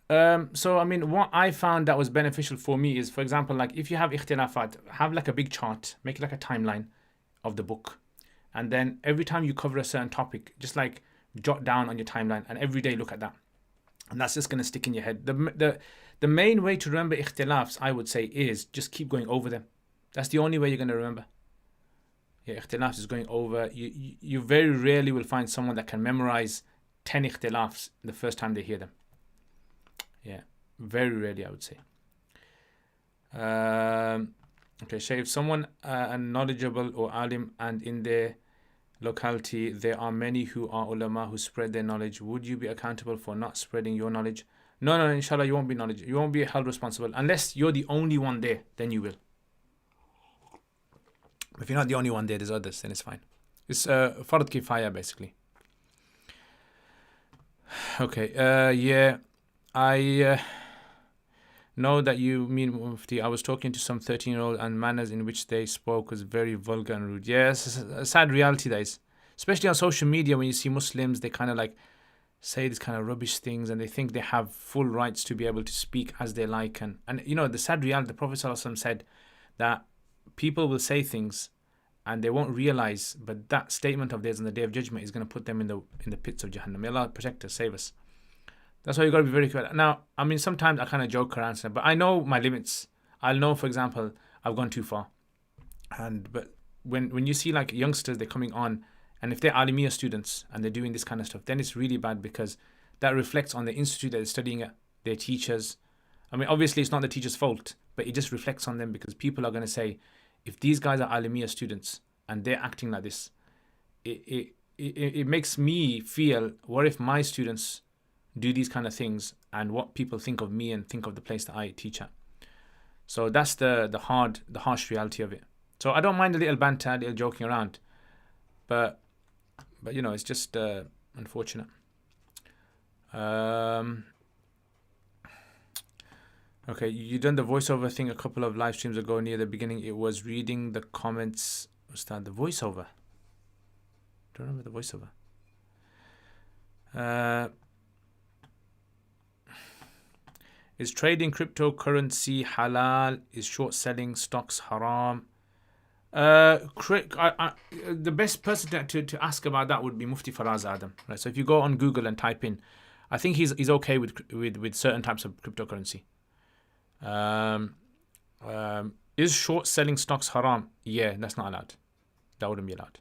So what I found that was beneficial for me is, for example, like if you have ikhtilafat, have like a big chart, make it like a timeline of the book, and then every time you cover a certain topic, just like jot down on your timeline, and every day look at that, and that's just going to stick in your head. The main way to remember ikhtilafs, I would say, is just keep going over them. That's the only way you're going to remember. Yeah, ikhtilafs is going over. You very rarely will find someone that can memorize 10 ikhtilafs the first time they hear them. Yeah, very rarely, I would say. Okay, so if someone knowledgeable or alim and in their locality, there are many who are ulama who spread their knowledge. Would you be accountable for not spreading your knowledge? No, no, inshallah, you won't be knowledge. You won't be held responsible unless you're the only one there. Then you will. If you're not the only one there, there's others. Then it's fine. It's fard kifaya basically. Okay. Yeah, I know that you mean Mufti. I was talking to some 13-year-old and manners in which they spoke was very vulgar and rude. Yes, it's a sad reality that is. Especially on social media when you see Muslims, they kind of like say these kind of rubbish things and they think they have full rights to be able to speak as they like. And you know, the sad reality, the Prophet ﷺ said that people will say things and they won't realize, but that statement of theirs on the Day of Judgment is going to put them in the pits of Jahannam. May Allah protect us, save us. That's why you got to be very careful. Now, I mean, sometimes I kind of joke around, but I know my limits. I'll know, for example, I've gone too far. But when you see like youngsters, they're coming on, and if they're Alimiya students and they're doing this kind of stuff, then it's really bad because that reflects on the institute that they're studying at, their teachers. I mean, obviously, it's not the teacher's fault, but it just reflects on them because people are going to say, if these guys are Alimiya students and they're acting like this, it makes me feel, what if my students do these kind of things and what people think of me and think of the place that I teach at. So that's the harsh reality of it. So I don't mind a little banter, a little joking around, but you know, it's just unfortunate. Okay, you done the voiceover thing a couple of live streams ago. Near the beginning, it was reading the comments. What's that? The voiceover. Don't remember the voiceover. Is trading cryptocurrency halal? Is short selling stocks haram? The best person to ask about that would be Mufti Faraz Adam. Right. So if you go on Google and type in, I think he's okay with certain types of cryptocurrency. Is short selling stocks haram? Yeah, that's not allowed. That wouldn't be allowed.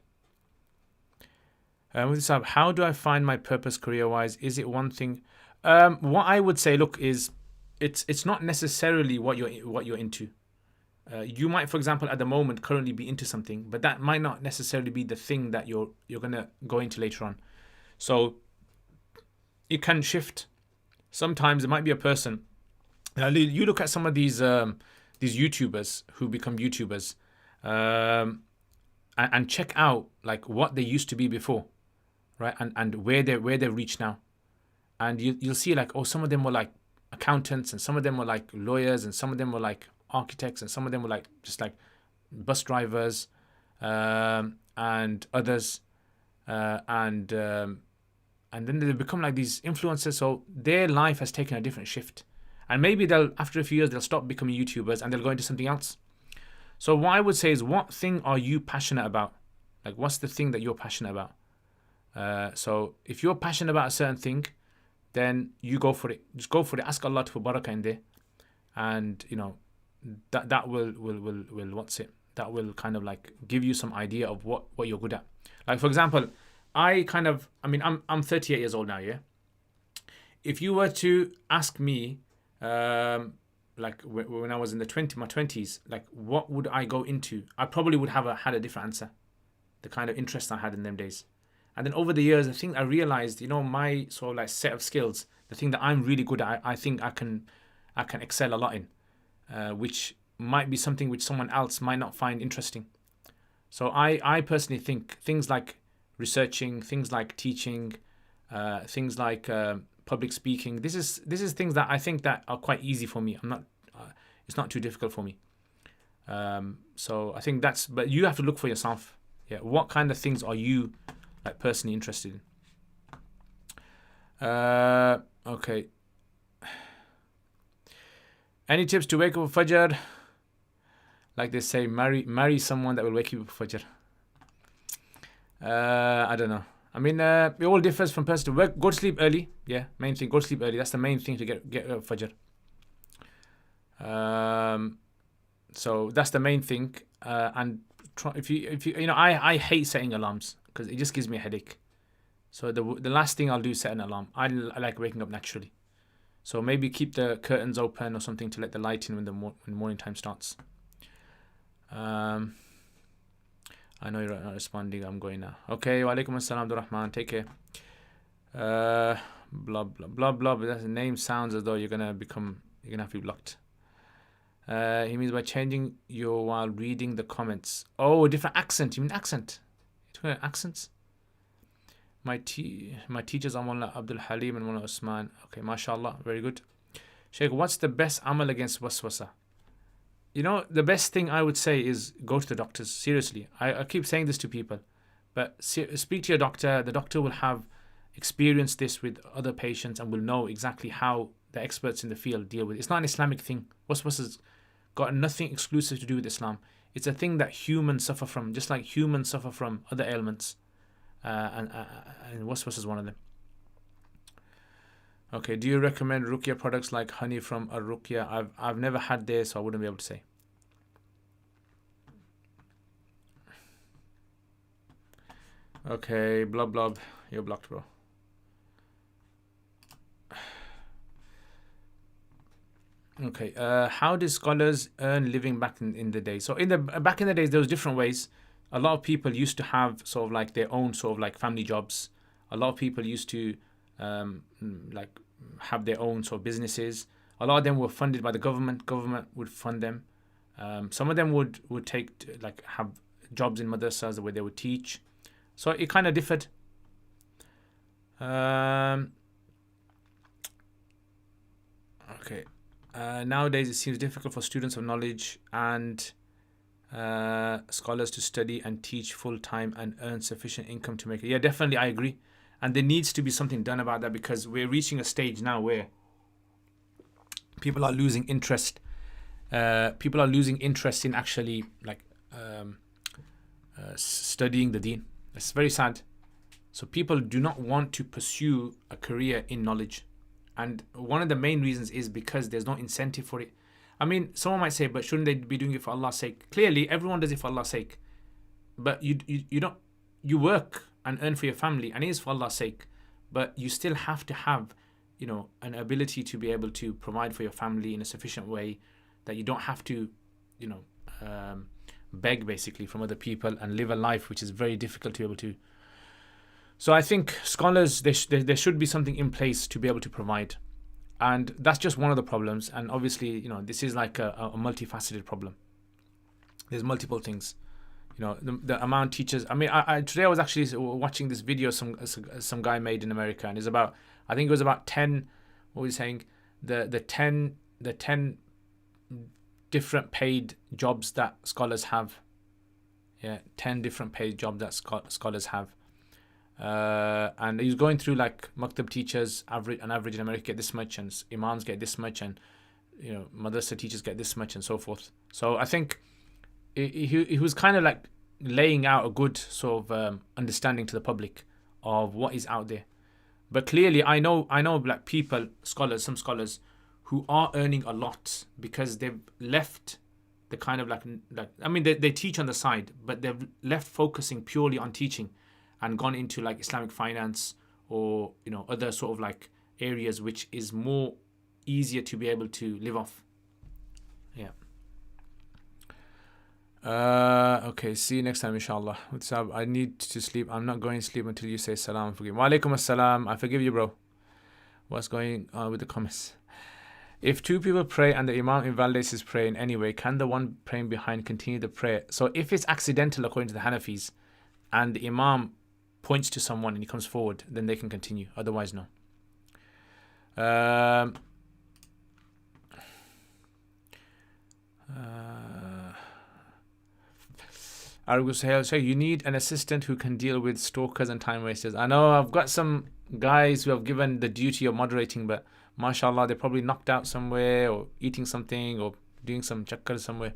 With this up, how do I find my purpose career-wise? Is it one thing? What I would say, look, is it's not necessarily what you're into. You might, for example, at the moment currently be into something, but that might not necessarily be the thing that you're gonna go into later on. So it can shift. Sometimes it might be a person. You look at some of these YouTubers who become YouTubers, and check out like what they used to be before, right? And where they've reached now, and you'll see like, oh, some of them were like accountants, and some of them were like lawyers, and some of them were like architects, and some of them were like just like bus drivers, and others, and then they become like these influencers. So their life has taken a different shift, and maybe after a few years they'll stop becoming YouTubers and they'll go into something else. So what I would say is, what thing are you passionate about? Like, what's the thing that you're passionate about? So if you're passionate about a certain thing, then you go for it. Just go for it. Ask Allah to put barakah in there, and you know that will that will kind of like give you some idea of what you're good at. Like, for example, I'm 38 years old now. Yeah. If you were to ask me, like when I was in my 20s, like what would I go into? I probably would have had a different answer. The kind of interest I had in them days. And then over the years, I think I realized, you know, my sort of like set of skills, the thing that I'm really good at, I think I can excel a lot in, which might be something which someone else might not find interesting. So I personally think things like researching, things like teaching, things like public speaking. This is things that I think that are quite easy for me. It's not too difficult for me. So I think but you have to look for yourself. Yeah, what kind of things are you like personally interested in? Okay. Any tips to wake up for Fajr? Like they say, marry someone that will wake you up for Fajr. I don't know. I mean, it all differs from person to work. Go to sleep early. Yeah, main thing. Go to sleep early. That's the main thing to get up Fajr. So that's the main thing. And if you know, I hate setting alarms because it just gives me a headache. So the last thing I'll do is set an alarm. I like waking up naturally. So maybe keep the curtains open or something to let the light in when the morning time starts. I know you're not responding. I'm going now. Okay. Wa alaikum assalam, Abdul Rahman. Take care. Blah blah blah blah. That name sounds as though you're gonna have to be blocked. He means by changing your while reading the comments. Oh, a different accent. You mean accent? You're talking about accents? My teachers are Mullah Abdul Halim and Mullah Usman. Okay, mashallah, very good. Sheikh, what's the best amal against waswasa? You know, the best thing I would say is go to the doctors. Seriously, I keep saying this to people, but speak to your doctor. The doctor will have experienced this with other patients and will know exactly how the experts in the field deal with it. It's not an Islamic thing. Waswasa's got nothing exclusive to do with Islam. It's a thing that humans suffer from, just like humans suffer from other ailments. And waswas is one of them. Okay, do you recommend ruqya products like honey from a ruqya? I've never had this, so I wouldn't be able to say. Okay, blob, you're blocked, bro. Okay, how did scholars earn living back in the day? So back in the days, there was different ways. A lot of people used to have sort of like their own sort of like family jobs. A lot of people used to like have their own sort of businesses. A lot of them were funded by the government. Government would fund them. Some of them would take like have jobs in madrasas where they would teach. So it kind of differed. Okay. Nowadays, it seems difficult for students of knowledge and scholars to study and teach full time and earn sufficient income to make it. Yeah, definitely, I agree. And there needs to be something done about that, because we're reaching a stage now where people are losing interest. People are losing interest in actually like studying the deen. It's very sad. So people do not want to pursue a career in knowledge. And one of the main reasons is because there's no incentive for it. I mean, someone might say, but shouldn't they be doing it for Allah's sake? Clearly, everyone does it for Allah's sake. But you work and earn for your family, and it is for Allah's sake. But you still have to have, an ability to be able to provide for your family in a sufficient way that you don't have to, beg basically from other people and live a life which is very difficult to be able to. So I think scholars, there should be something in place to be able to provide. And that's just one of the problems. And obviously, this is like a multifaceted problem. There's multiple things. The amount teachers. I mean, today I was actually watching this video some guy made in America, and it's about, I think it was about 10. What was he saying? The 10 different paid jobs that scholars have. Yeah, 10 different paid jobs that scholars have. And he's going through like maktab teachers, average in America get this much, and imams get this much, and madrasa teachers get this much, and so forth. So I think he was kind of like laying out a good sort of understanding to the public of what is out there. But clearly, I know like people, some scholars who are earning a lot because they've left the kind of like I mean they teach on the side, but they've left focusing purely on teaching and gone into like Islamic finance or other sort of like areas which is more easier to be able to live off. Yeah. Okay, see you next time, inshallah. What's up? I need to sleep. I'm not going to sleep until you say salam. Forgive me. Wa alaikum assalam. I forgive you, bro. What's going on with the comments? If two people pray and the imam invalidates his prayer in any way, can the one praying behind continue the prayer? So if it's accidental according to the Hanafis and the imam points to someone and he comes forward, then they can continue. Otherwise, no. So you need an assistant who can deal with stalkers and time wasters. I know I've got some guys who have given the duty of moderating, but mashallah, they're probably knocked out somewhere or eating something or doing some chakkar somewhere.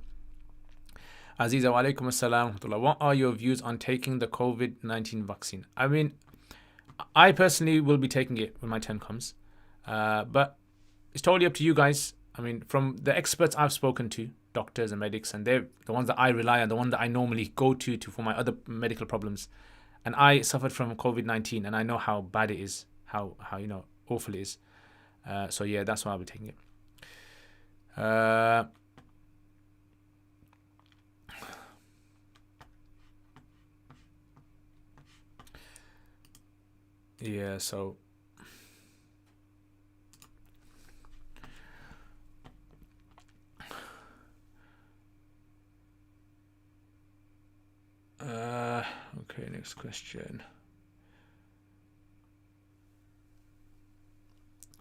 Aziza, wa alaikum assalam. What are your views on taking the COVID-19 vaccine? I mean, I personally will be taking it when my turn comes. But it's totally up to you guys. I mean, from the experts I've spoken to, doctors and medics, and they're the ones that I rely on, the one that I normally go to for my other medical problems. And I suffered from COVID-19 and I know how bad it is, how awful it is. So yeah, that's why I'll be taking it. Yeah, so okay, next question.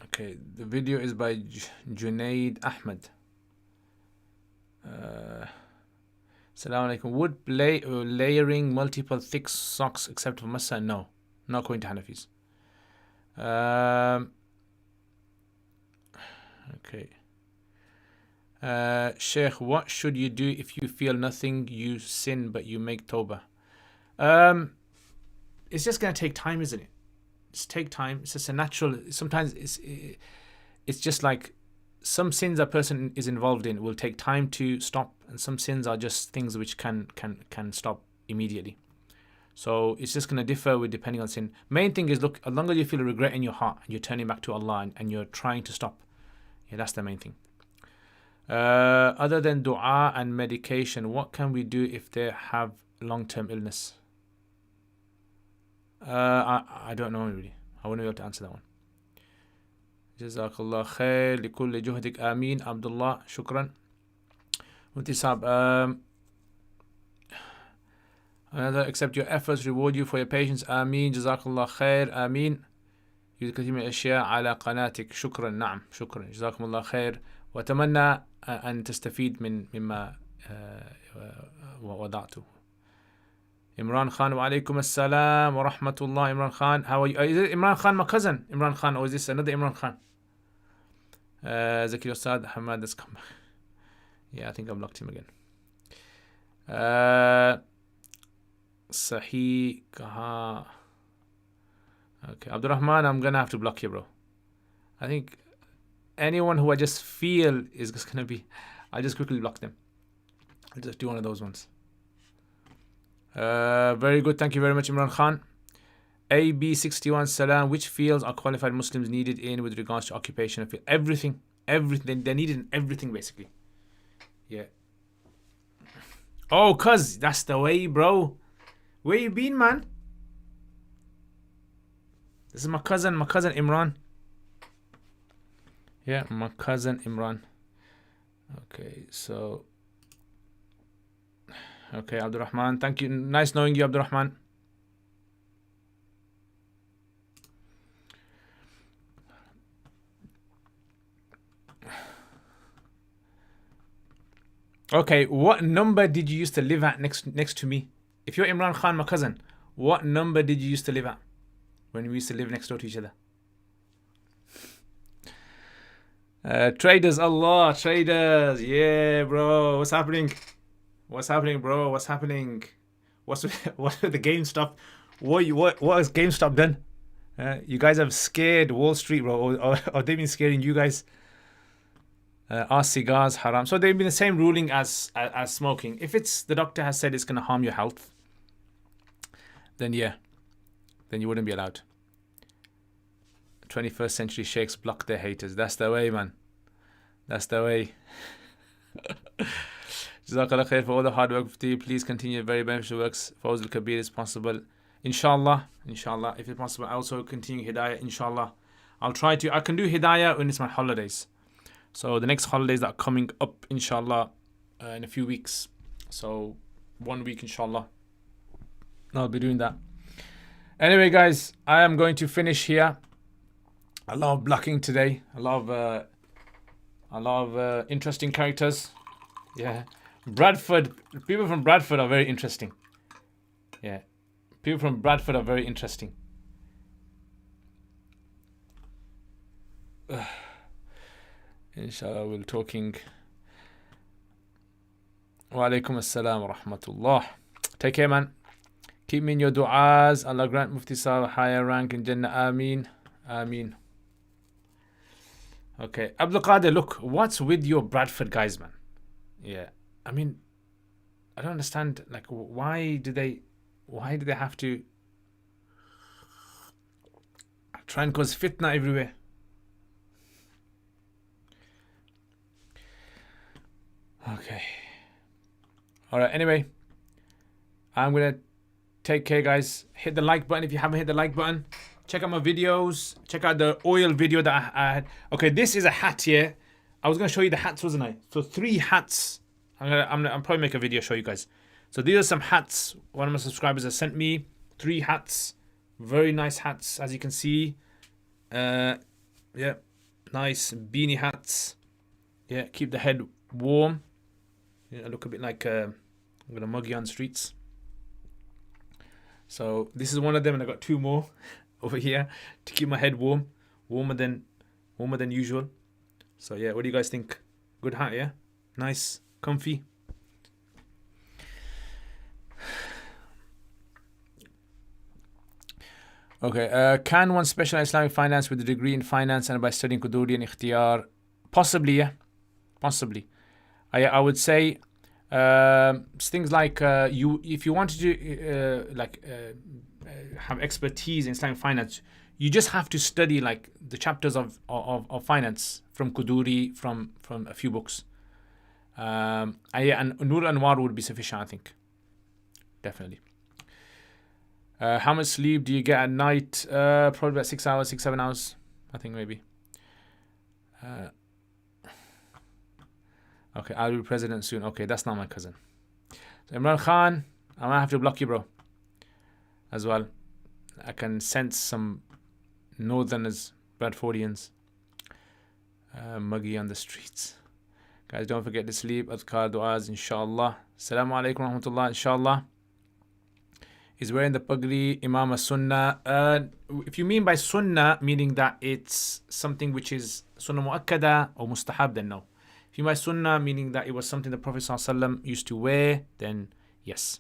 Okay, the video is by Junaid Ahmed. Assalamu alaikum. Would layering multiple thick socks except for masa? No, not according to Hanafis. Okay. Sheikh, what should you do if you feel nothing, you sin, but you make tawbah? It's just going to take time, isn't it? Just take time. It's just a natural. Sometimes it's just like some sins a person is involved in will take time to stop, and some sins are just things which can stop immediately. So it's just going to differ with depending on sin. Main thing is, look, as long as you feel a regret in your heart and you're turning back to Allah and you're trying to stop, yeah, that's the main thing. Other than dua and medication, what can we do if they have long-term illness? I don't know really. I wouldn't be able to answer that one. Jazakallah khair likulli juhdik ameen. Abdullah, shukran. Mutisab, another, accept your efforts, reward you for your patience. Ameen. Jazakallah khair. Ameen. يذكر من الأشياء على قناتك. شكرا. نعم شكرا. جزاكم الله خير. وأتمنى أن تستفيد مما وضعته. Imran Khan, wa alaikum assalam wa rahmatullah. Imran Khan, how are you? Is it Imran Khan, my cousin? Imran Khan, or is this another Imran Khan? Zakir Ustad Hamad has come back. Yeah, I think I blocked him again. Sahih Kaha. Okay, Abdurrahman, I'm gonna have to block you, bro. I think anyone who I just feel is just gonna be, I'll just quickly block them. I'll just do one of those ones. Very good, thank you very much, Imran Khan. AB61 Salam, which fields are qualified Muslims needed in with regards to occupation of field? Everything. They're needed in everything, basically. Yeah. Oh, cuz that's the way, bro. Where you been, man? This is my cousin Imran. Yeah, my cousin Imran. Okay, so okay, Abdurrahman, thank you. Nice knowing you, Abdurrahman. Okay, what number did you used to live at next to me? If you're Imran Khan, my cousin, what number did you used to live at when we used to live next door to each other? Traders, Allah, traders. Yeah, bro. What's happening? What's happening, bro? What's happening? What the GameStop? What has GameStop done? You guys have scared Wall Street, bro, or they've been scaring you guys. Are cigars haram? So they've been the same ruling as smoking. If it's the doctor has said it's going to harm your health, then yeah, then you wouldn't be allowed. 21st century sheikhs block their haters. That's the way, man. That's the way. Jazakallah khair for all the hard work. Please continue very beneficial works. Fawzul Kabir is possible. Inshallah. If it's possible, I also continue Hidayah. Inshallah. I can do Hidayah when it's my holidays. So the next holidays that are coming up, inshallah, in a few weeks. So 1 week, inshallah, I'll be doing that. Anyway, guys, I am going to finish here. I love blocking today. I love interesting characters. Yeah, Bradford. People from Bradford are very interesting. Yeah, people from Bradford are very interesting. Inshallah, we're talking. Wa alaikum assalam wa rahmatullah. Take care, man. Keep me in your du'as. Allah grant Mufti'S a higher rank in Jannah. Ameen. Ameen. Okay. Abdul Qadir, look, what's with your Bradford guys, man? Yeah. I mean, I don't understand. Like, why do they have to try and cause fitna everywhere? Okay. Alright, anyway. I'm going to take care, guys. Hit the like button if you haven't hit the like button. Check out my videos. Check out the oil video that I had. Okay, this is a hat here. I was going to show you the hats, wasn't I? So 3 hats. I'm probably make a video show you guys. So these are some hats. One of my subscribers has sent me 3 hats. Very nice hats, as you can see. Yeah, nice beanie hats. Yeah, keep the head warm. Yeah, I look a bit like I'm gonna mug you on the streets. So this is one of them, and I got 2 more over here to keep my head warm, warmer than usual. So yeah, what do you guys think? Good hat, yeah, nice, comfy. Okay, can one specialize Islamic finance with a degree in finance and by studying Quduri and Ikhtiyar? Possibly, yeah. Possibly. I would say things like if you wanted to have expertise in Islamic finance, you just have to study like the chapters of finance from Quduri, from a few books. And Nur Anwar would be sufficient, I think. Definitely. How much sleep do you get at night? Probably about 6 hours, 6-7 hours. I think maybe. Okay, I'll be president soon. Okay, that's not my cousin. So Imran Khan, I might have to block you, bro. As well. I can sense some Northerners, Bradfordians, muggy on the streets. Guys, don't forget to sleep. Adhkar du'as, inshallah. Assalamu alaikum wa rahmatullah, inshallah. Is wearing the pagri imam sunnah. If you mean by sunnah, meaning that it's something which is sunnah mu'akkada or mustahab, then no. If you mean by sunnah, meaning that it was something the Prophet ﷺ used to wear, then yes.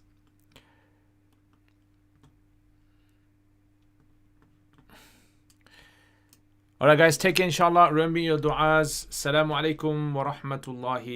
Alright guys, take care inshallah. Remember your du'as. Assalamu alaikum wa rahmatullahi